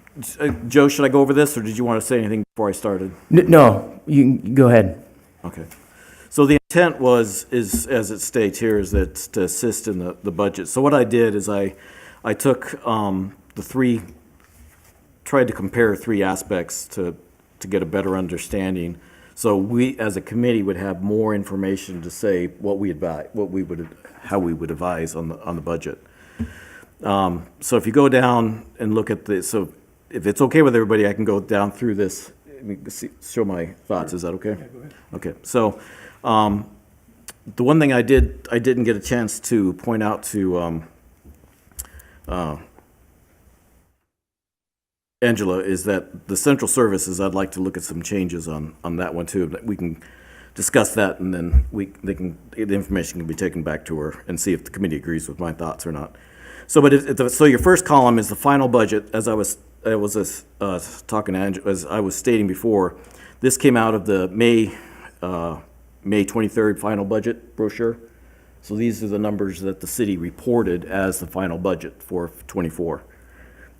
Joe, should I go over this, or did you want to say anything before I started? No, you can go ahead. Okay. So the intent is, as it states here, is that it's to assist in the budget. So what I did is I took tried to compare three aspects to get a better understanding. So we, as a committee, would have more information to say how we would advise on the budget. So if you go down and look at this, so if it's okay with everybody, I can go down through this, show my thoughts. Is that okay? Yeah, go ahead. Okay, so, the one thing I didn't get a chance to point out to, Angela, is that the central services, I'd like to look at some changes on that one too. We can discuss that, and then the information can be taken back to her and see if the committee agrees with my thoughts or not. So, so your first column is the final budget. As I was talking to Angela, as I was stating before, this came out of the May 23rd final budget brochure. So these are the numbers that the city reported as the final budget for '24.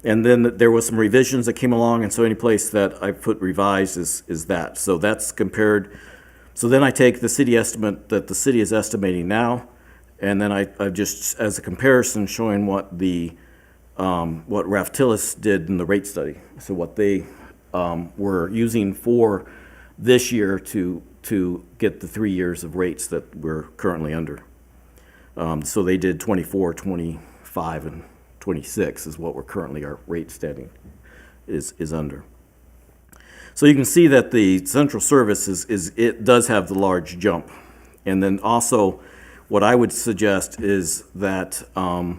And then there was some revisions that came along, and so any place that I put revised is that. So that's compared. So then I take the city estimate that the city is estimating now, and then I've just, as a comparison, showing what what Raftillus did in the rate study. So what they were using for this year to get the 3 years of rates that we're currently under. So they did 24, 25, and 26 is what we're currently, our rate standing is under. So you can see that the central service it does have the large jump. And then also, what I would suggest is that, and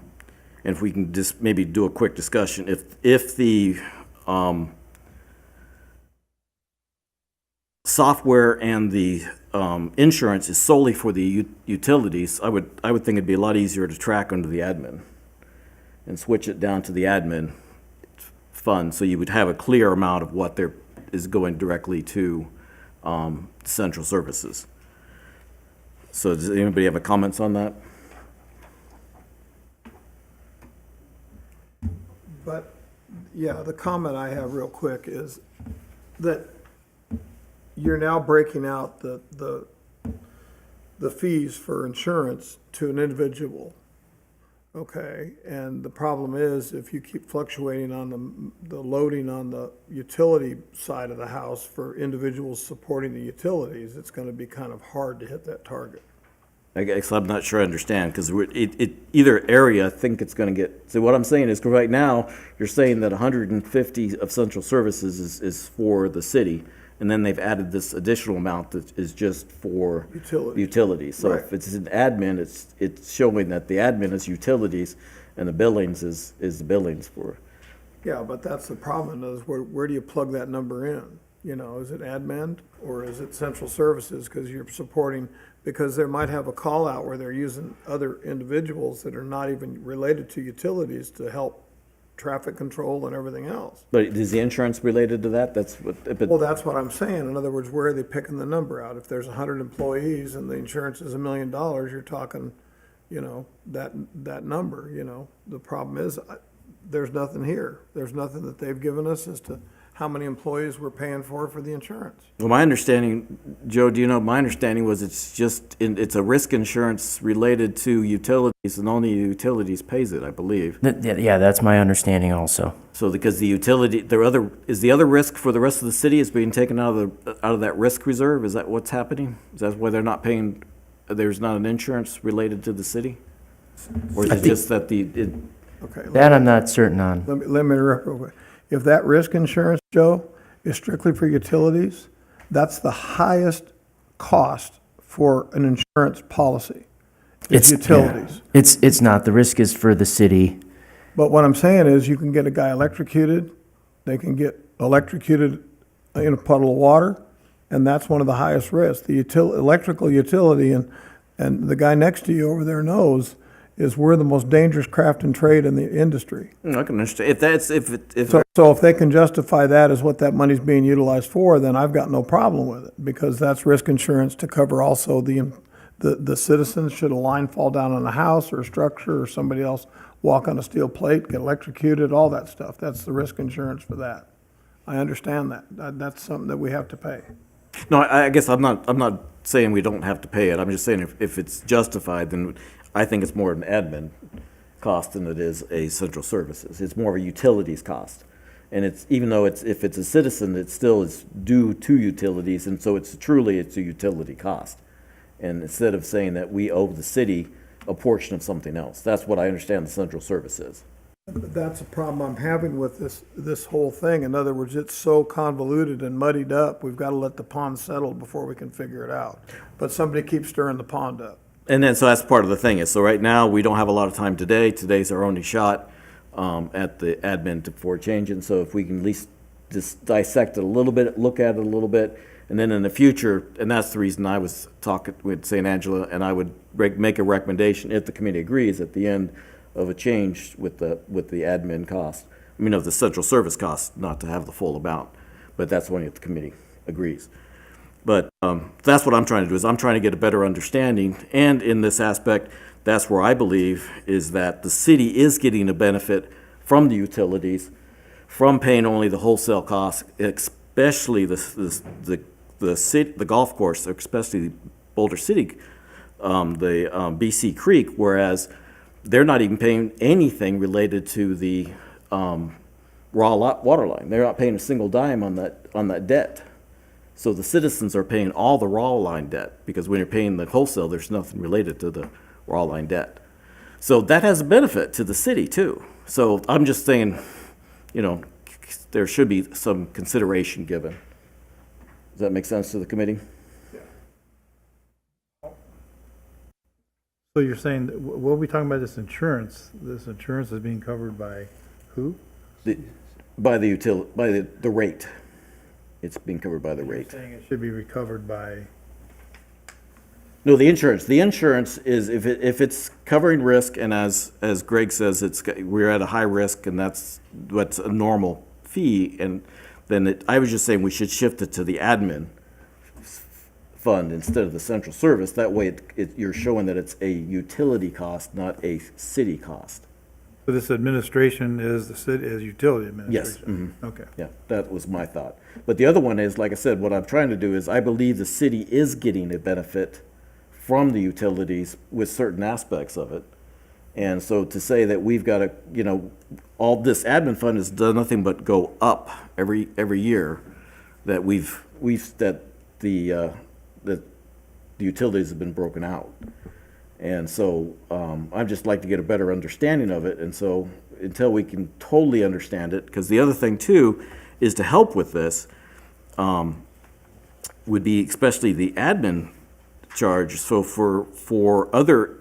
if we can just maybe do a quick discussion, if the software and the insurance is solely for the utilities, I would think it'd be a lot easier to track under the admin and switch it down to the admin fund, so you would have a clear amount of what there is going directly to central services. So does anybody have a comments on that? But, yeah, the comment I have real quick is that you're now breaking out the fees for insurance to an individual. Okay, and the problem is if you keep fluctuating on the loading on the utility side of the house for individuals supporting the utilities, it's gonna be kind of hard to hit that target. I guess I'm not sure I understand, because either area, I think it's gonna get, so what I'm saying is, 'cause right now, you're saying that 150 of central services is for the city, and then they've added this additional amount that is just for utilities. So if it's an admin, it's showing that the admin is utilities, and the billings is the billings for. Yeah, but that's the problem, is where do you plug that number in? You know, is it admin or is it central services? Because you're supporting, because they might have a call out where they're using other individuals that are not even related to utilities to help traffic control and everything else. But is the insurance related to that? That's what. Well, that's what I'm saying. In other words, where are they picking the number out? If there's 100 employees and the insurance is $1 million, you're talking, you know, that number, you know. The problem is, there's nothing here. There's nothing that they've given us as to how many employees we're paying for the insurance. Well, my understanding, Joe, do you know, my understanding was it's a risk insurance related to utilities, and only utilities pays it, I believe. Yeah, that's my understanding also. So because the utility, is the other risk for the rest of the city is being taken out of that risk reserve? Is that what's happening? Is that why they're not paying, there's not an insurance related to the city? Or is it just that Okay. That I'm not certain on. Let me interrupt real quick. If that risk insurance, Joe, is strictly for utilities, that's the highest cost for an insurance policy. It's utilities. Yeah. It's not. The risk is for the city. But what I'm saying is you can get a guy electrocuted, they can get electrocuted in a puddle of water, and that's one of the highest risks. The electrical utility, and the guy next to you over there knows, is we're the most dangerous craft and trade in the industry. I can understand. So if they can justify that as what that money's being utilized for, then I've got no problem with it, because that's risk insurance to cover also the citizens, should a line fall down on a house or a structure, or somebody else walk on a steel plate, get electrocuted, all that stuff. That's the risk insurance for that. I understand that. That's something that we have to pay. No, I guess I'm not saying we don't have to pay it. I'm just saying if it's justified, then I think it's more an admin cost than it is a central services. It's more of a utilities cost. And it's, even though if it's a citizen, it still is due to utilities, and so it's a utility cost. And instead of saying that we owe the city a portion of something else, that's what I understand the central service is. That's a problem I'm having with this whole thing. In other words, it's so convoluted and muddied up, we've got to let the pond settle before we can figure it out. But somebody keeps stirring the pond up. And then, so that's part of the thing is, so right now, we don't have a lot of time today. Today's our only shot at the admin before changing. So if we can at least just dissect it a little bit, look at it a little bit, and then in the future, and that's the reason I was talking with St. Angela, and I would make a recommendation, if the committee agrees, at the end of a change with the admin cost. I mean, of the central service cost, not to have the full amount, but that's only if the committee agrees. But that's what I'm trying to do, is I'm trying to get a better understanding. And in this aspect, that's where I believe is that the city is getting a benefit from the utilities, from paying only the wholesale costs, especially the golf course, especially Boulder City, the BC Creek, whereas they're not even paying anything related to the raw water line. They're not paying a single dime on that debt. So the citizens are paying all the raw line debt, because when you're paying the wholesale, there's nothing related to the raw line debt. So that has a benefit to the city too. So I'm just saying, you know, there should be some consideration given. Does that make sense to the committee? So you're saying, what are we talking about, this insurance? This insurance is being covered by who? By the rate. It's being covered by the rate. You're saying it should be recovered by, No, the insurance. The insurance is if it's covering risk, and as Greg says, we're at a high risk, and that's what's a normal fee, and then I was just saying we should shift it to the admin fund instead of the central service. That way, you're showing that it's a utility cost, not a city cost. so this administration is the city, is utility Yes. administration? Mhm. Okay. Yeah, that was my thought. But the other one is, like I said, what I'm trying to do is I believe the city is getting a benefit from the utilities with certain aspects of it. And so to say that we've got to, you know, all this admin fund has done nothing but go up every year, that that the utilities have been broken out. And so I'd just like to get a better understanding of it. And so until we can totally understand it, because the other thing too is to help with this would be especially the admin charge. So for other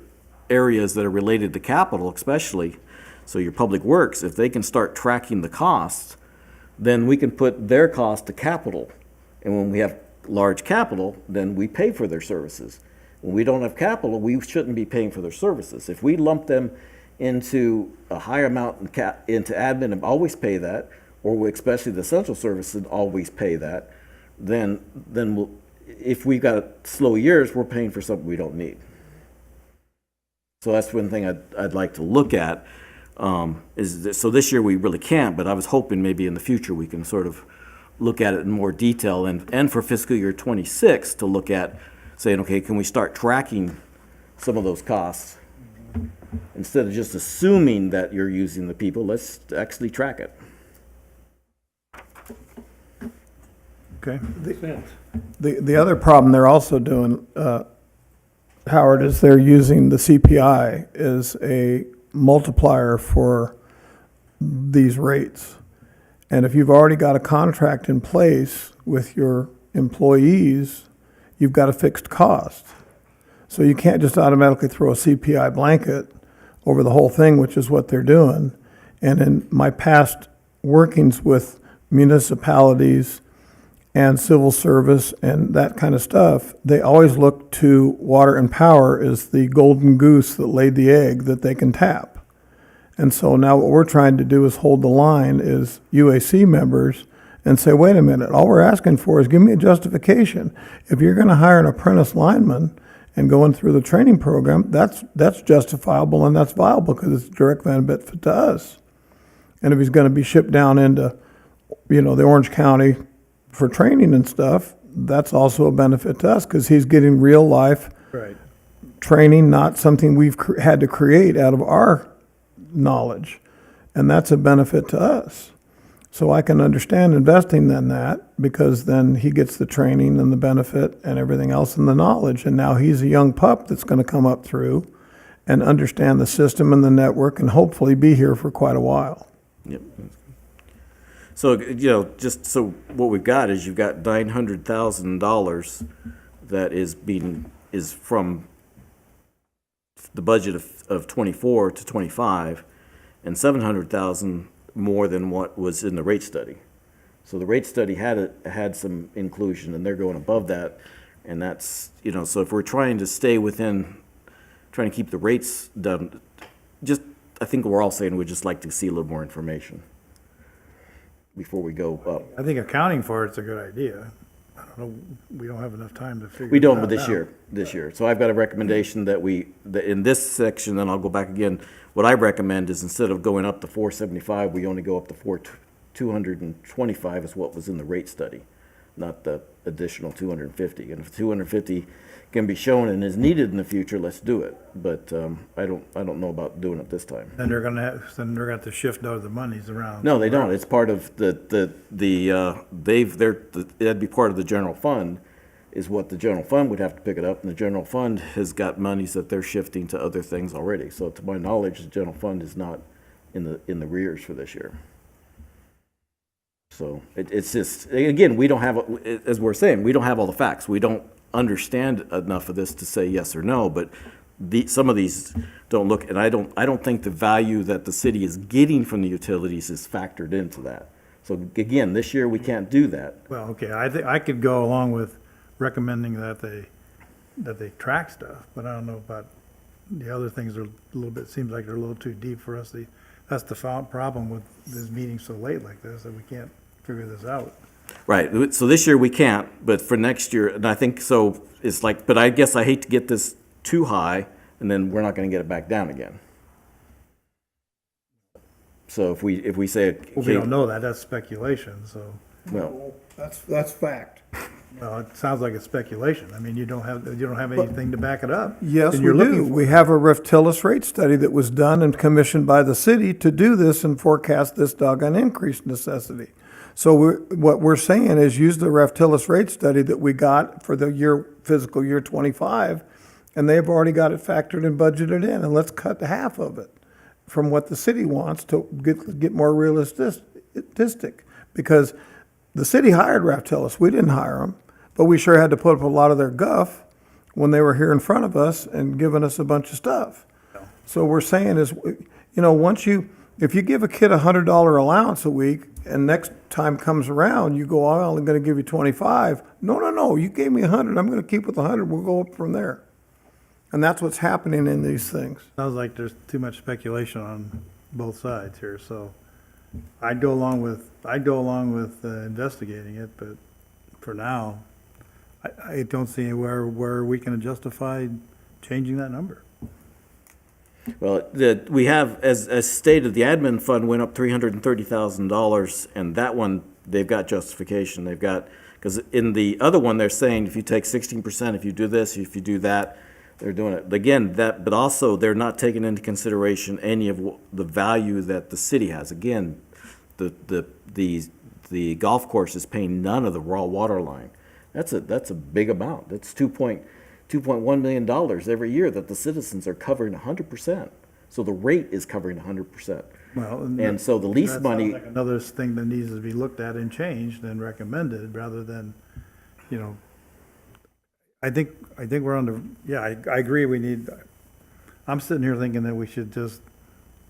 areas that are related to capital especially, so your public works, if they can start tracking the costs, then we can put their cost to capital. And when we have large capital, then we pay for their services. When we don't have capital, we shouldn't be paying for their services. If we lump them into a higher amount into admin and always pay that, or especially the central services always pay that, then if we've got slow years, we're paying for something we don't need. So that's one thing I'd like to look at. So this year we really can't, but I was hoping maybe in the future we can sort of look at it in more detail, and for fiscal year 26 to look at saying, okay, can we start tracking some of those costs? Instead of just assuming that you're using the people, let's actually track it. Okay. The other problem they're also doing, Howard, is they're using the CPI as a multiplier for these rates. And if you've already got a contract in place with your employees, you've got a fixed cost. So you can't just automatically throw a CPI blanket over the whole thing, which is what they're doing. And in my past workings with municipalities and civil service and that kind of stuff, they always look to water and power as the golden goose that laid the egg that they can tap. And so now what we're trying to do is hold the line as UAC members and say, wait a minute, all we're asking for is give me a justification. If you're going to hire an apprentice lineman and going through the training program, that's justifiable and that's viable because it's a direct benefit to us. And if he's going to be shipped down into, the Orange County for training and stuff, that's also a benefit to us because he's getting real life Right. training, not something we've had to create out of our knowledge. And that's a benefit to us. So I can understand investing in that because then he gets the training and the benefit and everything else and the knowledge. And now he's a young pup that's going to come up through and understand the system and the network and hopefully be here for quite a while. Yep. So, just so what we've got is you've got $900,000 that is from the budget of 24 to 25, and 700,000 more than what was in the rate study. So the rate study had some inclusion, and they're going above that, and that's, so if we're trying to stay within, trying to keep the rates done, I think we're all saying we'd just like to see a little more information before we go up. I think accounting for it's a good idea. I don't know, we don't have enough time to figure it out. We don't, but now. this year. So I've got a recommendation that in this section, then I'll go back again, what I recommend is instead of going up to 475, we only go up to 225 is what was in the rate study. not the additional 250. And if 250 can be shown and is needed in the future, let's do it. But I don't know about doing it this time. Then they're gonna have to shift other monies around. No, they don't. It's part of that'd be part of the general fund, is what the general fund would have to pick it up, and the general fund has got monies that they're shifting to other things already. So to my knowledge, the general fund is not in the rears for this year. So it's just, again, we don't have, as we're saying, we don't have all the facts. We don't understand enough of this to say yes or no, but some of these don't look, and I don't think the value that the city is getting from the utilities is factored into that. So again, this year we can't do that. Well, okay, I think I could go along with recommending that they track stuff, but I don't know about the other things are a little bit, seems like they're a little too deep for us. That's the problem with this meeting so late like this, that we can't figure this out. Right, so this year we can't, but for next year, and I think so, it's like, but I guess I hate to get this too high, and then we're not gonna get it back down again. So if we say. Well, we don't know that, that's speculation, so. Well, That's fact. Well, it sounds like it's speculation. I mean, you don't have anything to back it up. Yes, And we you're do. looking for We it. have a Reftillis rate study that was done and commissioned by the city to do this and forecast this doggone increase necessity. So what we're saying is use the Reftillis rate study that we got for the fiscal year '25, and they've already got it factored and budgeted in, and let's cut half of it from what the city wants to get more realistic. Because the city hired Reftillis, we didn't hire them, but we sure had to put up a lot of their guff when they were here in front of us and giving us a bunch of stuff. So we're saying is, if you give a kid $100 allowance a week, and next time comes around, you go, I'm only gonna give you 25. No, you gave me 100, I'm gonna keep with 100, we'll go up from there. And that's what's happening in these things. Sounds like there's too much speculation on both sides here, so I'd go along with investigating it, but for now, I don't see anywhere where we can justify changing that number. well, we have, as stated, the admin fund went up $330,000, and that one, they've got justification. They've got, because in the other one, they're saying if you take 16%, if you do this, if you do that, they're doing it. Again, but also they're not taking into consideration any of the value that the city has. Again, the golf course is paying none of the raw water line. That's a big amount. That's $2.1 million every year that the citizens are covering 100%. So the rate is covering 100%. Well, And so the lease that money. sounds like another thing that needs to be looked at and changed and recommended, rather than, I think we're on the, I agree, I'm sitting here thinking that we should just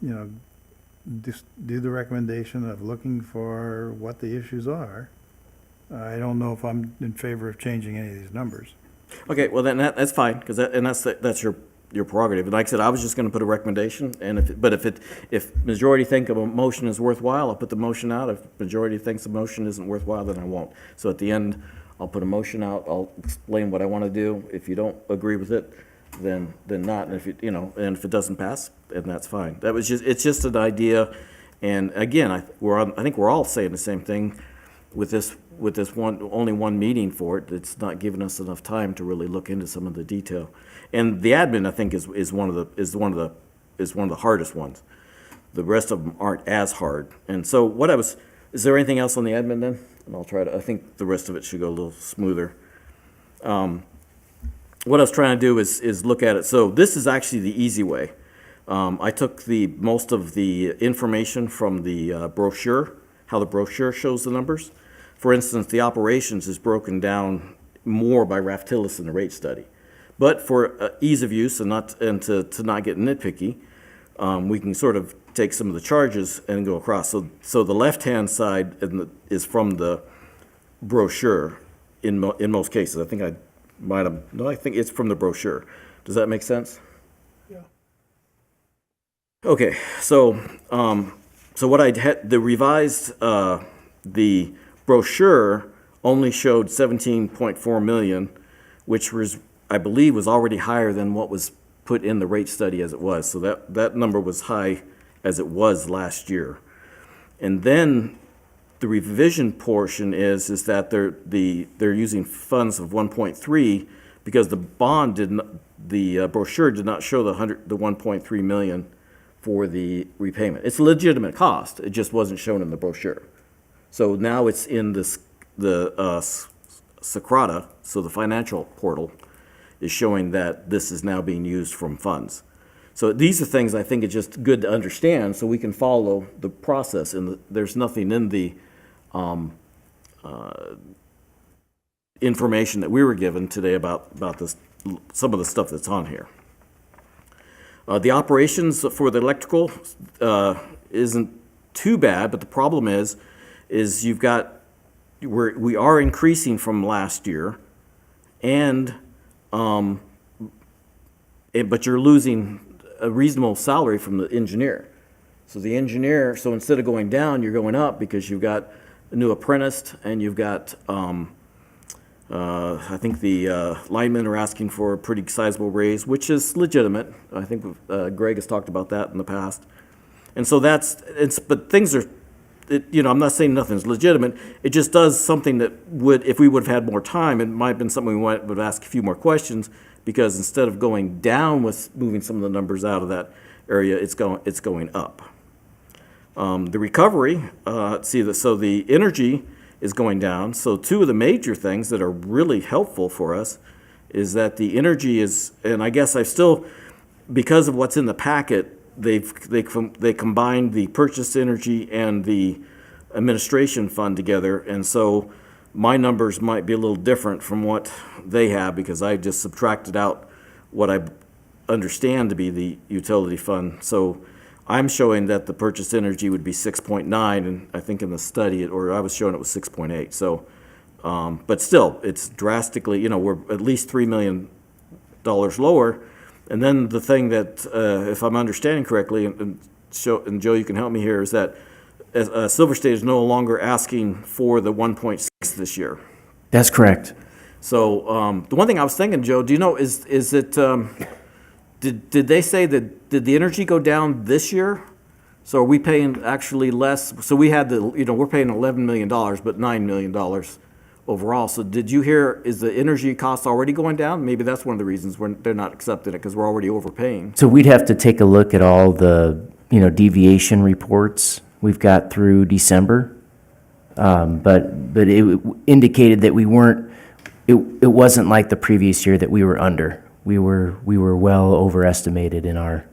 do the recommendation of looking for what the issues are. I don't know if I'm in favor of changing any of these numbers. Okay, well then that's fine, because that's your prerogative. And like I said, I was just going to put a recommendation, and if majority think a motion is worthwhile, I'll put the motion out. If majority thinks the motion isn't worthwhile, then I won't. So at the end, I'll put a motion out. I'll explain what I want to do. If you don't agree with it, then not. And if it doesn't pass, then that's fine. It's just an idea. And again, I think we're all saying the same thing with this only one meeting for it. It's not giving us enough time to really look into some of the detail. And the admin, I think, is one of the hardest ones. The rest of them aren't as hard. And so is there anything else on the admin then? And I think the rest of it should go a little smoother. What I was trying to do is look at it. So this is actually the easy way. I took most of the information from the brochure, how the brochure shows the numbers. For instance, the operations is broken down more by Reftillis in the rate study. But for ease of use and to not get nitpicky, we can sort of take some of the charges and go across. So the left-hand side is from the brochure in most cases. I think I think it's from the brochure. Does that make sense? Yeah. Okay, so what I had, the revised, the brochure only showed 17.4 million, which was, I believe, was already higher than what was put in the rate study as it was. So that number was high as it was last year. And then the revision portion is that they're using funds of 1.3 because the bond the brochure did not show the 1.3 million for the repayment. It's a legitimate cost. It just wasn't shown in the brochure. So now it's in the Socrata, so the financial portal is showing that this is now being used from funds. So these are things I think it's just good to understand so we can follow the process. And there's nothing in the information that we were given today about this, some of the stuff that's on here. The operations for the electrical isn't too bad, but the problem is you've got, we are increasing from last year, and but you're losing a reasonable salary from the engineer. So the engineer, so instead of going down, you're going up because you've got a new apprentice and you've got, I think the linemen are asking for a pretty sizable raise, which is legitimate. I think Greg has talked about that in the past. And so but things are, I'm not saying nothing's legitimate. It just does something that would, if we would have had more time, it might have been something we would ask a few more questions, because instead of going down with moving some of the numbers out of that area, it's going up. The recovery, so the energy is going down. So two of the major things that are really helpful for us is that the energy is, and I guess I still, because of what's in the packet, they combined the purchased energy and the administration fund together, and so my numbers might be a little different from what they have because I just subtracted out what I understand to be the utility fund. So I'm showing that the purchased energy would be 6.9, and I think in the study, I was showing it was 6.8. So, but still, it's drastically, we're at least $3 million lower. And then the thing that, if I'm understanding correctly, and Joe, you can help me here, is that Silver State is no longer asking for the 1.6 this year. That's correct. So the one thing I was thinking, Joe, do you know, is it, did they say that, did the energy go down this year? So are we paying actually less? So we had we're paying $11 million, but $9 million overall. So did you hear, is the energy cost already going down? Maybe that's one of the reasons they're not accepting it, because we're already overpaying. So we'd have to take a look at all the, deviation reports we've got through December. But it indicated that we weren't, it wasn't like the previous year that we were under. We were well overestimated in our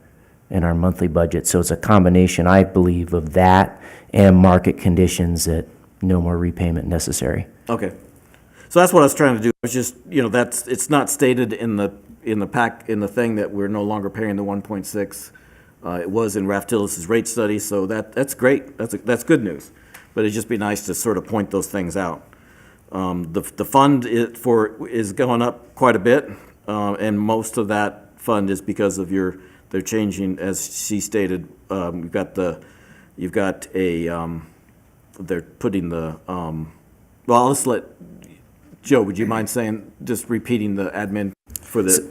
monthly budget. So it's a combination, I believe, of that and market conditions that no more repayment necessary. Okay. So that's what I was trying to do. It's just, it's not stated in the thing that we're no longer paying the 1.6. It was in Raftilis's rate study, so that's great. That's good news. But it'd just be nice to sort of point those things out. The fund is going up quite a bit, and most of that fund is because of they're changing, as she stated. They're putting the. Well, let's let Joe. Would you mind just repeating the admin for the?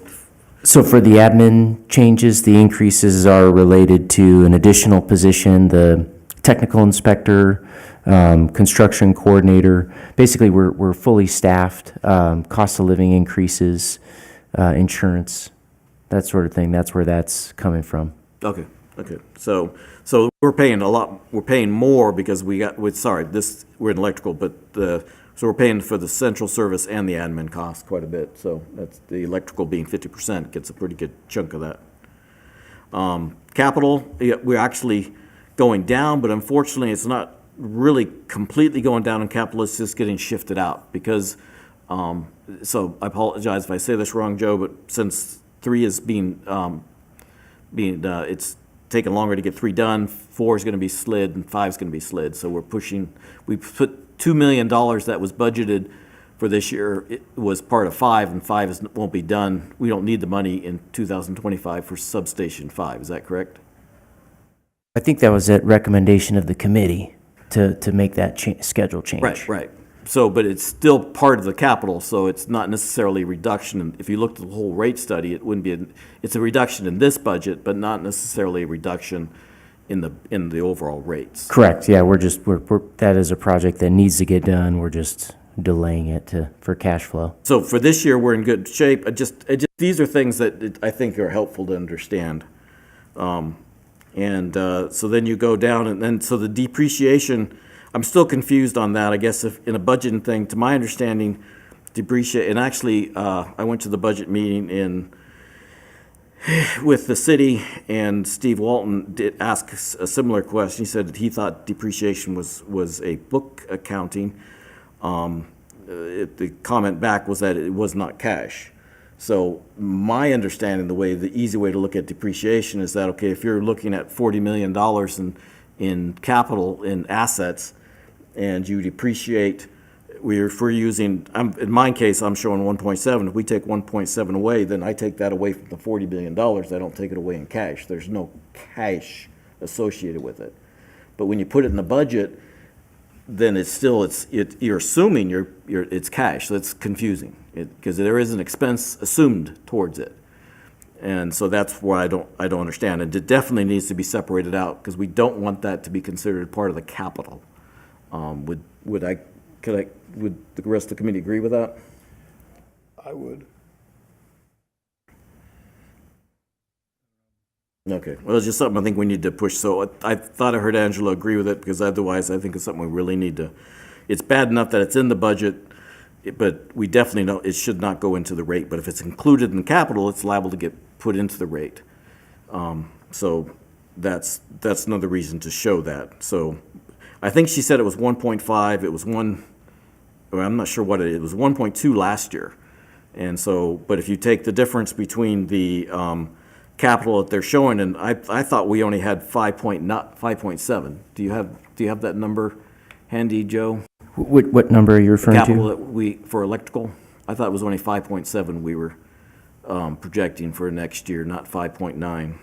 So for the admin changes, the increases are related to an additional position, the technical inspector, construction coordinator. Basically, we're fully staffed. Cost of living increases, insurance, that sort of thing. That's where that's coming from. Okay. So we're paying a lot. We're paying more because we're in electrical, but so we're paying for the central service and the admin cost quite a bit. So that's the electrical being 50% gets a pretty good chunk of that. Capital, we're actually going down, but unfortunately, it's not really completely going down in capital. It's just getting shifted out because. So I apologize if I say this wrong, Joe, but since 3 is it's taking longer to get 3 done, 4 is going to be slid, and 5 is going to be slid. So we put $2 million that was budgeted for this year. It was part of 5, and 5 won't be done. We don't need the money in 2025 for substation 5. Is that correct? I think that was at recommendation of the committee to make that schedule change. Right. So, but it's still part of the capital, so it's not necessarily a reduction. If you looked at the whole rate study, it wouldn't be. It's a reduction in this budget, but not necessarily a reduction in the overall rates. Correct, yeah, that is a project that needs to get done, we're just delaying it for cash flow. So for this year, we're in good shape. These are things that I think are helpful to understand. So then you go down, and then, so the depreciation, I'm still confused on that. I guess if in a budgeting thing, to my understanding, and actually, I went to the budget meeting with the city, and Steve Walton did ask a similar question. He said that he thought depreciation was a book accounting. The comment back was that it was not cash. So my understanding, the easy way to look at depreciation is that, okay, if you're looking at $40 million in capital, in assets, and you depreciate, if we're using, in my case, I'm showing 1.7. If we take 1.7 away, then I take that away from the $40 million. I don't take it away in cash. There's no cash associated with it. But when you put it in the budget, then you're assuming it's cash. That's confusing because there is an expense assumed towards it, and so that's why I don't understand. And it definitely needs to be separated out because we don't want that to be considered part of the capital. Would the rest of the committee agree with that? I would. Okay, well, it's just something I think we need to push, so I thought I heard Angela agree with it, because otherwise I think it's something we really need to, it's bad enough that it's in the budget, but we definitely know it should not go into the rate, but if it's included in capital, it's liable to get put into the rate. So that's another reason to show that. So I think she said it was 1.5, it was I'm not sure what it was 1.2 last year. And so, but if you take the difference between the capital that they're showing, and I thought we only had 5.7. Do you have that number handy, Joe? What number are you referring Capital to? for electrical? I thought it was only 5.7 we were projecting for next year, not 5.9.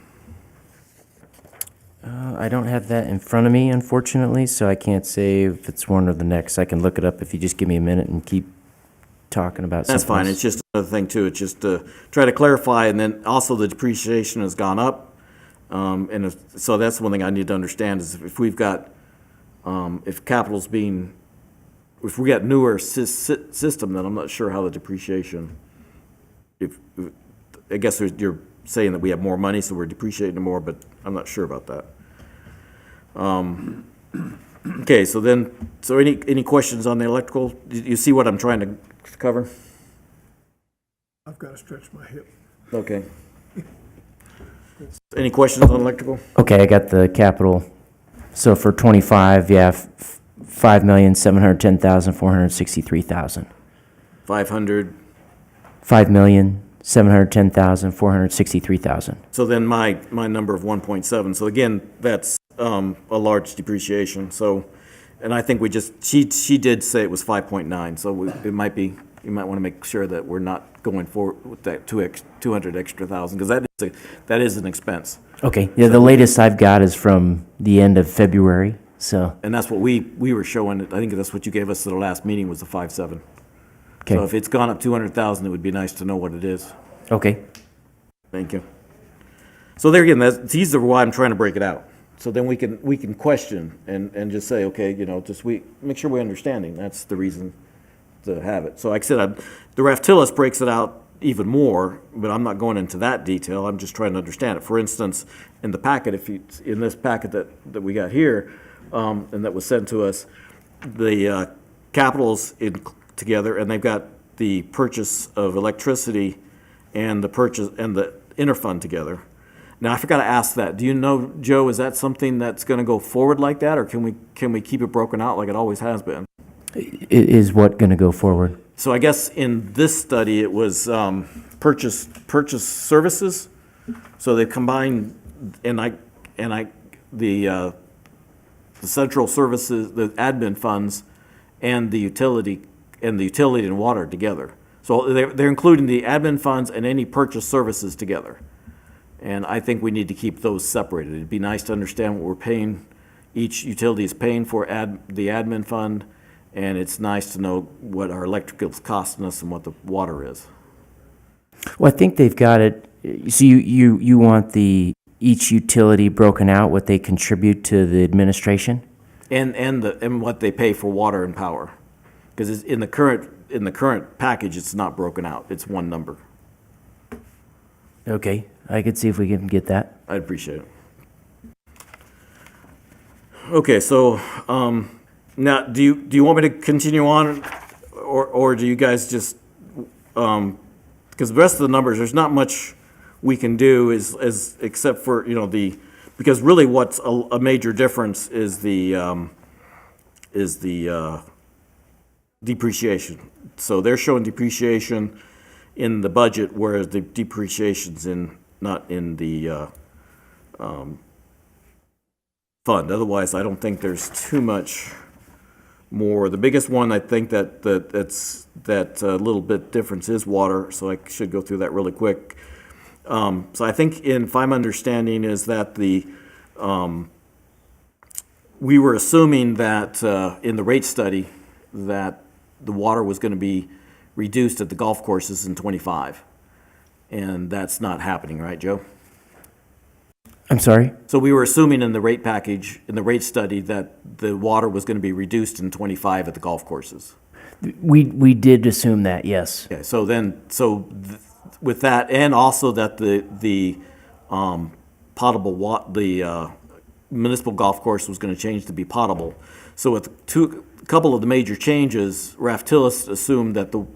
I don't have that in front of me, unfortunately, so I can't say if it's one or the next. I can look it up if you just give me a minute and keep talking about something. That's fine. else. It's just another thing too. It's just to try to clarify, and then also the depreciation has gone up, so that's one thing I need to understand is if we've got, if capital's being, if we got newer system, then I'm not sure how the depreciation. I guess you're saying that we have more money, so we're depreciating more, but I'm not sure about that. Okay, so any questions on the electrical? You see what I'm trying to cover? I've got to stretch my hip. Okay. Any questions on electrical? Okay, I got the capital. So for 25, yeah, 5,710,463,000. 500. 5,710,463,000. So then my number of 1.7. So again, that's a large depreciation. So, and I think she did say it was 5.9. So it might be, you might want to make sure that we're not going forward with that 200 extra thousand, because that is an expense. Okay, yeah, the latest I've got is from the end of February, so. And that's what we were showing. I think that's what you gave us at the last meeting was the 5.7. Okay. So if it's gone up 200,000, it would be nice to know what it is. Okay. Thank you. So there again, these are why I'm trying to break it out. So then we can question and just say, okay, just make sure we're understanding. That's the reason to have it. So like I said, the Raftillus breaks it out even more, but I'm not going into that detail. I'm just trying to understand it. For instance, in the packet, in this packet that we got here, and that was sent to us, the capital's together, and they've got the purchase of electricity and the purchase and the interfund together. Now, I forgot to ask that. Do you know, Joe, is that something that's going to go forward like that, or can we keep it broken out like it always has been? Is what going to go forward? So I guess in this study, it was purchase services. So they combined, the central services, the admin funds, and the utility and water together. So they're including the admin funds and any purchase services together. And I think we need to keep those separated. It'd be nice to understand what we're paying, each utility is paying for the admin fund, and it's nice to know what our electrical's costing us and what the water is. Well, I think they've got it, so you want the each utility broken out, what they contribute to the administration? And what they pay for water and power. Because in the current package, it's not broken out. It's one number. Okay, I could see if we can get that. I'd appreciate it. Okay, so, now, do you want me to continue on, or do you guys just, because the rest of the numbers, there's not much we can do except for, because really what's a major difference is the depreciation. So they're showing depreciation in the budget, whereas the depreciation's not in the fund. Otherwise, I don't think there's too much more. The biggest one, I think that's little bit difference is water, so I should go through that really quick. So I think if I'm understanding is that we were assuming that in the rate study that the water was going to be reduced at the golf courses in '25, and that's not happening, right, Joe? I'm sorry? So we were assuming in the rate package, in the rate study, that the water was going to be reduced in '25 at the golf courses. We did assume that, yes. Okay, with that, and also that the municipal golf course was going to change to be potable. So with a couple of the major changes, Raftillus assumed that the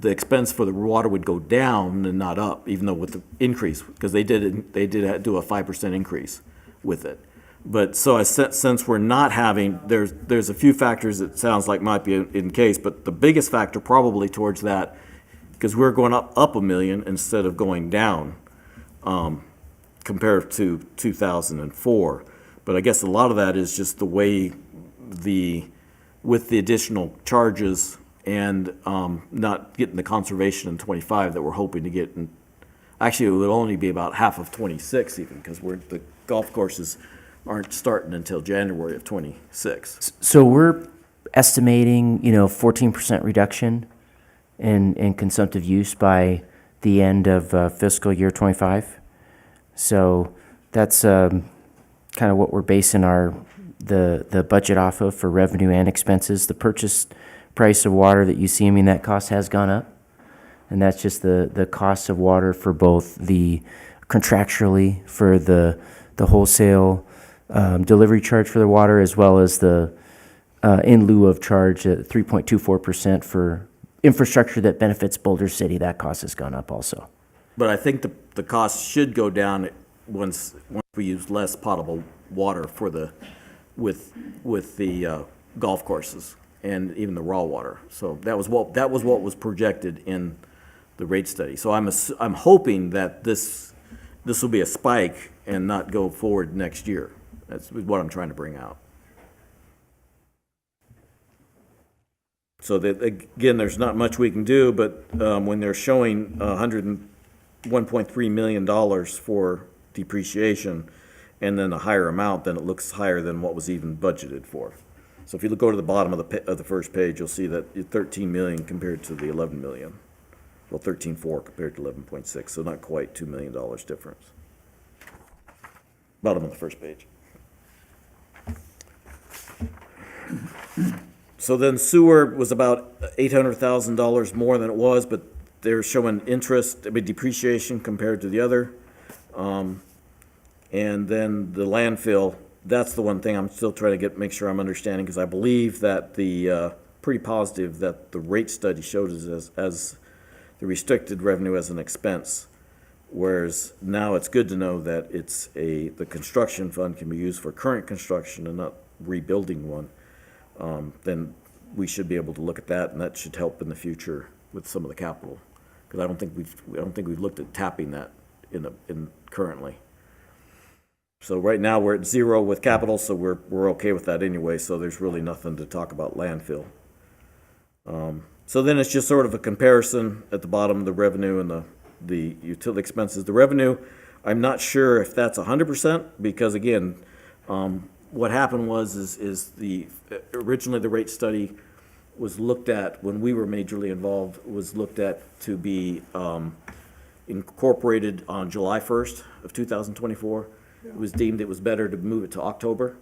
expense for the water would go down and not up, even though with the increase, because they did do a 5% increase with it. But so since we're not having, there's a few factors that sounds like might be in case, but the biggest factor probably towards that, because we're going up $1 million instead of going down compared to 2004. But I guess a lot of that is just the way with the additional charges and not getting the conservation in '25 that we're hoping to get. And actually, it would only be about half of '26 even, because the golf courses aren't starting until January of '26. So we're estimating, 14% reduction in consumptive use by the end of fiscal year '25. So that's kind of what we're basing the budget off of for revenue and expenses. The purchase price of water that you see, that cost has gone up. And that's just the cost of water for both the contractually for the wholesale delivery charge for the water, as well as the in lieu of charge at 3.24% for infrastructure that benefits Boulder City. That cost has gone up also. But I think the cost should go down once we use less potable water with the golf courses and even the raw water. So that was what was projected in the rate study. So I'm hoping that this will be a spike and not go forward next year. That's what I'm trying to bring out. So that, again, there's not much we can do, but when they're showing $101.3 million for depreciation and then a higher amount, then it looks higher than what was even budgeted for. So if you go to the bottom of the first page, you'll see that 13 million compared to the 11 million. Well, 13.4 compared to 11.6, so not quite $2 million difference. Bottom of the first page. So then sewer was about $800,000 more than it was, but they're showing depreciation compared to the other. And then the landfill, that's the one thing I'm still trying to make sure I'm understanding, because I believe that pretty positive that the rate study showed us as the restricted revenue as an expense, whereas now it's good to know that the construction fund can be used for current construction and not rebuilding one. Then we should be able to look at that, and that should help in the future with some of the capital, because I don't think we've looked at tapping that in currently. So right now we're at zero with capital, so we're okay with that anyway. So there's really nothing to talk about landfill. So then it's just sort of a comparison at the bottom, the revenue and the utility expenses. The revenue, I'm not sure if that's 100%, because again, what happened was originally the rate study was looked at when we were majorly involved, was looked at to be incorporated on July 1st of 2024. It was deemed it was better to move it to October.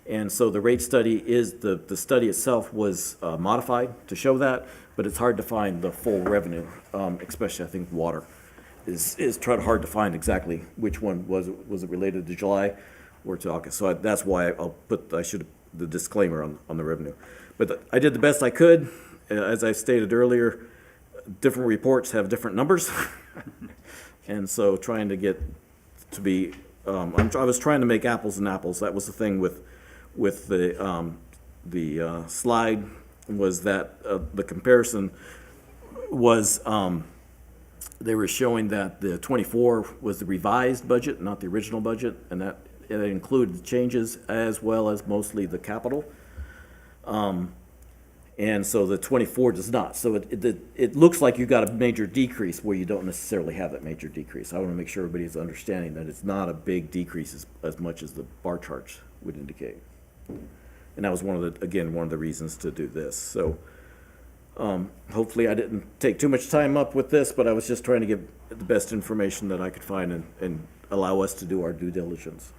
And so the rate study the study itself was modified to show that, but it's hard to find the full revenue, especially I think water is hard to find exactly which one was it related to July or to August. So that's why I should have the disclaimer on the revenue. But I did the best I could. As I stated earlier, different reports have different numbers. And so trying to get to be, I was trying to make apples and apples. That was the thing with the slide, was that the comparison was, they were showing that the 24 was the revised budget, not the original budget, and that it included changes as well as mostly the capital. And so the 24 does not. So it looks like you got a major decrease where you don't necessarily have that major decrease. I want to make sure everybody's understanding that it's not a big decrease as much as the bar charts would indicate. And that was one of the reasons to do this. So hopefully I didn't take too much time up with this, but I was just trying to give the best information that I could find and allow us to do our due diligence.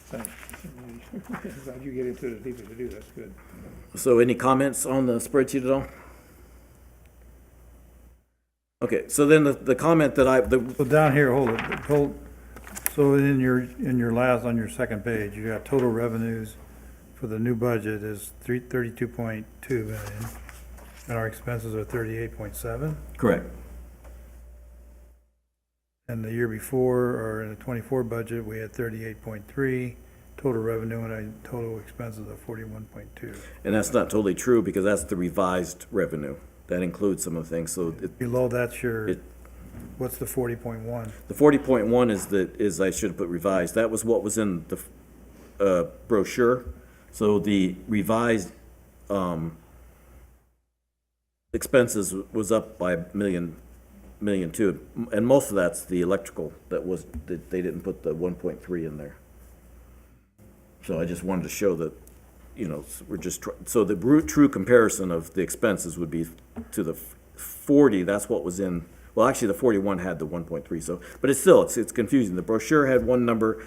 Thanks. Glad you get into it deeper to do, that's good. So any comments on the spreadsheet at all? Okay, so then the comment that So down here, so in your last, on your second page, you got total revenues for the new budget is 32.2 million, and our expenses are 38.7. correct. And the year before, or in the 24 budget, we had 38.3 total revenue, and our total expenses of 41.2. And that's not totally true because that's the revised revenue. That includes some of the things, so Below that's what's the 40.1? the 40.1 is I should have put revised. That was what was in the brochure. So the revised expenses was up by $1.2 million, and most of that's the electrical that they didn't put the 1.3 in there. So I just wanted to show that, we're just, so the true comparison of the expenses would be to the 40, that's what was in, well, actually the 41 had the 1.3, so, but it's confusing. The brochure had one number,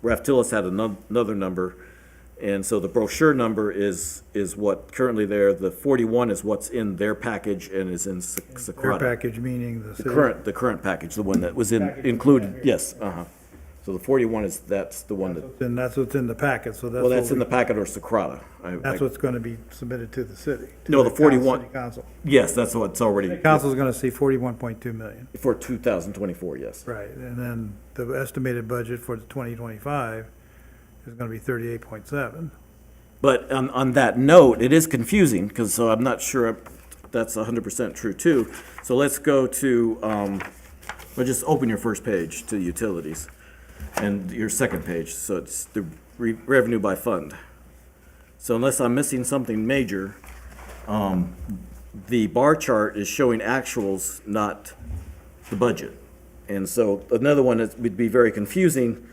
Raftillus had another number, and so the brochure number is what currently there, the 41 is what's in their package and is in Socrata. Their package meaning the city? The current package, the one that was included, yes, So the 41 that's the one that, And that's what's in the packet, so that's. well, that's in the packet or Socrata. That's what's gonna be submitted to the city. to No, the council- 41 city Council. Yes, that's what's already, Council's gonna see 41.2 million. for 2024, yes. Right, and then the estimated budget for the 2025 is gonna be 38.7. But on that note, it is confusing, because so I'm not sure that's 100% true too. So let's go to, well, just open your first page to utilities, and your second page, so it's the revenue by fund. So unless I'm missing something major, the bar chart is showing actuals, not the budget. And so another one that would be very confusing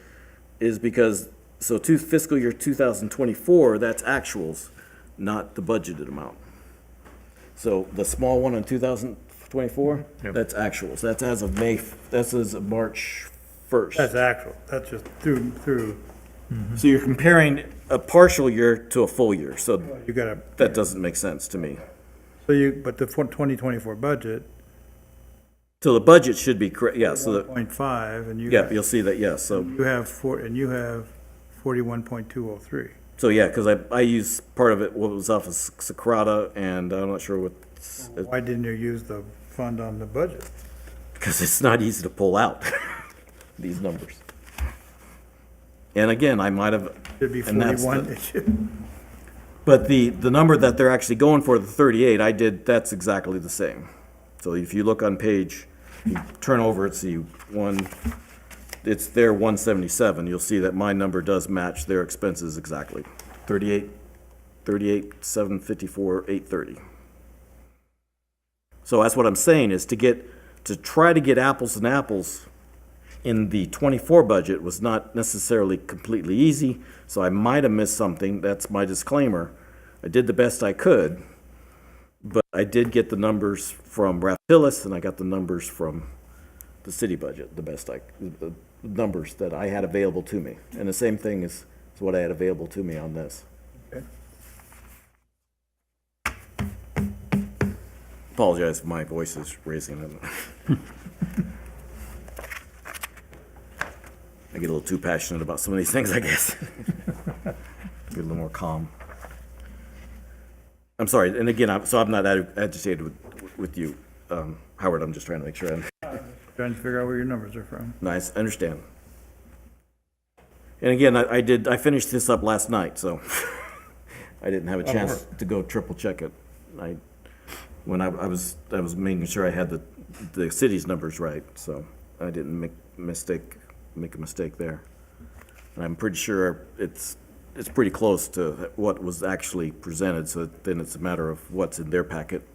is because, so fiscal year 2024, that's actuals, not the budgeted amount. So the small one in 2024, that's actuals. That's as of that's as of March 1st. That's actual, that's just through, So you're comparing a partial year to a full year, so you gotta, that doesn't make sense to me. but the 2024 budget, So the budget should be correct, yeah, so, 1.5, and yeah, you'll see that, yes, so, you have 41.203. so yeah, because I use part of it, what was off of Socrata, and I'm not sure what, Why didn't you use the fund on the budget? because it's not easy to pull out, these numbers. And again, I might have, Should be and that's 41, the- it should, but the number that they're actually going for, the 38, that's exactly the same. So if you look on page, you turn over, it's it's their 177, you'll see that my number does match their expenses exactly. 754, 830. So that's what I'm saying, is to try to get apples and apples in the 24 budget was not necessarily completely easy, so I might have missed something. That's my disclaimer. I did the best I could, But I did get the numbers from Raphtillis, and I got the numbers from the city budget, the numbers that I had available to me. And the same thing is what I had available to me on this. Okay. Apologize if my voice is raising. I get a little too passionate about some of these things, I guess. Get a little more calm. I'm sorry, and again, I'm not agitated with you, Howard. I'm just trying to make sure I'm Trying to figure out where your numbers are from. nice. Understand. And again, I finished this up last night, so I didn't have a chance to go triple check it. When I was making sure I had the city's numbers right, so I didn't make a mistake there. And I'm pretty sure it's pretty close to what was actually presented, so then it's a matter of what's in their packet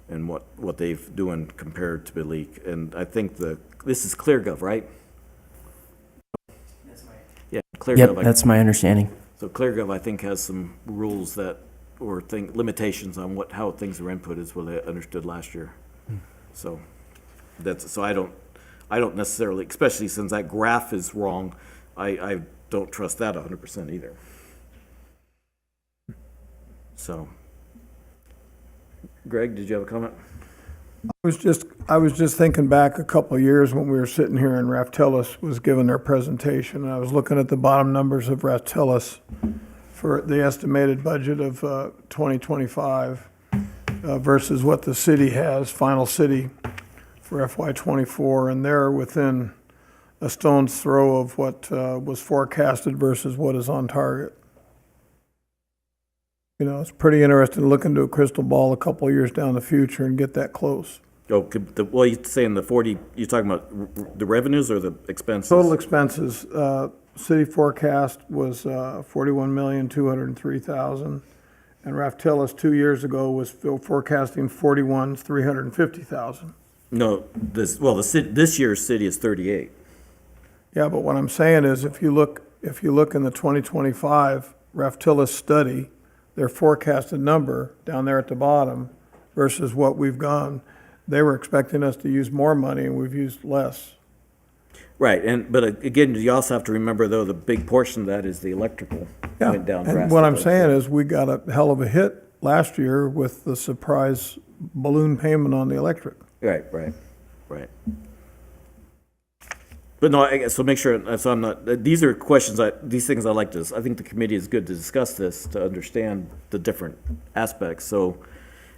and what they've doing compared to Leak. And I think this is ClearGov, right? Yeah, ClearGov. Yep, that's my understanding. So ClearGov, I think, has some rules limitations on how things are input is what I understood last year. So I don't necessarily, especially since that graph is wrong, I don't trust that 100% either. So, Greg, did you have a comment? I was just thinking back a couple of years when we were sitting here and Raphtillis was giving their presentation, and I was looking at the bottom numbers of Raphtillis for the estimated budget of 2025 versus what the city has, final city, for FY24, and they're within a stone's throw of what was forecasted versus what is on target. You know, it's pretty interesting to look into a crystal ball a couple of years down the future and get that close. Oh, well, you're saying you're talking about the revenues or the expenses? Total expenses, city forecast was $41,203,000, and Raphtillis 2 years ago was forecasting $41,350,000. No, this year's city is 38. Yeah, but what I'm saying is if you look in the 2025 Raphtillis study, their forecasted number down there at the bottom versus what we've gone, they were expecting us to use more money and we've used less. Right, but again, you also have to remember, though, the big portion of that is the electrical went down drastically. And what I'm saying is we got a hell of a hit last year with the surprise balloon payment on the electric. Right. But no, so make sure, so I'm not, these are questions, these things I like to, I think the committee is good to discuss this, to understand the different aspects. So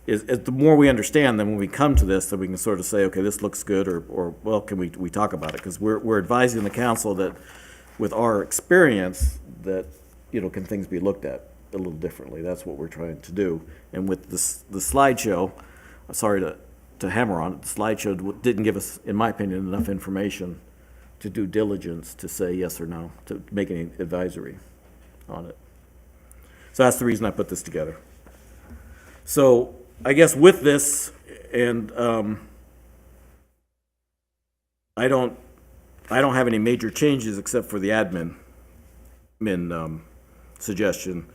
the more we understand, then when we come to this, then we can sort of say, okay, this looks good, or well, can we talk about it? Because we're advising the council that with our experience, that, can things be looked at a little differently? That's what we're trying to do. And with the slideshow, sorry to hammer on it, the slideshow didn't give us, in my opinion, enough information to do diligence to say yes or no, to make any advisory on it. So that's the reason I put this together. So I guess with this, and I don't have any major changes except for the admin suggestion.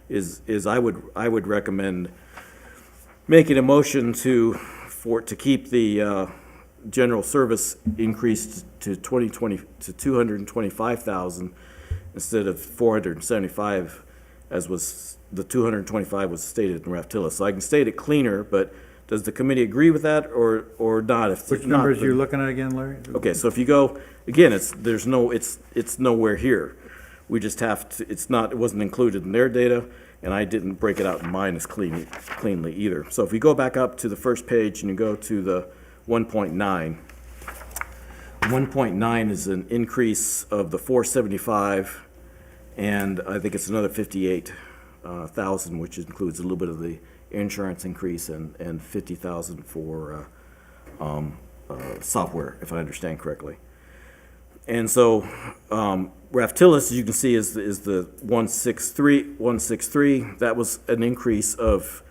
Is I would recommend making a motion to keep the general service increased to 225,000 instead of 475, as was the 225 was stated in Raphtillis. So I can state it cleaner, but does the committee agree with that or not? Which numbers are you looking at again, Larry? Okay, so if you go again, it's nowhere here. We just have to. It wasn't included in their data, and I didn't break it out in mine as cleanly either. So if we go back up to the first page and you go to the 1.9. 1.9 is an increase of the 475, and I think it's another 58,000, which includes a little bit of the insurance increase and 50,000 for software, if I understand correctly. And so Raphtillis, as you can see, is the 163. That was an increase of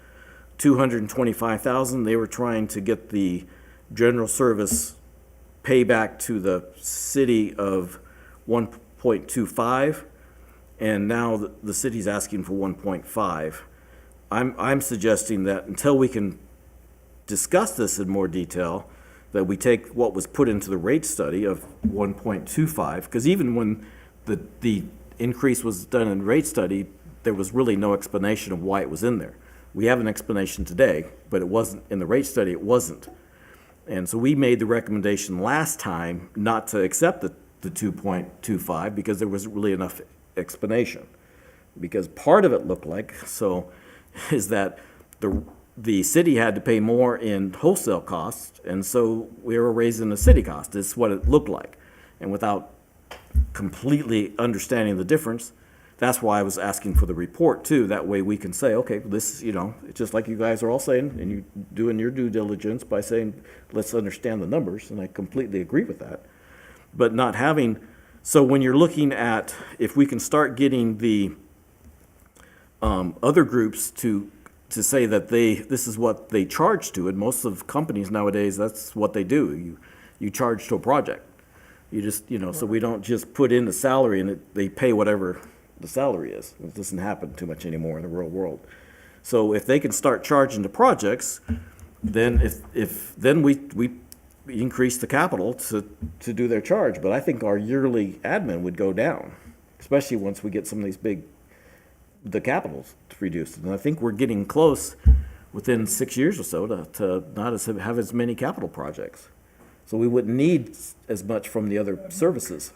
225,000. They were trying to get the general service payback to the city of 1.25, and now the city's asking for 1.5. I'm suggesting that until we can discuss this in more detail, that we take what was put into the rate study of 1.25, because even when the increase was done in rate study, there was really no explanation of why it was in there. We have an explanation today, but it wasn't, in the rate study, it wasn't. And so we made the recommendation last time not to accept the 2.25 because there wasn't really enough explanation. Because part of it looked like, is that the city had to pay more in wholesale costs, and so we were raising the city cost. This is what it looked like. And without completely understanding the difference, that's why I was asking for the report too. That way we can say, okay, this, it's just like you guys are all saying, and you doing your due diligence by saying, let's understand the numbers, and I completely agree with that. But not having, so when you're looking at, if we can start getting the other groups to say that this is what they charge to, and most of companies nowadays, that's what they do. You charge to a project. You just, so we don't just put in the salary and they pay whatever the salary is. It doesn't happen too much anymore in the real world. So if they can start charging to projects, then then we increase the capital to do their charge. But I think our yearly admin would go down, especially once we get some of these the capitals reduced. And I think we're getting close within 6 years or so to not have as many capital projects. So we wouldn't need as much from the other services.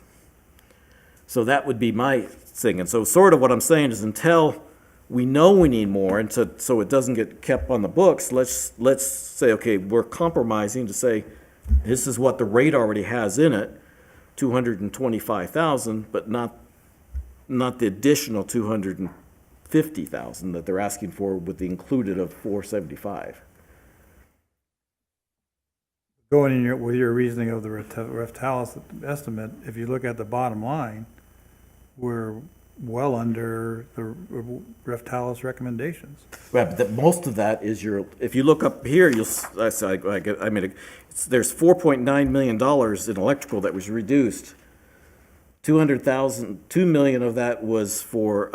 So that would be my thing. And so sort of what I'm saying is until we know we need more, and so it doesn't get kept on the books, let's say, okay, we're compromising to say, this is what the rate already has in it, 225,000, but not the additional 250,000 that they're asking for with the included of 475. Going with your reasoning of the Reftalis estimate, if you look at the bottom line, we're well under the Reftalis recommendations. Right, but most of that is if you look up here, there's $4.9 million in electrical that was reduced. 200,000, 2 million of that was for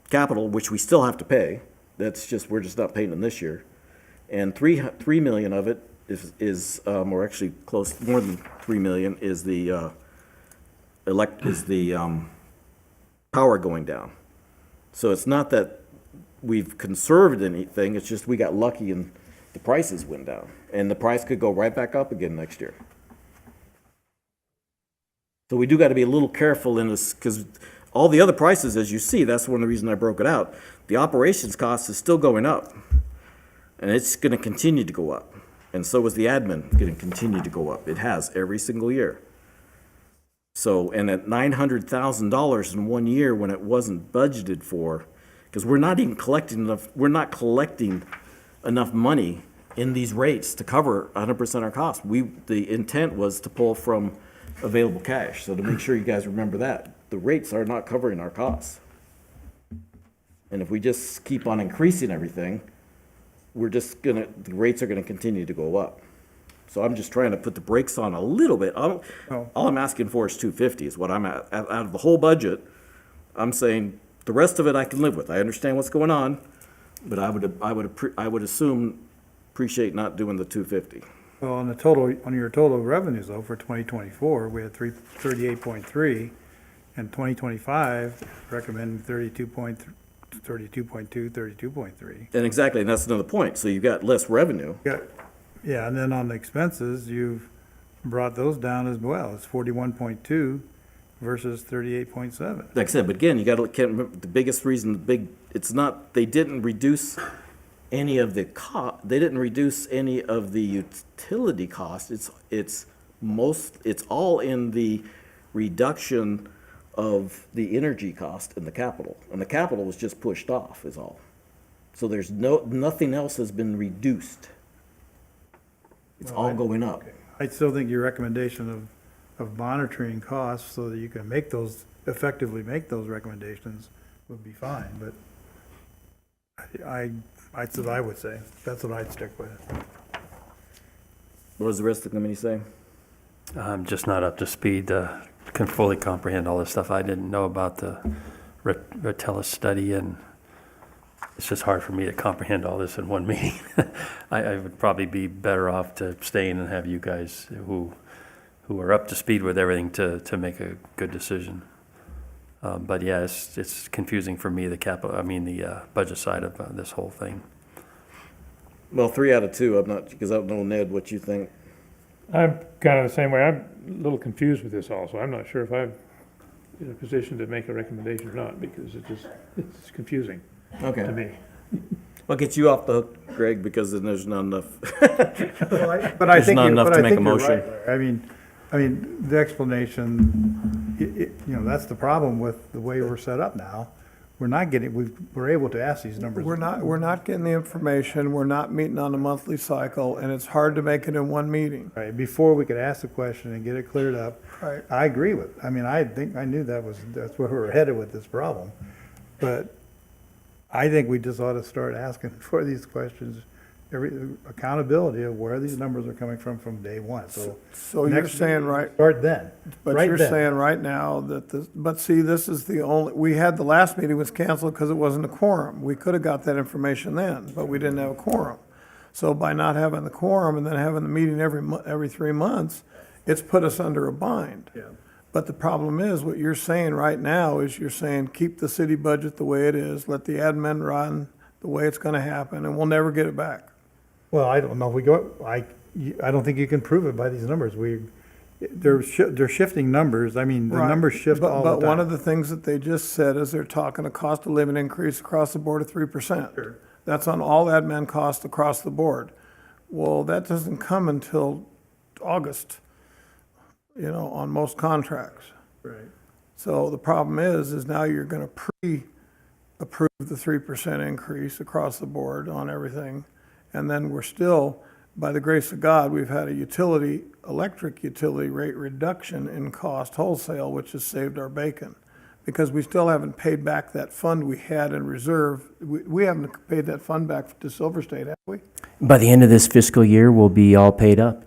capital, which we still have to pay. We're just not paying them this year. And 3 million of it is or actually close, more than 3 million is the power going down. So it's not that we've conserved anything, it's just we got lucky and the prices went down. And the price could go right back up again next year. So we do got to be a little careful in this, because all the other prices, as you see, that's one of the reasons I broke it out. The operations cost is still going up, and it's going to continue to go up. And so is the admin going to continue to go up. It has every single year. So, and at $900,000 in 1 year when it wasn't budgeted for, because we're not collecting enough money in these rates to cover 100% our costs. The intent was to pull from available cash. So to make sure you guys remember that, the rates are not covering our costs. And if we just keep on increasing everything, the rates are gonna continue to go up. So I'm just trying to put the brakes on a little bit. All I'm asking for is 250 is what I'm at. Out of the whole budget, I'm saying the rest of it I can live with. I understand what's going on, but I would appreciate not doing the 250. Well, on your total revenues though, for 2024, we had 38.3, and 2025 recommend 32.2, 32.3. And exactly, and that's another point. So you've got less revenue. Yeah, and then on the expenses, you've brought those down as well. It's 41.2 versus 38.7. Like I said, but again, can't remember the biggest reason. It's not they didn't reduce any of the utility costs. It's all in the reduction of the energy cost and the capital, and the capital was just pushed off is all. So there's nothing else has been reduced. It's all going up. I still think your recommendation of monitoring costs so that you can effectively make those recommendations would be fine, but that's what I would say. That's what I'd stick with. What does the rest of the committee say? I'm just not up to speed to can fully comprehend all this stuff. I didn't know about the Retellus study, and it's just hard for me to comprehend all this in one meeting. I would probably be better off to staying and have you guys who are up to speed with everything to make a good decision. But yeah, it's confusing for me, the budget side of this whole thing. Well, 3 out of 2, I'm not, because I don't know, Ned, what you think. I'm kind of the same way. I'm a little confused with this also. I'm not sure if I'm in a position to make a recommendation or not, because it's confusing to me. I'll get you off the hook, Greg, because then there's not enough. But I There's think, not enough but to I make a think you're motion. right, Larry. I mean, the explanation, that's the problem with the way we're set up now. We're not getting, we're able to ask these numbers. We're not getting the information, we're not meeting on a monthly cycle, and it's hard to make it in one meeting. Right, before we could ask the question and get it cleared up. Right. I agree with, I think, I knew that's where we were headed with this problem. But I think we just ought to start asking for these questions, accountability of where these numbers are coming from day one, so. So you're next saying, meeting, right, Start then. but Right you're then. saying right now that but see, this is the only, we had the last meeting was canceled because it wasn't a quorum. We could have got that information then, but we didn't have a quorum. So by not having the quorum and then having the meeting every 3 months, it's put us under a bind. Yeah. But the problem is, what you're saying right now is you're saying, keep the city budget the way it is, let the admin run the way it's gonna happen, and we'll never get it back. Well, I don't know if we go, I don't think you can prove it by these numbers. They're shifting numbers. I mean, the Right. numbers shift all the time. But one of the things that they just said is they're talking a cost of living increase across the board of 3%. Sure. That's on all admin costs across the board. Well, that doesn't come until August, on most contracts. Right. So the problem is now you're gonna pre-approve the 3% increase across the board on everything. And then we're still, by the grace of God, we've had a electric utility rate reduction in cost wholesale, which has saved our bacon. Because we still haven't paid back that fund we had in reserve. We haven't paid that fund back to Silver State, have we? By the end of this fiscal year, we'll be all paid up.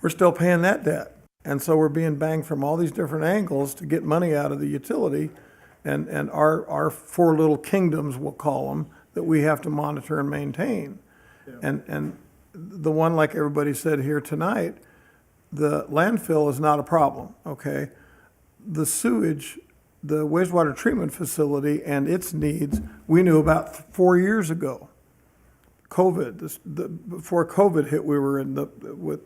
We're still paying that debt. And so we're being banged from all these different angles to get money out of the utility. And our 4 little kingdoms, we'll call them, that we have to monitor and maintain. And the one, like everybody said here tonight, the landfill is not a problem, okay? The sewage, the wastewater treatment facility and its needs, we knew about 4 years ago. Before COVID hit, we were in the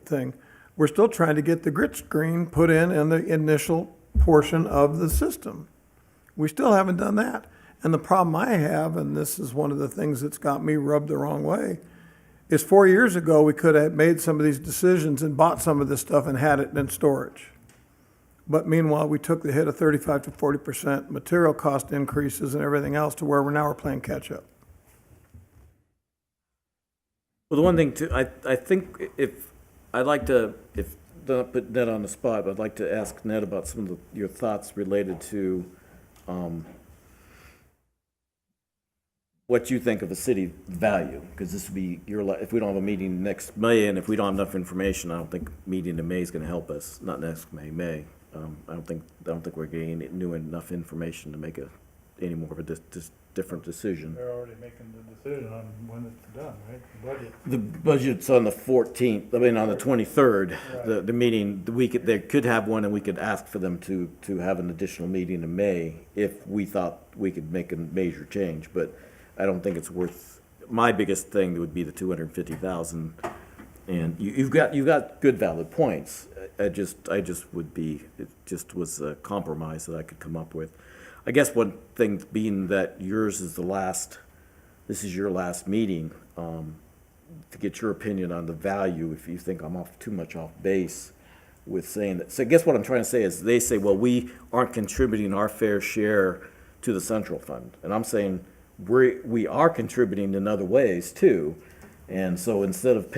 thing. We're still trying to get the grit screen put in the initial portion of the system. We still haven't done that. And the problem I have, and this is one of the things that's got me rubbed the wrong way, is 4 years ago, we could have made some of these decisions and bought some of this stuff and had it in storage. But meanwhile, we took the hit of 35 to 40% material cost increases and everything else to where we're playing catch up. Well, the one thing too, I think I'd like to, if not put Ned on the spot, but I'd like to ask Ned about some of your thoughts related to what you think of a city value, because this would be if we don't have a meeting next May, and if we don't have enough information, I don't think meeting in May is going to help us. Not next May. I don't think we're getting new enough information to make any more of a different decision. They're already making the decision on when it's done, right? The budget. The budget's on the 14th, on the 23rd, the meeting, they could have one, and we could ask for them to have an additional meeting in May if we thought we could make a major change, but I don't think it's worth, my biggest thing would be the 250,000. And you've got good valid points. It just was a compromise that I could come up with. I guess one thing being that yours is this is your last meeting, to get your opinion on the value, if you think I'm too much off base with saying that. So I guess what I'm trying to say is they say, well, we aren't contributing our fair share to the central fund. And I'm saying we are contributing in other ways too. And so instead of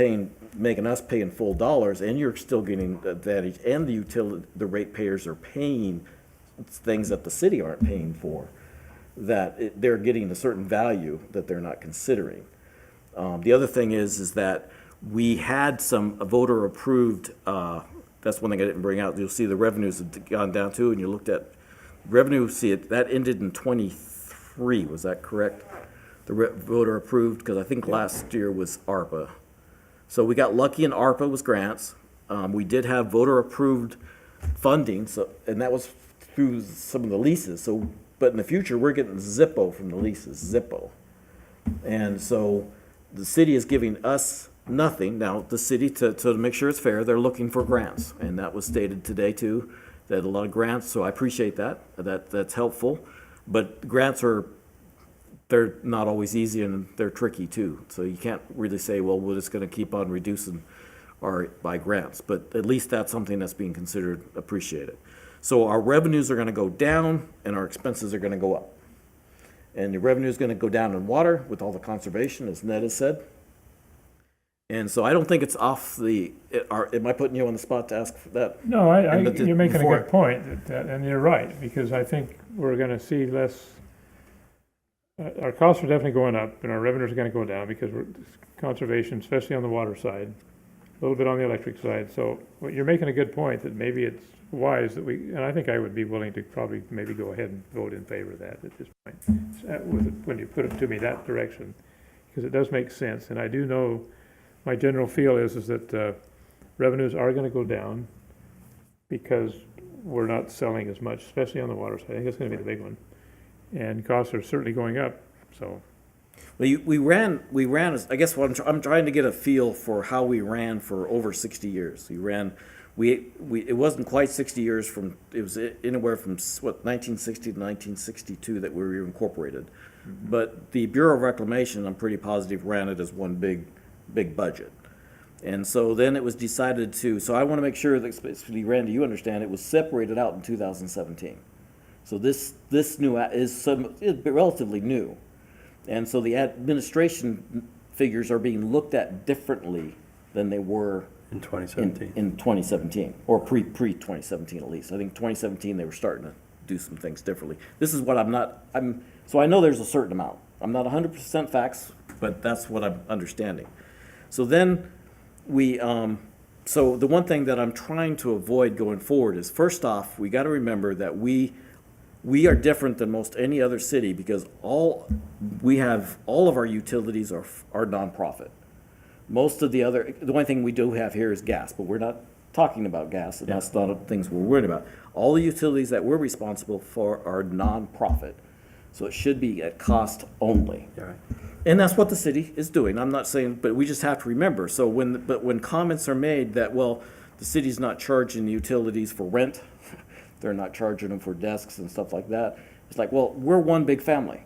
making us pay in full dollars, and you're still getting advantage, and the ratepayers are paying things that the city aren't paying for, that they're getting a certain value that they're not considering. The other thing is that we had some voter approved, that's one thing I didn't bring out. You'll see the revenues have gone down too, and you looked at revenue, that ended in 23, was that correct? voter approved, because I think last year was ARPA. So we got lucky and ARPA was grants. We did have voter approved funding, so, and that was through some of the leases. So, but in the future, we're getting Zippo from the leases, Zippo. And so the city is giving us nothing. Now, the city, to make sure it's fair, they're looking for grants. And that was stated today too, that a lot of grants, so I appreciate that. That's helpful. But grants they're not always easy and they're tricky too. So you can't really say, well, we're just gonna keep on reducing by grants. But at least that's something that's being considered, appreciated. So our revenues are gonna go down and our expenses are gonna go up. And the revenue is gonna go down in water with all the conservation, as Ned has said. And so I don't think it's off am I putting you on the spot to ask for that? No, And you're making a before- good point, and you're right, because I think we're gonna see less, our costs are definitely going up, and our revenues are gonna go down, because we're, conservation, especially on the water side, a little bit on the electric side, so you're making a good point, that maybe it's wise that and I think I would be willing to probably maybe go ahead and vote in favor of that at this point, when you put it to me that direction, because it does make sense, and I do know, my general feel is that revenues are gonna go down, because we're not selling as much, especially on the water side. I think that's gonna be the big one. And costs are certainly going up, so. Well, we ran, I guess what I'm trying to get a feel for how we ran for over 60 years. It wasn't quite 60 years it was anywhere from, 1960 to 1962 that we were incorporated. Mm-hmm. But the Bureau of Reclamation, I'm pretty positive, ran it as one big budget. And so then it was decided so I want to make sure that, especially Randy, you understand, it was separated out in 2017. So this new is relatively new. And so the administration figures are being looked at differently than they were In 2017. in 2017, or pre-2017 at least. I think 2017 they were starting to do some things differently. This is what so I know there's a certain amount. I'm not 100% facts, but that's what I'm understanding. So then so the one thing that I'm trying to avoid going forward is, first off, we got to remember that we are different than most any other city, because all of our utilities are nonprofit. Most of the only thing we do have here is gas, but we're not talking about gas, and that's not the things we're worried about. All the utilities that we're responsible for are nonprofit, so it should be at cost only. Yeah, right. And that's what the city is doing. I'm not saying, but we just have to remember. So when comments are made that, well, the city's not charging the utilities for rent, they're not charging them for desks and stuff like that, it's like, well, we're one big family.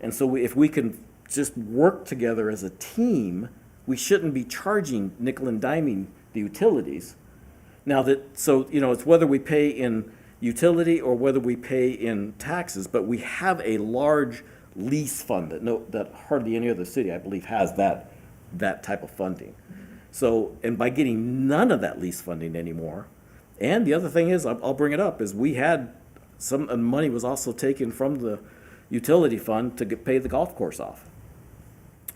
And so if we can just work together as a team, we shouldn't be charging nickel and diming the utilities. Now it's whether we pay in utility or whether we pay in taxes, but we have a large lease fund that hardly any other city, I believe, has that type of funding. So, and by getting none of that lease funding anymore, and the other thing is, I'll bring it up, is we had some money was also taken from the utility fund to pay the golf course off.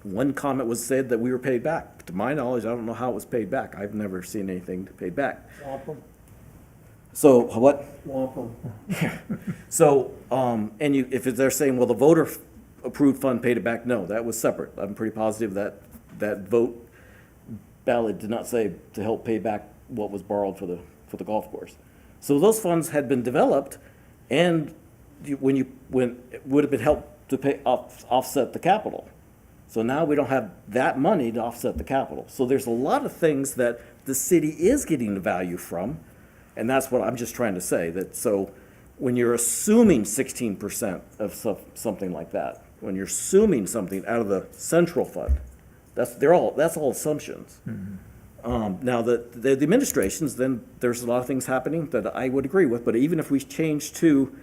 One comment was said that we were paid back. To my knowledge, I don't know how it was paid back. I've never seen anything paid back. So what? So, if they're saying, well, the voter approved fund paid it back, no, that was separate. I'm pretty positive that vote ballot did not say to help pay back what was borrowed for the golf course. So those funds had been developed, and when it would have been helped to offset the capital. So now we don't have that money to offset the capital. So there's a lot of things that the city is getting the value from, and that's what I'm just trying to say. That so when you're assuming 16% of something like that, when you're assuming something out of the central fund, that's all assumptions. Mm-hmm. Now the administrations, then there's a lot of things happening that I would agree with. But even if we change to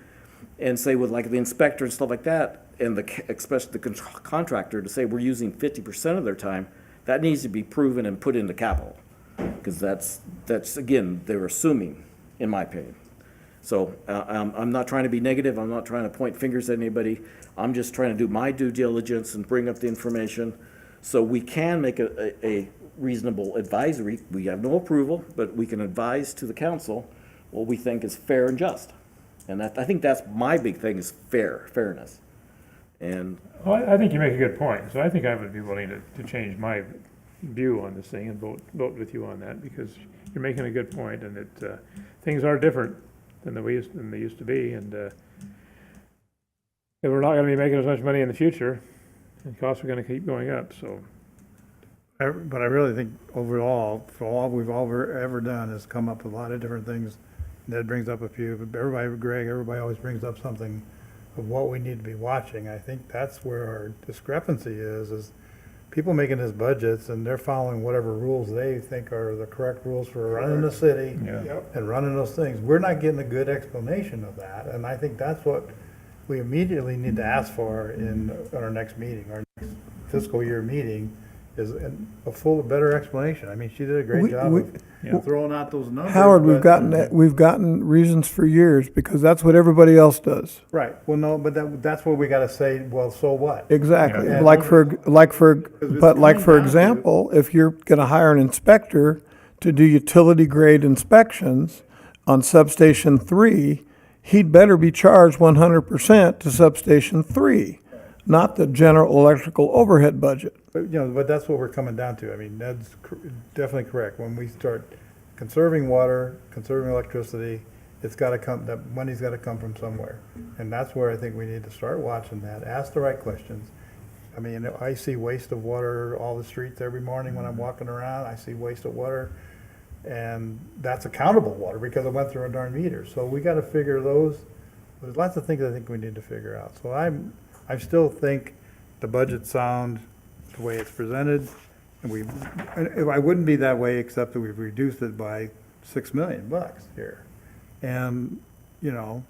and say with like the inspector and stuff like that, and especially the contractor to say we're using 50% of their time, that needs to be proven and put into capital, because that's again, they're assuming, in my opinion. So I'm not trying to be negative. I'm not trying to point fingers at anybody. I'm just trying to do my due diligence and bring up the information so we can make a reasonable advisory. We have no approval, but we can advise to the council what we think is fair and just. And I think that's my big thing, is fairness. And Well, I think you make a good point, so I think I would be willing to change my view on this thing and vote with you on that, because you're making a good point, and that, things are different than they used to be, and, we're not gonna be making as much money in the future, and costs are gonna keep going up, so. But I really think overall, for all we've ever done is come up with a lot of different things. Ned brings up a few, but everybody always brings up something of what we need to be watching. I think that's where our discrepancy is people making these budgets and they're following whatever rules they think are the correct rules for running the city Yeah. and running those things. We're not getting a good explanation of that, and I think that's what we immediately need to ask for in our next meeting, our next fiscal year meeting, is a better explanation. I mean, she did a great job of throwing out those numbers. Howard, but- we've gotten reasons for years because that's what everybody else does. Right, well, no, but that's what we gotta say, well, so what? Exactly. Yeah. Like for coming down example, if you're gonna hire an inspector to do utility grade inspections on substation 3, he'd better be charged 100% to substation 3, not the general electrical overhead budget. But that's what we're coming down to. I mean, Ned's definitely correct. When we start conserving water, conserving electricity, it's gotta come, that money's gotta come from somewhere. And that's where I think we need to start watching that, ask the right questions. I mean, I see waste of water all the streets every morning when I'm walking around. I see waste of water. And that's accountable water because it went through a darn meter. So we gotta figure those, there's lots of things I think we need to figure out. So I still think the budget's sound, the way it's presented, and I wouldn't be that way except that we've reduced it by $6 million here. And, no,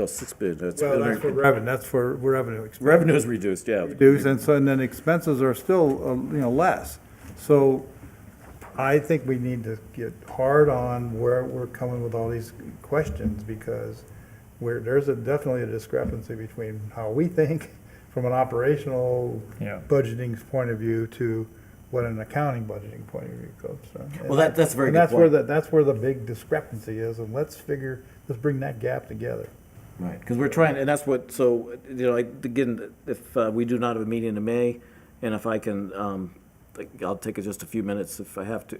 6 billion, that's. well, that's for revenue, revenue. Revenue is reduced, yeah. Reduced, and then expenses are still, less. So I think we need to get hard on where we're coming with all these questions, because there's definitely a discrepancy between how we think from an operational Yeah. budgeting point of view to what an accounting budgeting point of view goes. Well, that's a very And good point. that's where the big discrepancy is, and let's bring that gap together. Right, because we're trying, and that's what, so, again, if we do not have a meeting in May, and if I can, I'll take just a few minutes if I have to,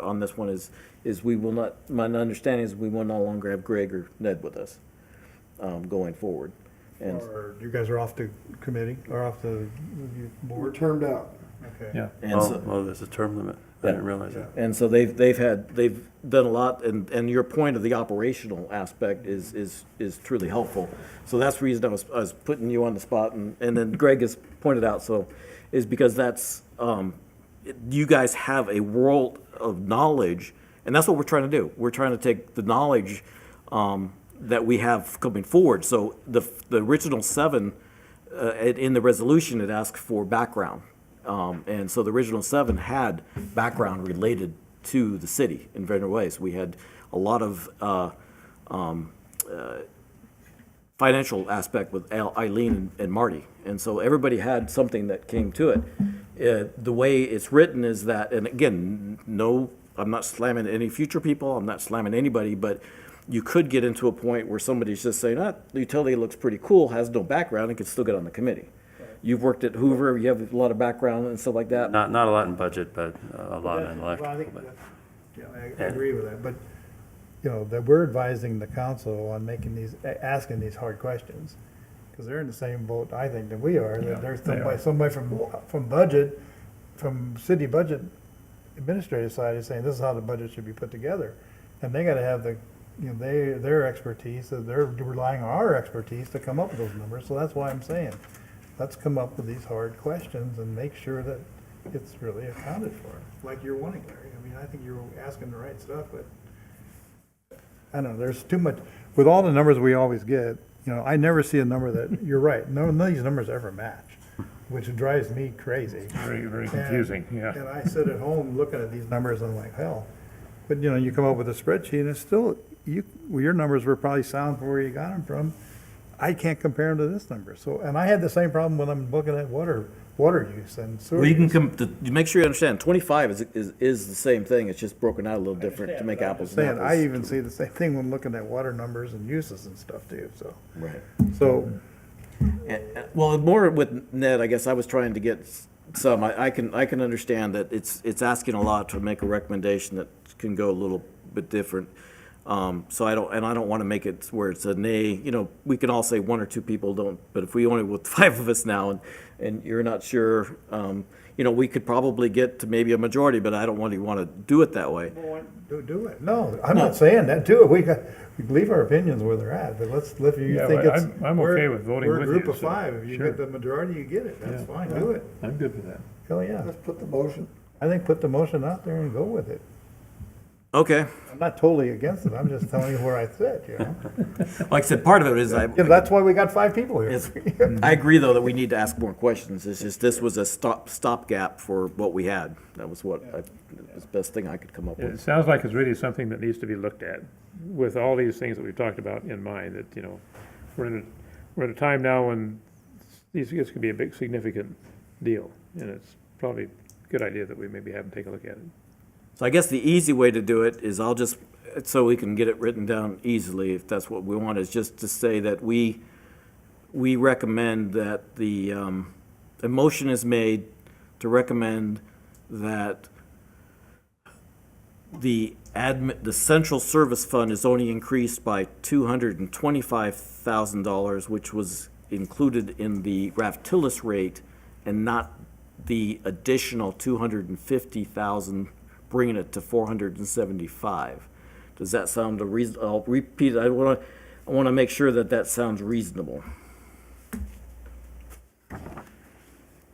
on this one, is we will not, my understanding is we will no longer have Greg or Ned with us going forward. And Or you guys are off the committee, or off the board? termed out. Okay. Yeah. and so- There's a term limit. I didn't realize that. And so they've done a lot, and your point of the operational aspect is truly helpful. So that's the reason I was putting you on the spot, and then Greg has pointed out, so, is because that's, you guys have a world of knowledge, and that's what we're trying to do. We're trying to take the knowledge, that we have coming forward. So the original 7, in the resolution, it asked for background. And so the original 7 had background related to the city in various ways. We had a lot of financial aspect with Eileen and Marty. And so everybody had something that came to it. The way it's written is that, and again, no, I'm not slamming any future people, I'm not slamming anybody, but you could get into a point where somebody's just saying, the utility looks pretty cool, has no background, and can still get on the committee. You've worked at Hoover, you have a lot of background and stuff like that. Not a lot in budget, but a lot in Well, I electrical. think But I agree with that, but, that we're advising the council on asking these hard questions, because they're in the same boat, I think, that we are, that there's somebody from budget, from city budget administrative side is saying, this is how the budget should be put together, and they gotta have their expertise, so they're relying on our expertise to come up with those numbers, so that's why I'm saying, let's come up with these hard questions and make sure that it's really accounted for, like you're wanting, Larry. I mean, I think you're asking the right stuff, but I don't know, there's too much, with all the numbers we always get, I never see a number that, you're right, none of these numbers ever match, which drives me crazy. Very, very confusing, yeah. And I sit at home looking at these numbers and I'm like, hell. But, you come up with a spreadsheet and it's still, your numbers were probably sound from where you got them from. I can't compare them to this number. So, and I had the same problem when I'm looking at water use and sewer Well, you can use. you make sure you understand, 25 is the same thing, it's just broken out a little different to make apples and Saying, apples. I even see the same thing when looking at water numbers and uses and stuff too, so. Right. So, Well, more with Ned, I guess I was trying to get some, I can understand that it's asking a lot to make a recommendation that can go a little bit different. So I don't want to make it where it's a nay, we can all say one or two people don't, but if we only with 5 of us now and you're not sure, we could probably get to maybe a majority, but I don't want to do it that way. Do it. No, I'm not saying that. Do it. We leave our opinions where they're at, but if you Yeah, think well, it's. I'm okay with voting with We're a you, group of so, 5. If you sure. get the majority, you get it. That's Yeah. fine. Do it. I'm good with that. Hell, yeah. Let's put the motion. I think put the motion out there and go with it. Okay. I'm not totally against it. I'm just telling you where I sit, Like I said, part of it is That's why we got 5 people here. I agree, though, that we need to ask more questions. It's just, this was a stopgap for what we had. That was the best thing I could come up It with. sounds like it's really something that needs to be looked at with all these things that we've talked about in mind, that, we're at a time now when this could be a big, significant deal, and it's probably a good idea that we maybe have them take a look at it. So I guess the easy way to do it is so we can get it written down easily, if that's what we want, is just to say that we recommend that a motion is made to recommend that the central service fund is only increased by $225,000, which was included in the Raftillus rate, and not the additional $250,000, bringing it to 475. Does that sound a reason? I'll repeat it. I want to make sure that sounds reasonable.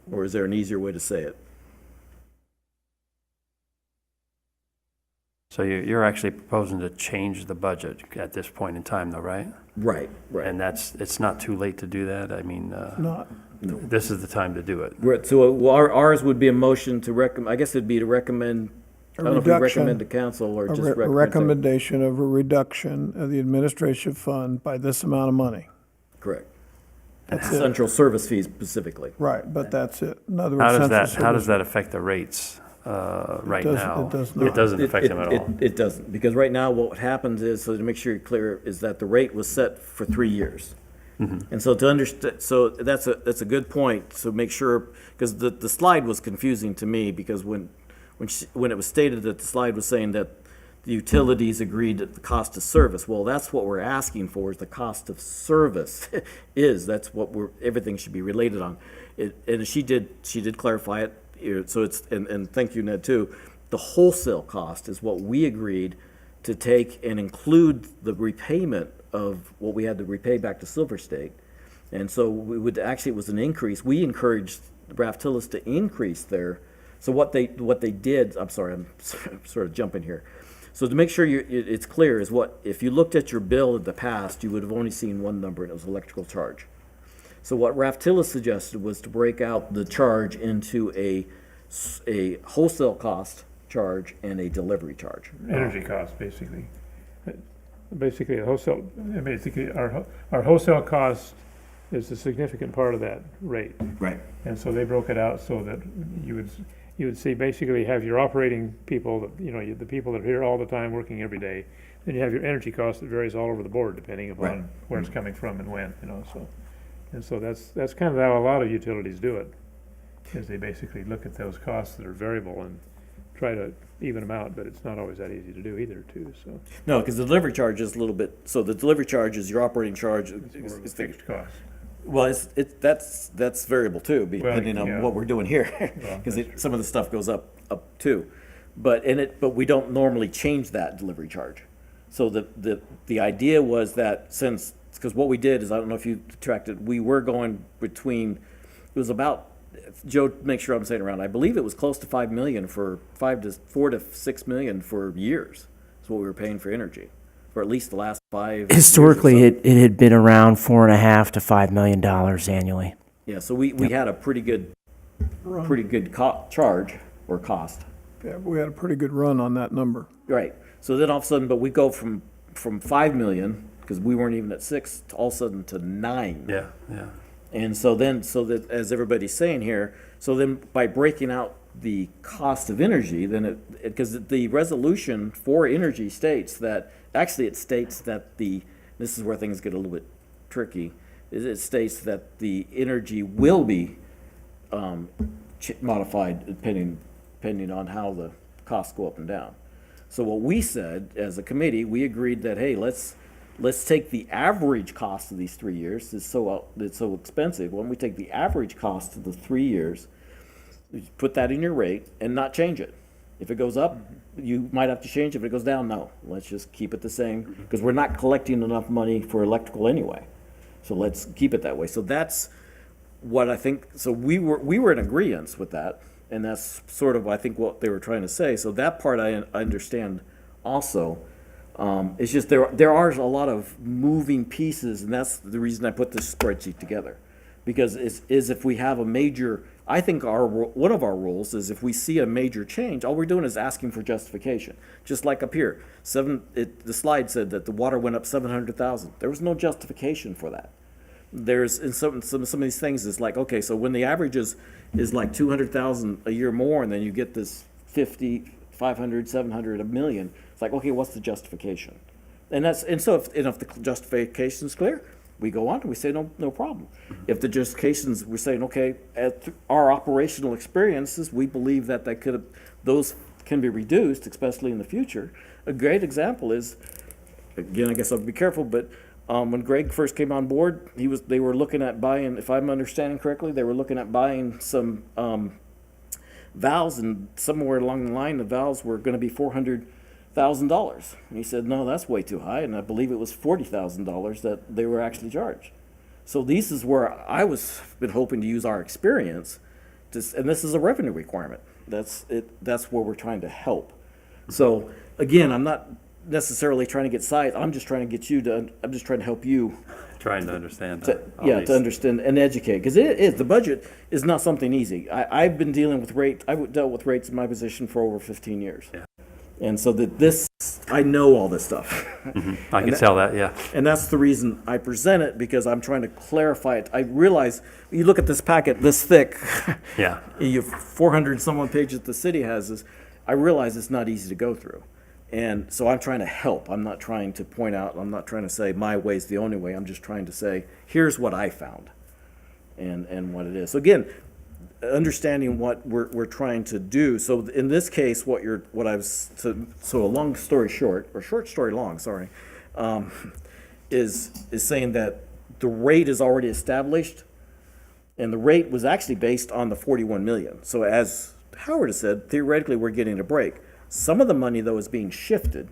Or is there an easier way to say it? So you're actually proposing to change the budget at this point in time, though, right? Right. And it's not too late to do that? I mean, Not, this is the time to do it. Right, so ours would be a motion to recommend, I guess it'd be to recommend, I don't know if we recommend to council or just a recommend. recommendation of a reduction of the administration fund by this amount of money. Correct. That's it. Central service fees specifically. Right, but that's it. In other words, How central does service. that affect the rates right doesn't- now? it does not. It doesn't affect them at all? It doesn't, because right now what happens is, so to make sure you're clear, is that the rate was set for 3 years. And so to understand, so that's a good point, so make sure, because the slide was confusing to me, because when it was stated that the slide was saying that the utilities agreed at the cost of service, well, that's what we're asking for, is the cost of service that's what everything should be related on. And she did clarify it, so it's, and thank you, Ned, too, the wholesale cost is what we agreed to take and include the repayment of what we had to repay back to Silver State. And so it was an increase. We encouraged Raftillus to increase so what they did, I'm sorry, I'm sort of jumping here. So to make sure it's clear is if you looked at your bill in the past, you would have only seen one number, and it was electrical charge. So what Raftillus suggested was to break out the charge into a wholesale cost charge and a delivery charge. Energy costs, basically. Basically, our wholesale cost is a significant part of that rate. Right. And so they broke it out so that you would see, basically have your operating people, the people that are here all the time working every day. Then you have your energy cost that varies all over the board depending upon where it's coming from and when, so. And so that's kind of how a lot of utilities do it, is they basically look at those costs that are variable and try to even them out, but it's not always that easy to do either, too, so. No, because the delivery charge is a little bit, so the delivery charge is your operating charge. It's more of a fixed cost. Well, that's variable too, depending yeah. on what we're doing here, Well, because some of the stuff goes up too. But we don't normally change that delivery charge. So the idea was that because what we did is, I don't know if you tracked it, we were going between, it was about, Joe, make sure I'm saying it around, I believe it was close to 5 million for 4 to 6 million for years. That's what we were paying for energy, for at least the last 5 years or Historically, so. it had been around $4.5 to $5 million annually. Yeah, so we had a pretty good charge or cost. Yeah, we had a pretty good run on that number. Right. So then all of a sudden, but we go from 5 million, because we weren't even at 6, to all of a sudden to 9. Yeah. And so that, as everybody's saying here, so then by breaking out the cost of energy, then because the resolution for energy states that, actually it states that this is where things get a little bit tricky, it states that the energy will be modified depending on how the costs go up and down. So what we said as a committee, we agreed that, hey, let's take the average cost of these 3 years. It's so expensive. Why don't we take the average cost of the 3 years, put that in your rate, and not change it? If it goes up, you might have to change it. If it goes down, no. Let's just keep it the same, because we're not collecting enough money for electrical anyway. So let's keep it that way. So that's what I think. So we were in agreement with that, and that's sort of, I think, what they were trying to say. So that part I understand also. It's just there are a lot of moving pieces, and that's the reason I put this spreadsheet together. Because is if we have a major, I think one of our rules is if we see a major change, all we're doing is asking for justification. Just like up here, the slide said that the water went up 700,000. There was no justification for that. There's in some of these things, it's like, okay, so when the average is like 200,000 a year more, and then you get this 50, 500, 700, a million. It's like, okay, what's the justification? So if the justification is clear, we go on and we say no problem. If the justifications, we're saying, okay, at our operational experiences, we believe that those can be reduced, especially in the future. A great example is, again, I guess I'll be careful, but when Greg first came on board, they were looking at buying, if I'm understanding correctly, they were looking at buying some valves, and somewhere along the line, the valves were going to be $400,000. He said, no, that's way too high, and I believe it was $40,000 that they were actually charged. So this is where I been hoping to use our experience, and this is a revenue requirement. That's where we're trying to help. So again, I'm not necessarily trying to get sides. I'm just trying to help you. Trying to understand. To understand and educate, because the budget is not something easy. I've been dealing with rates. I've dealt with rates in my position for over 15 years. Yeah. And so I know all this stuff. Mm-hmm. I can tell that, yeah. And that's the reason I present it, because I'm trying to clarify it. I realize, you look at this packet this thick. Yeah. You have 400 and some odd pages the city has. I realize it's not easy to go through. And so I'm trying to help. I'm not trying to point out, I'm not trying to say my way's the only way. I'm just trying to say, here's what I found and what it is. So again, understanding what we're trying to do. So in this case, so a long story short, or short story long, sorry, is saying that the rate is already established, and the rate was actually based on the 41 million. So as Howard has said, theoretically, we're getting a break. Some of the money, though, is being shifted,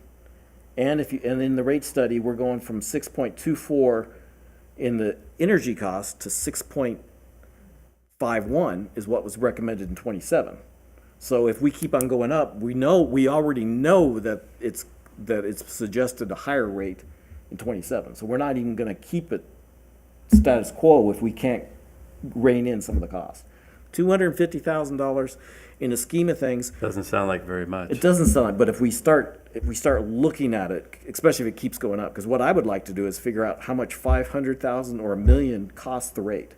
and in the rate study, we're going from 6.24 in the energy cost to 6.51 is what was recommended in 27. So if we keep on going up, we already know that it's suggested a higher rate in 27. So we're not even going to keep it status quo if we can't rein in some of the costs. $250,000 in the scheme of things. Doesn't sound like very much. It doesn't sound like, but if we start looking at it, especially if it keeps going up, because what I would like to do is figure out how much 500,000 or $1 million costs the rate.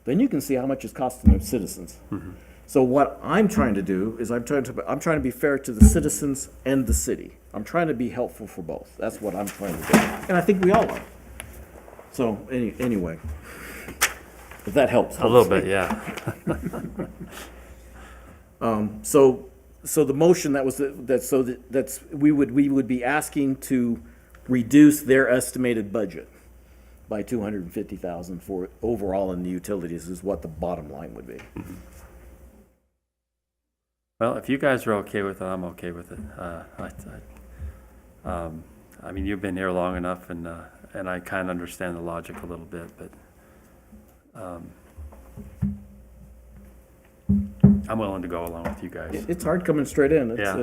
Then you can see how much it's costing the citizens. Mm-hmm. So what I'm trying to do is I'm trying to be fair to the citizens and the city. I'm trying to be helpful for both. That's what I'm trying to do, and I think we all are. So anyway, if that helps. A little bit, yeah. So the motion we would be asking to reduce their estimated budget by $250,000 for overall in the utilities is what the bottom line would be. Mm-hmm. Well, if you guys are okay with it, I'm okay with it. I mean, you've been here long enough, and I kind of understand the logic a little bit, but I'm willing to go along with you guys. It's hard coming straight in. Yeah, I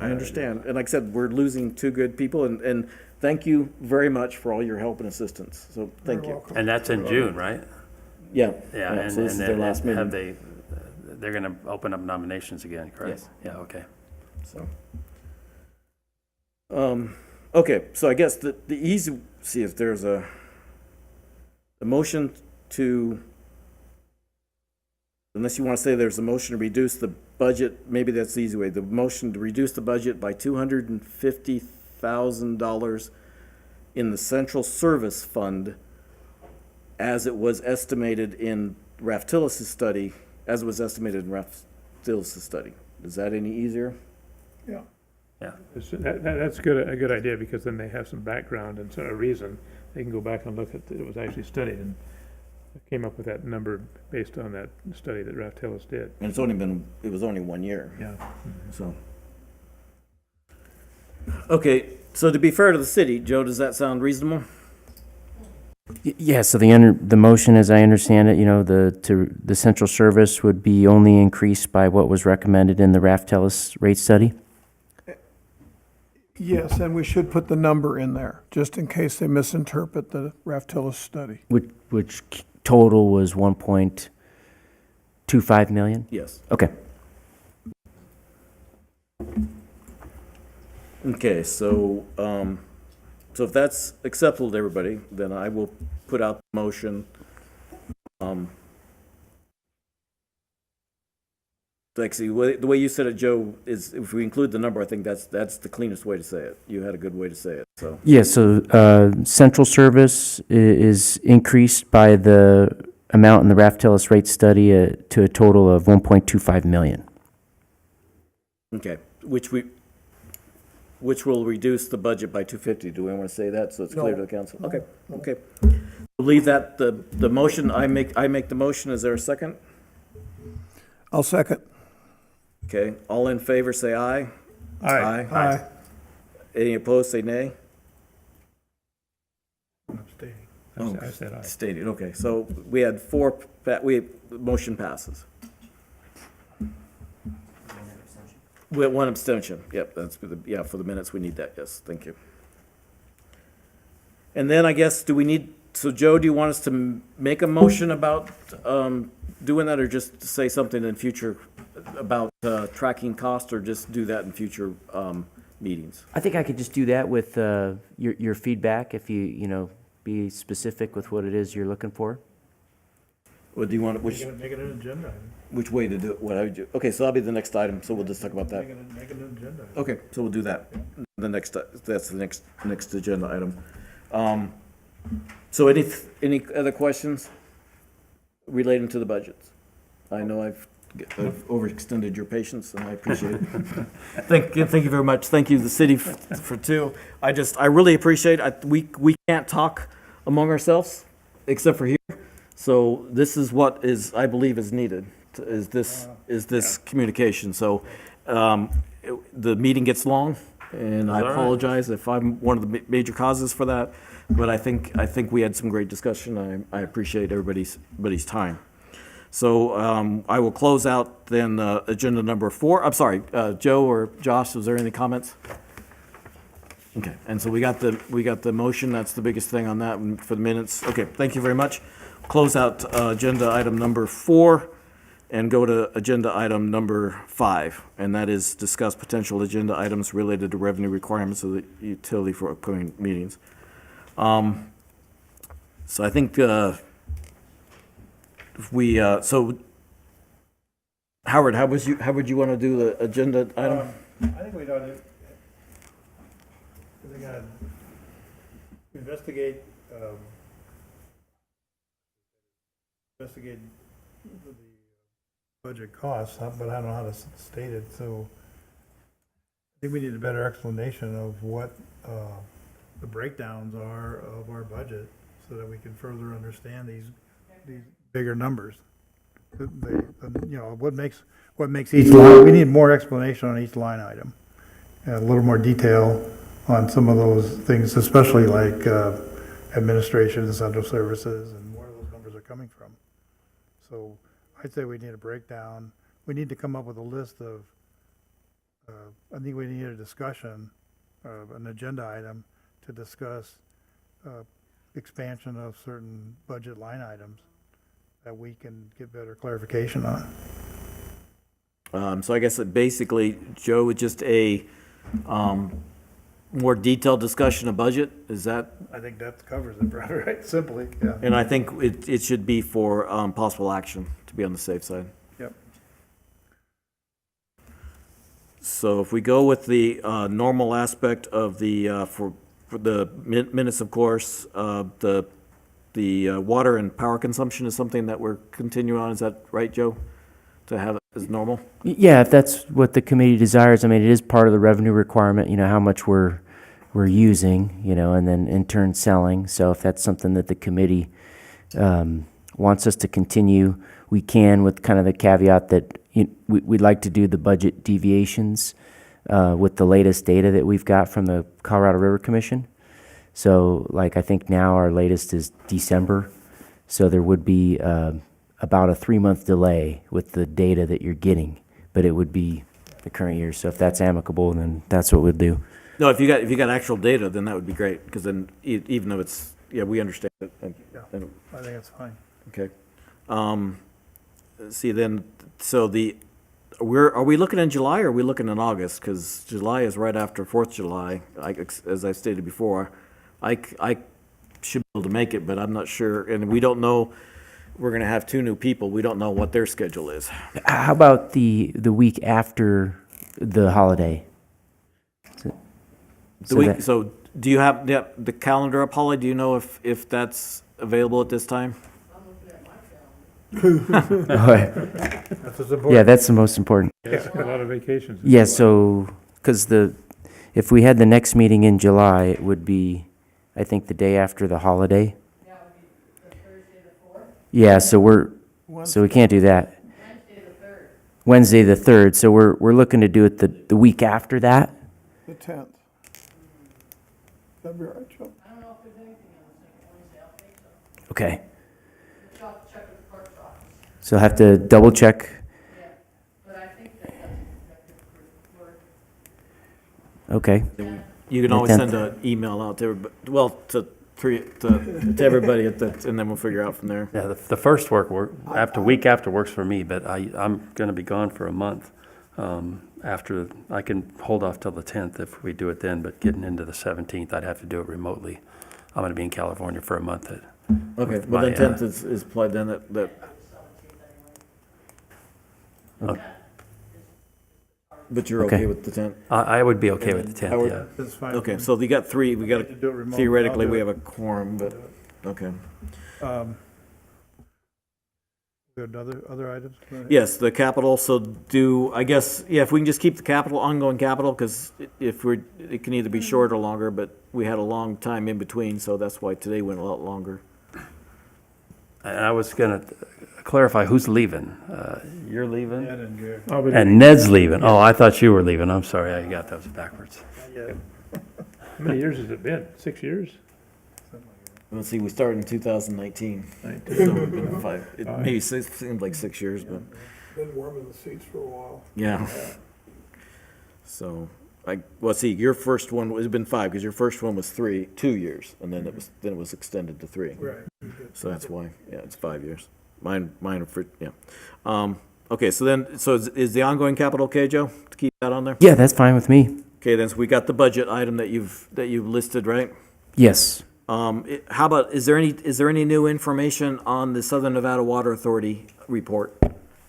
understand. And like I said, we're losing two good people, and thank you very much for all your help and assistance. So thank you. And that's in June, right? Yeah. Yeah, and so this is their last meeting. They're going to open up nominations again, correct? Yes. Yeah, okay. So, okay, so I guess the easy, see if there's a motion to, unless you want to say there's a motion to reduce the budget, maybe that's the easy way. The motion to reduce the budget by $250,000 in the central service fund as it was estimated in Raftillis' study, as it was estimated in Raftillis' study. Is that any easier? Yeah. That's good, a good idea, because then they have some background and a reason. They can go back and look at, it was actually studied and came up with that number based on that study that Raftillis did. And it was only 1 year. Yeah. So. Okay, so to be fair to the city, Joe, does that sound reasonable? Yeah, so the motion, as I understand it, the central service would be only increased by what was recommended in the Raftellis rate study? Yes, and we should put the number in there, just in case they misinterpret the Raftillis study. Which total was 1.25 million? Yes. Okay. Okay, so if that's acceptable to everybody, then I will put out the motion. Actually, the way you said it, Joe, is if we include the number, I think that's the cleanest way to say it. You had a good way to say it, so. Yeah, so central service is increased by the amount in the Raftellis rate study to a total of 1.25 million. Okay, which will reduce the budget by 250. Do we want to say that so it's clear to the council? Okay, okay. We'll leave that, the motion, I make the motion. Is there a second? I'll second. Okay, all in favor, say aye. Aye. Aye. Any opposed, say nay. I said aye. Stated, okay, so we had motion passes. We had one abstention, yep, that's, for the minutes, we need that, yes, thank you. And then I guess, so Joe, do you want us to make a motion about doing that, or just to say something in future about tracking cost, or just do that in future meetings? I think I could just do that with your feedback, if you be specific with what it is you're looking for. Or do you want, Make it an agenda item. which way to do it, what I would do? Okay, so that'll be the next item, so we'll just talk about that. Make it an agenda item. Okay, so we'll do that. That's the next agenda item. So any other questions relating to the budgets? I know I've overextended your patience, and I appreciate it. Thank you very much. Thank you, the city, for two. I really appreciate it. We can't talk among ourselves, except for here. So this is what I believe is needed, is this communication. So the meeting gets long, and I apologize if I'm one of the major causes for that. But I think we had some great discussion. I appreciate everybody's time. So I will close out then agenda number 4. I'm sorry, Joe or Josh, was there any comments? Okay, and so we got the motion. That's the biggest thing on that for the minutes. Okay, thank you very much. Close out agenda item number 4 and go to agenda item number 5, and that is discuss potential agenda items related to revenue requirements of the utility for upcoming meetings. So I think so Howard, how would you want to do the agenda item? I think we ought to, investigate the budget costs, but I don't know how to state it, so I think we need a better explanation of what the breakdowns are of our budget, so that we can further understand these bigger numbers. What makes each line, we need more explanation on each line item, and a little more detail on some of those things, especially like administration and central services, and where those numbers are coming from. So I'd say we need a breakdown. We need to come up with a list of, I think we need a discussion, an agenda item to discuss expansion of certain budget line items that we can get better clarification on. So I guess that basically, Joe, with just a more detailed discussion of budget, is that? I think that covers it, right? Simply, yeah. And I think it should be for possible action, to be on the safe side. Yep. So if we go with the normal aspect of the, for the minutes, of course, the the water and power consumption is something that we're continuing on, is that right, Joe? To have it as normal? Yeah, if that's what the committee desires. I mean, it is part of the revenue requirement, you know, how much we're using, you know, and then in turn selling. So if that's something that the committee wants us to continue, we can, with kind of the caveat that we'd like to do the budget deviations with the latest data that we've got from the Colorado River Commission. So like I think now our latest is December. So there would be about a 3-month delay with the data that you're getting, but it would be the current year. So if that's amicable, then that's what we'll do. No, if you got actual data, then that would be great, because then even though it's, yeah, we understand it. I think it's fine. Okay. See then, so are we looking in July or are we looking in August? Because July is right after 4th of July, as I stated before. I should be able to make it, but I'm not sure, and we don't know, we're gonna have 2 new people, we don't know what their schedule is. How about the week after the holiday? So do you have the calendar up, Holly? Do you know if that's available at this time? That's what's important. Yeah, that's the most important. Yeah, a lot of vacations. Yeah, so, because if we had the next meeting in July, it would be, I think, the day after the holiday. That would be the Thursday the 4th, Yeah, so we can't do that. Wednesday the 3rd. Wednesday, the 3rd, so we're looking to do it the week after that. The 10th. That'd be all right, Joe. I don't know if there's anything on the second Wednesday, I don't think so. Okay, But I'll check with the clerk's office. so I'll have to double check. Yeah, but I think that that's executive Okay, You can The always 10th. send an email out to everybody, well, to everybody and then we'll figure out from there. Yeah, the first week after works for me, but I'm going to be gone for a month. After, I can hold off till the 10th if we do it then, but getting into the 17th, I'd have to do it remotely. I'm going to be in California for a month. Okay, well then 10th is applied then, that. But you're okay Okay. with the 10th? I would be okay with the 10th, Howard? yeah. That's fine. Okay, so we got 3, we got, To do it remotely, theoretically, I'll do we it. have a quorum, but, okay. Good, other items? Yes, the capital, so I guess, yeah, if we can just keep the capital, ongoing capital, because it can either be short or longer, but we had a long time in between, so that's why today went a lot longer. And I was going to clarify who's leaving. You're leaving? Ed and Gary. I'll be And Ned's leaving. Oh, I thought you were leaving. I'm sorry, I got those backwards. Yeah. How many years has it been? 6 years? Let's see, we started in 2019. 19. So it's been 5, it maybe seemed like 6 years, but, Been warming the seats for a while. yeah. So, see, your first one, it's been 5, because your first one was 2 years, and then it was extended to 3. Right. So that's why, yeah, it's 5 years. Mine are for, yeah. Okay, so is the ongoing capital okay, Joe, to keep that on there? yeah, that's fine with me. Okay, then, so we got the budget item that you've listed, right? Yes. How about, is there any new information on the Southern Nevada Water Authority report?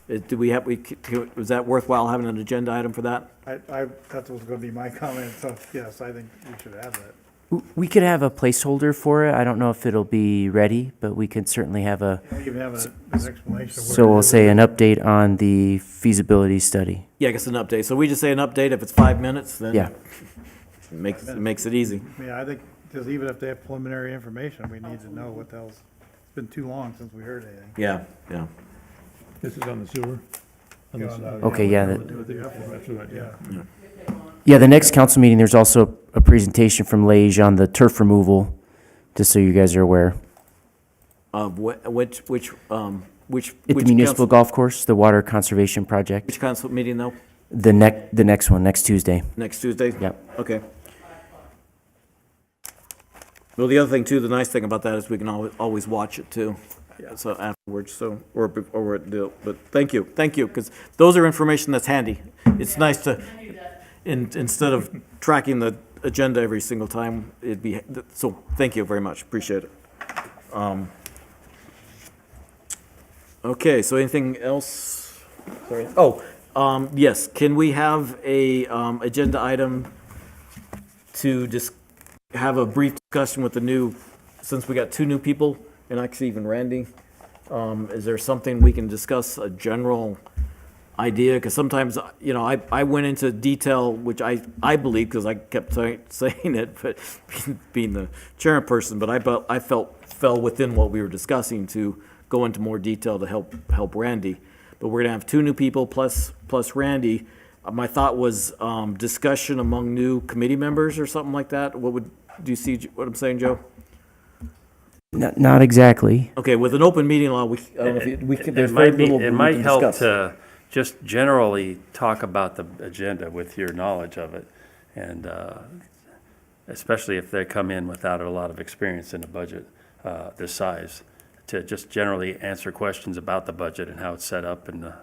Was that worthwhile having an agenda item for that? That was gonna be my comment, so yes, I think we should have that. We could have a placeholder for it. I don't know if it'll be ready, but we could certainly have a, Even have an explanation of so where it we'll is. say an update on the feasibility study. Yeah, I guess an update. So we just say an update, if it's 5 minutes, then Yeah. it makes it easy. I mean, I think, because even if they have preliminary information, we need to know what the hell's, it's been too long since we heard anything. Yeah, yeah. This is on the sewer? On the Yeah, sewer. Okay, yeah, That's right, yeah. Yeah, the next council meeting, there's also a presentation from Lage on the turf removal, just so you guys are aware. Which At the which municipal council, golf course, the water conservation project. which council meeting though? The next one, next Tuesday. Next Tuesday? Yep. Okay. Well, the other thing too, the nice thing about that is we can always watch it too. So afterwards, but thank you, because those are information that's handy. It's nice to, instead of tracking the agenda every single time, so thank you very much, appreciate it. Okay, so anything else? Sorry. Oh, yes, can we have a agenda item to just have a brief discussion with since we got 2 new people, and actually even Randy, is there something we can discuss, a general idea? Because sometimes, you know, I went into detail, which I believe, because I kept saying it, but being the chairperson, but I fell within what we were discussing to go into more detail to help Randy. But we're gonna have 2 new people plus Randy. My thought was discussion among new committee members or something like that. Do you see what I'm saying, Joe? Not exactly. Okay, with an open meeting law, we can, there's It very might be, little it we might can help discuss. to just generally talk about the agenda with your knowledge of it. And especially if they come in without a lot of experience in a budget this size, to just generally answer questions about the budget and how it's set up and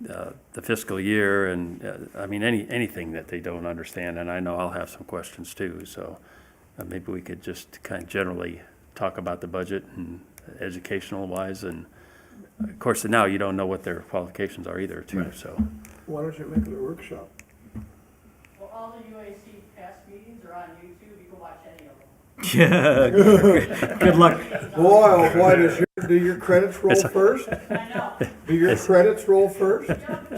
the fiscal year and, I mean, anything that they don't understand. And I know I'll have some questions too, so maybe we could just kind of generally talk about the budget and educational wise. And of course, now you don't know what their qualifications are either too, so. Why don't you make it a workshop? Well, all the UAC past meetings are on YouTube, you can watch any of them. Yeah, good luck. Boy, do your credits roll first? I know. Do your credits roll first?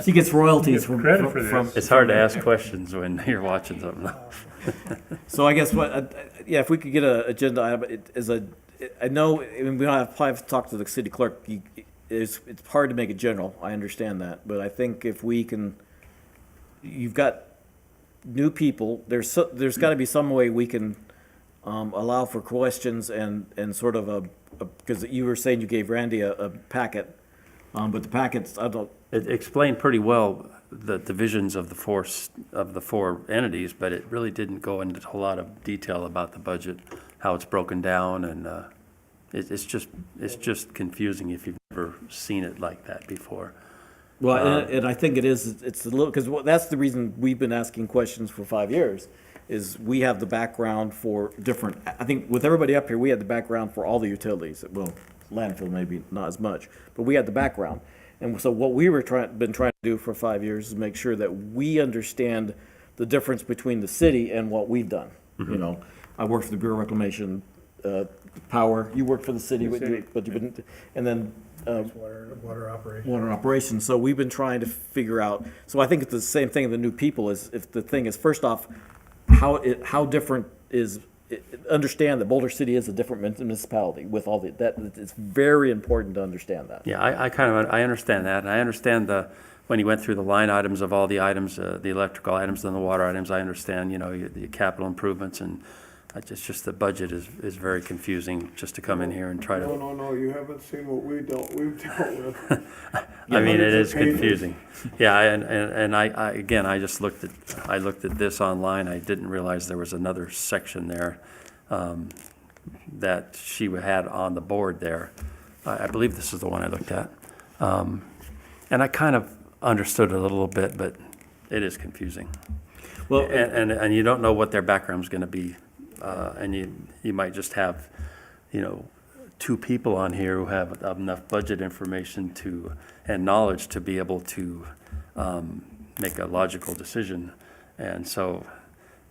She gets royalties from. Credit for this. It's hard to ask questions when you're watching something. So I guess yeah, if we could get an agenda item, I know, I mean, we don't have to talk to the city clerk. It's hard to make it general, I understand that, but I think if we can, you've got new people, there's gotta be some way we can allow for questions and sort of because you were saying you gave Randy a packet, but the packets, I don't. It explained pretty well the divisions of the four entities, but it really didn't go into a lot of detail about the budget, how it's broken down, and it's just confusing if you've never seen it like that before. Well, and I think it's a little, because that's the reason we've been asking questions for 5 years, is we have the background for different, I think with everybody up here, we had the background for all the utilities. Well, landfill maybe not as much, but we had the background. And so what we were been trying to do for 5 years is make sure that we understand the difference between the city and what we've done. You know, I worked for the Bureau of Reclamation, Power, you worked for the city, but you didn't, and then Water operation. water operations. So we've been trying to figure out, so I think it's the same thing in the new people is, if the thing is, first off, how different is, understand that Boulder City is a different municipality with all that, it's very important to understand that. Yeah, I understand that, and I understand when you went through the line items of all the items, the electrical items and the water items, I understand, you know, the capital improvements, and it's just the budget is very confusing just to come in here and try to. No, you haven't seen what we've dealt with. I mean, it is confusing. Yeah, and I again, I looked at this online. I didn't realize there was another section there that she had on the board there. I believe this is the one I looked at. And I kind of understood it a little bit, but it is confusing. Well, And you don't know what their background's gonna be. And you might just have, you know, 2 people on here who have enough budget information and knowledge to be able to make a logical decision. And so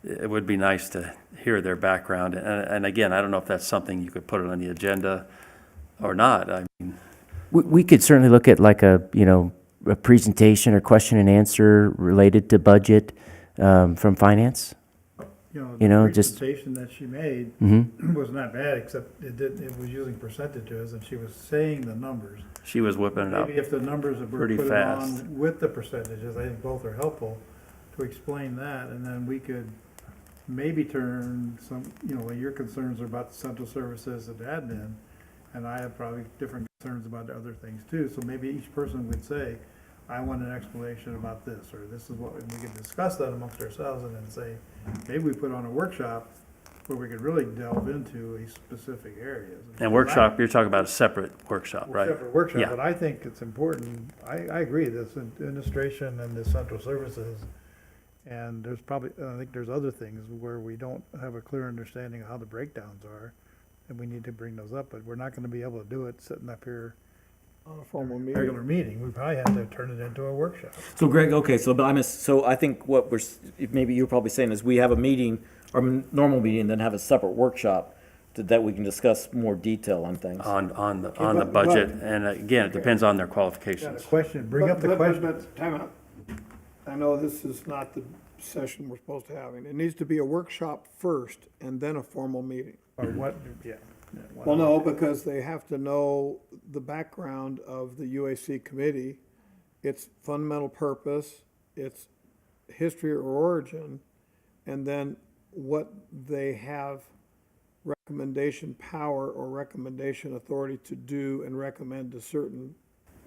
it would be nice to hear their background. And again, I don't know if that's something you could put on the agenda or not. I mean, We could certainly look at like a presentation or question and answer related to budget from finance. The just- presentation that she made Mm-hmm. was not bad, except it was using percentages, and she was saying the numbers. she was whipping it up. Maybe if the numbers were pretty put fast. on with the percentages, I think both are helpful to explain that, and then we could maybe turn some, your concerns are about the central services and admin, and I have probably different concerns about the other things too, so maybe each person would say, I want an explanation about this, or this is what, and we can discuss that amongst ourselves and then say, maybe we put on a workshop where we could really delve into a specific areas. And workshop, you're talking about a separate workshop, right? Separate workshop, Yeah. but I think it's important, I agree, this administration and the central services, and there's probably, I think there's other things where we don't have a clear understanding of how the breakdowns are, and we need to bring those up, but we're not gonna be able to do it sitting up here On a formal meeting. regular meeting, we probably have to turn it into a workshop. So Greg, okay, so I think maybe you're probably saying is we have a meeting, or normal meeting, then have a separate workshop that we can discuss more detail on things. On the but- budget, and again, it depends on their Yeah, qualifications. the question, bring up the question. But, time out. I know this is not the session we're supposed to have. It needs to be a workshop first and then a formal meeting. Or what, yeah. Well, no, because they have to know the background of the UAC committee, its fundamental purpose, its history or origin, and then what they have recommendation power or recommendation authority to do and recommend to certain,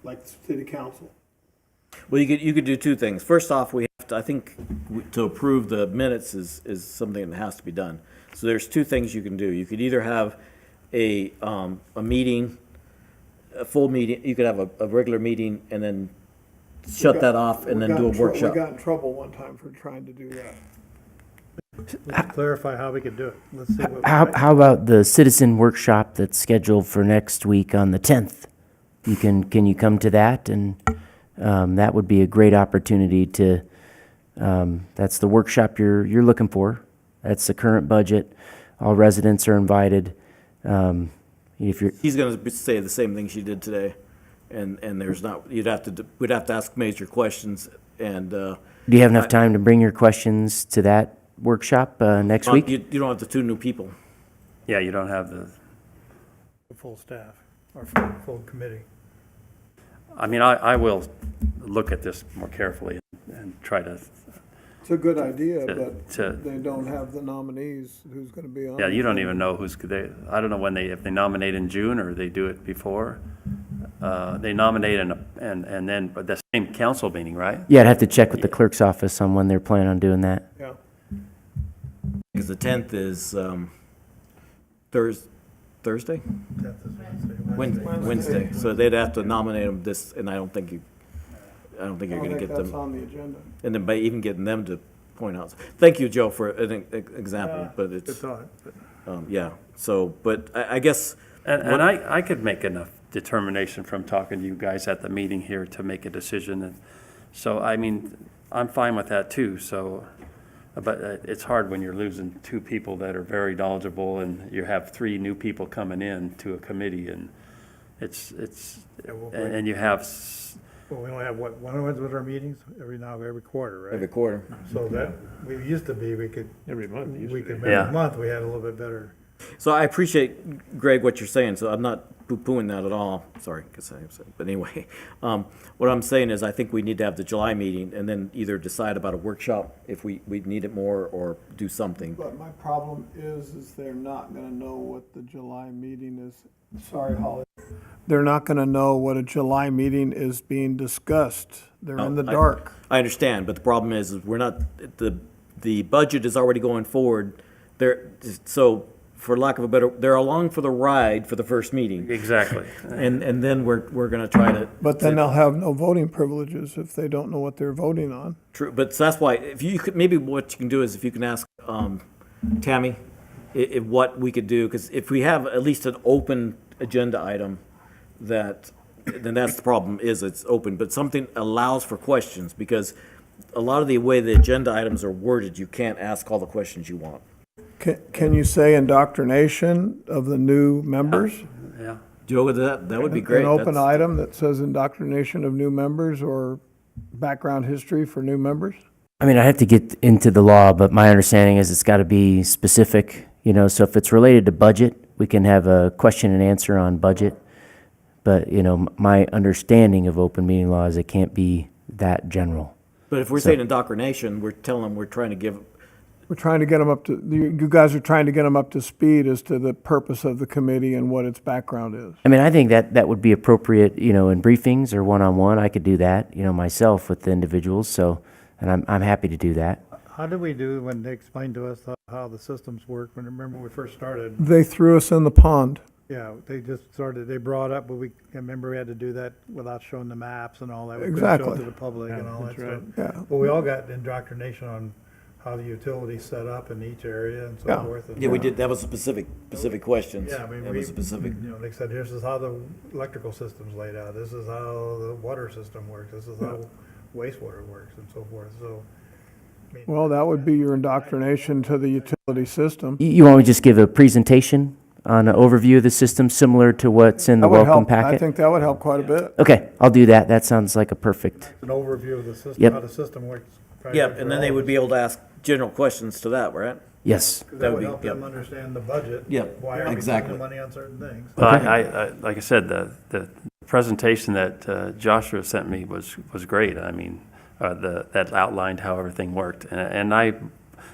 like the city council. Well, you could do two things. First off, we have to, I think, to approve the minutes is something that has to be done. So there's two things you can do. You could either have a meeting, a full meeting, you could have a regular meeting and then shut that off and then do a workshop. We got in trouble one time for trying to do that. Let's clarify how we could do it. Let's see what. How about the citizen workshop that's scheduled for next week on the 10th? Can you come to that? And that would be a great opportunity to, that's the workshop you're looking for. That's the current budget. All residents are invited. If you're, He's gonna say the same thing she did today, and there's not, we'd have to ask major questions, and, do you have enough time to bring your questions to that workshop next week? you don't have the two new people. Yeah, you don't have the, Full staff, or full committee. I mean, I will look at this more carefully and try to, It's a good idea, To- but to- they don't have the nominees who's gonna be on. yeah, you it. don't even know I don't know if they nominate in June or they do it before. They nominate and then, but the same council meeting, right? Yeah, I'd have to check with the clerk's office on when they're planning on doing that. Yeah. Because the 10th is Thursday? Wednesday. So they'd have to nominate them this, and I don't think you're I gonna think get that's them. on the agenda. And then by even getting them to point out. Thank you, Joe, for an example, but Good it's, thought, but yeah. So, but I guess, And I could make enough determination from talking to you guys at the meeting here to make a decision. And so, I mean, I'm fine with that too, so, but it's hard when you're losing two people that are very knowledgeable and you have three new people coming in to a committee and it's, Yeah, we'll and you have, well, we only have what, one of our meetings every quarter, right? every quarter. So that, we used to be, we could, Every month, we could, Yeah. every month, we had a little bit better. So I appreciate, Greg, what you're saying, so I'm not poo-pooing that at all. Sorry, but anyway. What I'm saying is I think we need to have the July meeting and then either decide about a workshop if we need it more or do something. But my problem is they're not gonna know what the July meeting is. Sorry, Holly. They're not gonna know what a July meeting is being discussed. They're in the No, dark. I understand, but the problem is we're not, the budget is already going forward. So for lack of a better, they're along for the ride for the first meeting. exactly. And then we're gonna try to. But then they'll have no voting privileges if they don't know what they're voting on. True, but so that's why, if you could, maybe what you can do is if you can ask Tammy what we could do, because if we have at least an open agenda item, then that's the problem, is it's open, but something allows for questions, because a lot of the way the agenda items are worded, you can't ask all the questions you want. Can you say indoctrination of the new members? Yeah. Joe, that would be great. An open That's- item that says indoctrination of new members or background history for new members? I mean, I have to get into the law, but my understanding is it's got to be specific, so if it's related to budget, we can have a question and answer on budget. But, my understanding of open meeting law is it can't be that general. But if we're saying indoctrination, we're telling them we're trying to give, We're trying to get them up to, you guys are trying to get them up to speed as to the purpose of the committee and what its background is. I mean, I think that would be appropriate, in briefings or one-on-one. I could do that, myself with the individuals, so, and I'm happy to do that. How did we do when they explained to us how the systems work? Remember when we first started? They threw us in the pond. Yeah, they just started, they brought up, but I remember we had to do that without showing the maps and all that. We couldn't show it Exactly. to the public and all that that's stuff. right. Yeah. But we all got indoctrination on how the utilities set up in each area and so Yeah. forth. and- yeah, we did, that was specific questions. Yeah, I mean, That was specific. they said, this is how the electrical system's laid out, this is how the water system works, this is how wastewater works and so forth, so. I mean, Well, that would be your indoctrination to the utility system. You want me to just give a presentation on an overview of the system, similar to what's in the That would welcome help. I packet? think that would help quite a bit. Okay, I'll do that. That sounds like a perfect. An overview of the system, Yep. how the system works. Yep, and then they would be able to ask general questions to that, right? Yes. Because that that would would be- help them yep. understand the budget. Yep, Why are we exactly. spending money on certain things? Well, like I said, the presentation that Joshua sent me was great. I mean, that outlined how everything worked. And I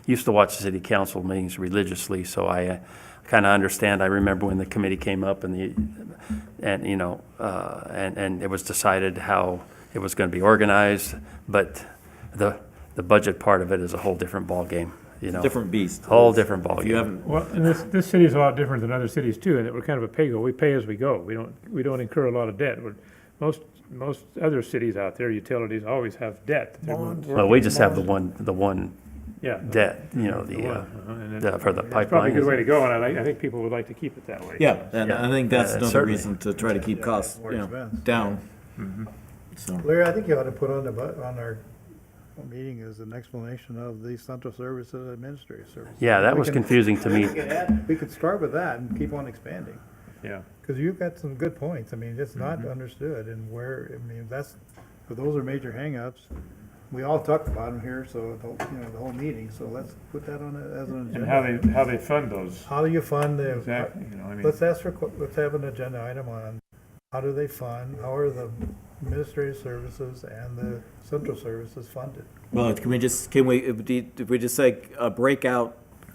used to watch city council meetings religiously, so I kind of understand. I remember when the committee came up and it was decided how it was going to be organized, but the budget part of it is a whole different ballgame, you know. Different beast. Whole different If you ballgame. haven't, Well, and this city is a lot different than other cities too, in that we're kind of a pay-go. We pay as we go. We don't incur a lot of debt. Most other cities out there, utilities always have debt. that they're Bonds. Well, we just have the one Yeah. debt, you know, The one, and for the it's probably a pipeline. good way to go, and I think people would like to keep it that way. yeah, and Yeah. I think that's another Certainly. reason to try to keep costs, More you know, expense. down. So, Larry, I think you ought to put on on our meeting is an explanation of the central services, administrative services. Yeah, that We was can- confusing to me. We could start with that and keep on expanding. Yeah. Because you've got some good points. I mean, it's not understood and those are major hangups. We all talked about them here, so, the whole meeting, so let's put that on as an agenda. And how they fund those. How do you fund the? Exactly, I mean. Let's have an agenda item on how do they fund, how are the administrative services and the central services funded? well, if we just say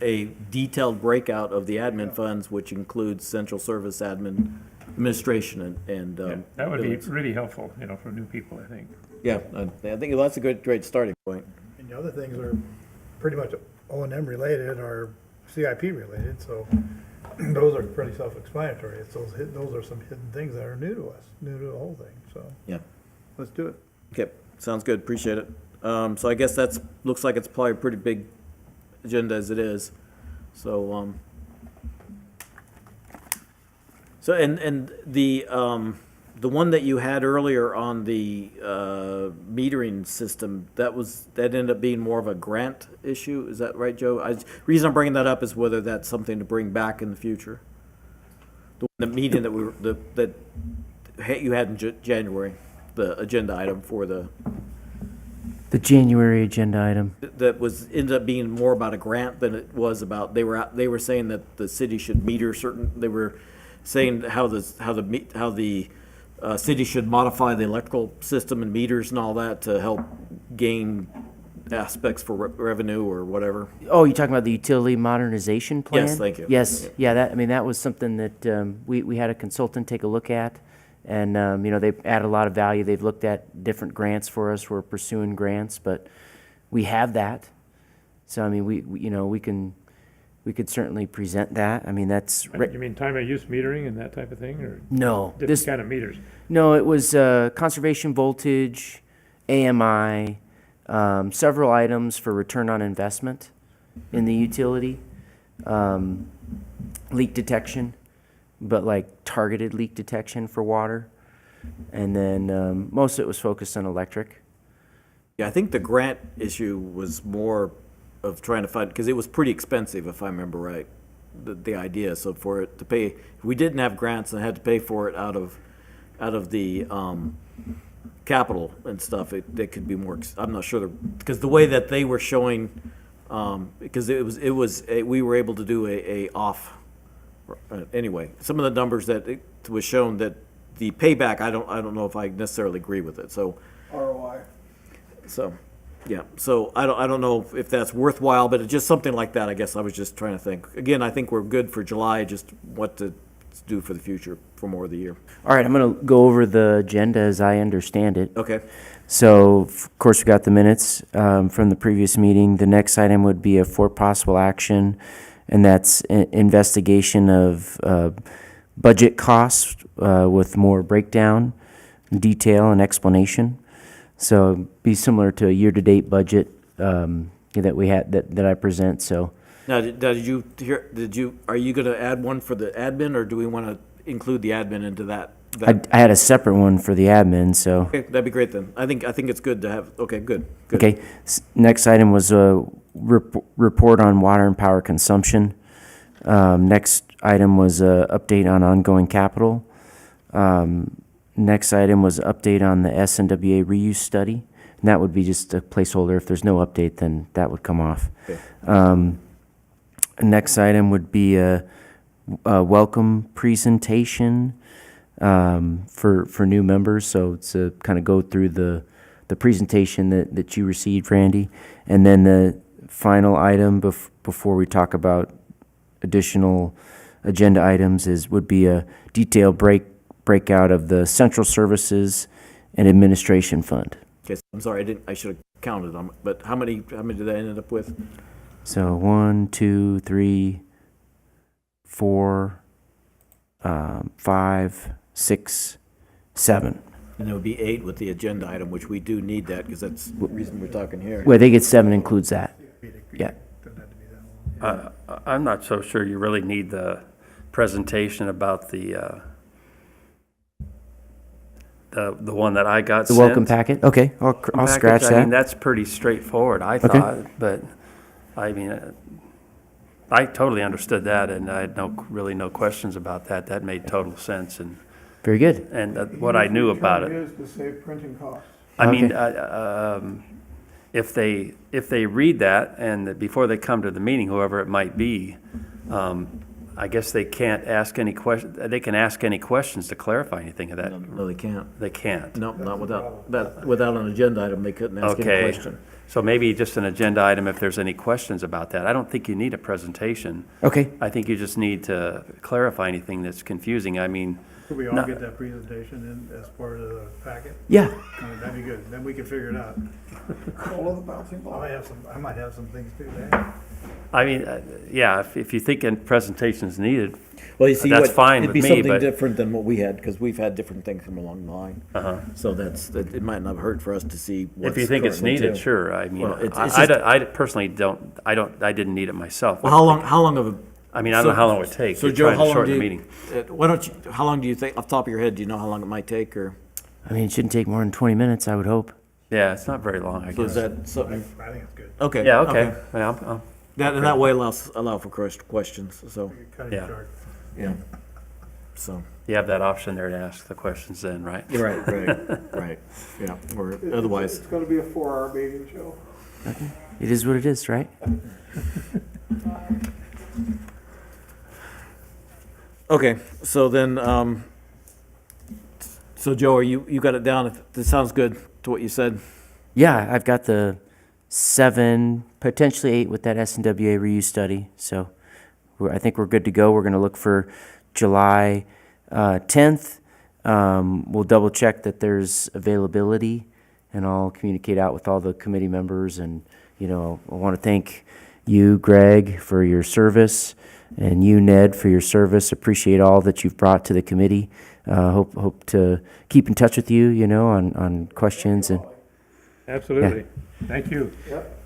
a detailed breakout of the admin funds, which includes central service administration and, Yeah, that would be billings. really helpful, for new people, I think. Yeah, I think that's a great starting point. And the other things are pretty much O&M related or CIP related, so those are pretty self-explanatory. Those are some hidden things that are new to us, new to the whole thing, so. Yeah. Let's do it. Okay, sounds good, appreciate it. So I guess looks like it's probably a pretty big agenda as it is. So, and the one that you had earlier on the metering system, that ended up being more of a grant issue, is that right, Joe? Reason I'm bringing that up is whether that's something to bring back in the future. The meeting that you had in January, the agenda item for the January agenda item. that ended up being more about a grant than it was about, they were saying that the city should meter they were saying how the city should modify the electrical system and meters and all that to help gain aspects for revenue or whatever. Oh, you're talking about the utility modernization plan? Yes, thank you. Yes, yeah, that was something that we had a consultant take a look at, and, they've added a lot of value. They've looked at different grants for us. We're pursuing grants, but we have that. So, I mean, we could certainly present that. I mean, that's, You mean time of use metering and that type of thing, or no, different this, kind of meters? no, it was conservation voltage, AMI, several items for return on investment in the utility, leak detection, but like targeted leak detection for water. And then most of it was focused on electric. Yeah, I think the grant issue was more of trying to find, because it was pretty expensive, if I remember right, the idea. So for it to pay, if we didn't have grants and had to pay for it out of the capital and stuff, it could be more, I'm not sure, because the way that they were showing, because we were able to do a off, anyway, some of the numbers that it was shown that the payback, I don't know if I necessarily agree with it, so. ROI. So, yeah, so I don't know if that's worthwhile, but it's just something like that, I guess I was just trying to think. Again, I think we're good for July, just what to do for the future, for more of the year. All right, I'm going to go over the agenda as I understand it. Okay, So, of course, we got the minutes from the previous meeting. The next item would be for possible action, and that's investigation of budget costs with more breakdown, detail, and explanation. So, it'd be similar to a year-to-date budget that we had that I present. So, now, did you hear, are you gonna add one for the admin, or do we wanna include the admin into that? I had a separate one for the admin. So, Okay, that'd be great then. I think it's good to have, okay, good. okay. Next item was a report on water and power consumption. Next item was a update on ongoing capital. Next item was update on the SNWA reuse study. And that would be just a placeholder. If there's no update, then that would come off. Okay. Next item would be a welcome presentation for new members. So it's a kind of go through the presentation that you received, Randy. And then the final item before we talk about additional agenda items would be a detailed breakout of the central services and administration fund. Okay, I'm sorry, I should have counted them, but how many did I end up with? So 1, 2, 3, 4, 5, 6, 7. And it would be 8 with the agenda item, which we do need that, because that's the reason we're talking here. Well, I think it's 7 includes that. Yeah. I'm not so sure you really need the presentation about the one that I got The sent. welcome packet? Okay, I'll Package, scratch I mean, that. that's pretty straightforward, I Okay. thought, but, I mean, I totally understood that, and I had really no questions about that. That made total sense, and Very good. what I knew about it. Is to save printing costs. I mean, Okay. if they read that and that before they come to the meeting, whoever it might be, I guess they can't ask any they can ask any questions to clarify anything of that. No, they can't. They can't. No, not without an agenda item, they couldn't ask any Okay. question. So maybe just an agenda item if there's any questions about that. I don't think you need a presentation. Okay, I think you just need to clarify anything that's confusing. I mean, Could we all No. get that presentation in as part of the packet? yeah. I mean, that'd be good, then we can figure it out. All of the bouncing balls. I might have some things too, there. I mean, yeah, if you think a presentation is needed, Well, you see, That's fine it'd with be me, something but- different than what we had, because we've had different things come along the line. So it might not hurt for us to see what's if you think it's currently needed, too. sure. I mean, Well, it's I just- personally I didn't need it myself. Well, how long of a? I mean, I don't know how long it would take. So You're Joe, trying how to long shorten do the you? meeting. Why don't you? How long do you think, off the top of your head? Do you know how long it might take, or I mean, it shouldn't take more than 20 minutes, I would hope. Yeah, it's not very long, I so is guess. that something? I think it's good. Okay. Yeah, okay. Yeah, And that way allow for questions. So We could cut Yeah. it short. yeah. So you have that option there to ask the questions then, right? you're right. Yeah. Or otherwise, It's gonna be a 4-hour meeting, Joe. It is what it is, right? okay. So then, so Joe, you got it down? If this sounds good to what you said. Yeah, I've got the 7, potentially 8 with that SNWA reuse study. So I think we're good to go. We're going to look for July 10th. We'll double check that there's availability, and I'll communicate out with all the committee members. And, you know, I want to thank you, Greg, for your service, and you, Ned, for your service. Appreciate all that you've brought to the committee. Hope to keep in touch with you, you know, on questions. And Absolutely. Thank you. Yep,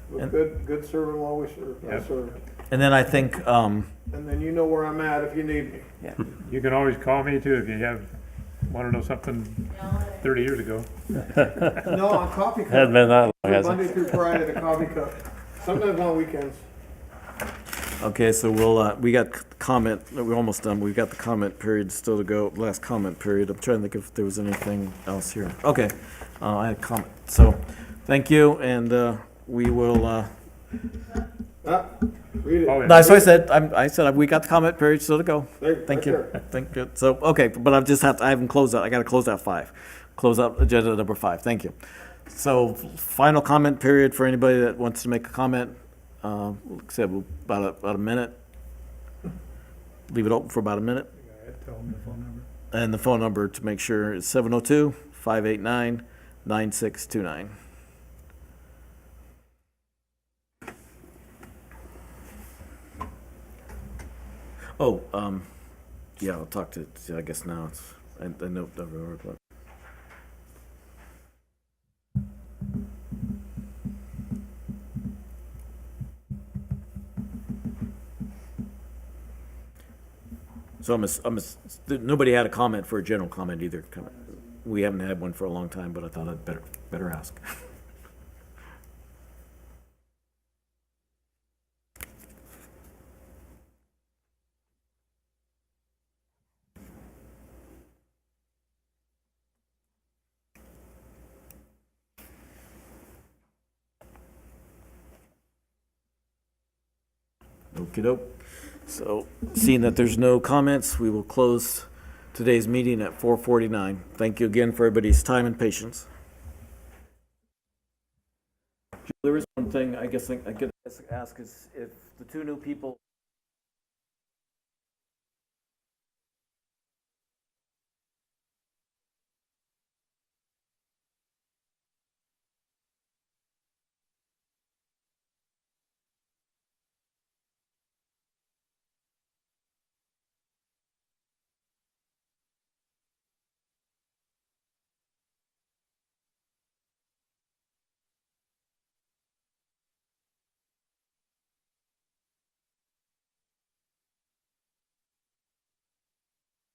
good serving while we serve. Yep. served. And then I think, And then you know where I'm at if you need me. You can always call me too if you want to know something 30 years ago. No, on coffee Hasn't cup. been that long, has it? Monday through Friday, the coffee cup. Sometimes on weekends. okay, so we got comment, we're almost done. We've got the comment period still to go, last comment period. I'm trying to think if there was anything else here. Okay, I had a comment. So, thank you, and we will, Read it. Oh, yeah. no, so I said we got the comment period still to go. There, Thank right you. there. Thank you. So, okay, but I haven't closed out. I gotta close out 5. Close out agenda number 5. Thank you. So, final comment period for anybody that wants to make a comment. Like I said, about a minute. Leave it open for about a minute. Tell them the phone number. And the phone number to make sure is 702-589-9629. Oh, yeah, I'll talk to, I guess now it's, I know, but. So nobody had a comment for a general comment either. We haven't had one for a long time, but I thought I'd better ask. Okey-doke. So, seeing that there's no comments, we will close today's meeting at 4:49. Thank you again for everybody's time and patience. There is one thing I guess I could ask is if the two new people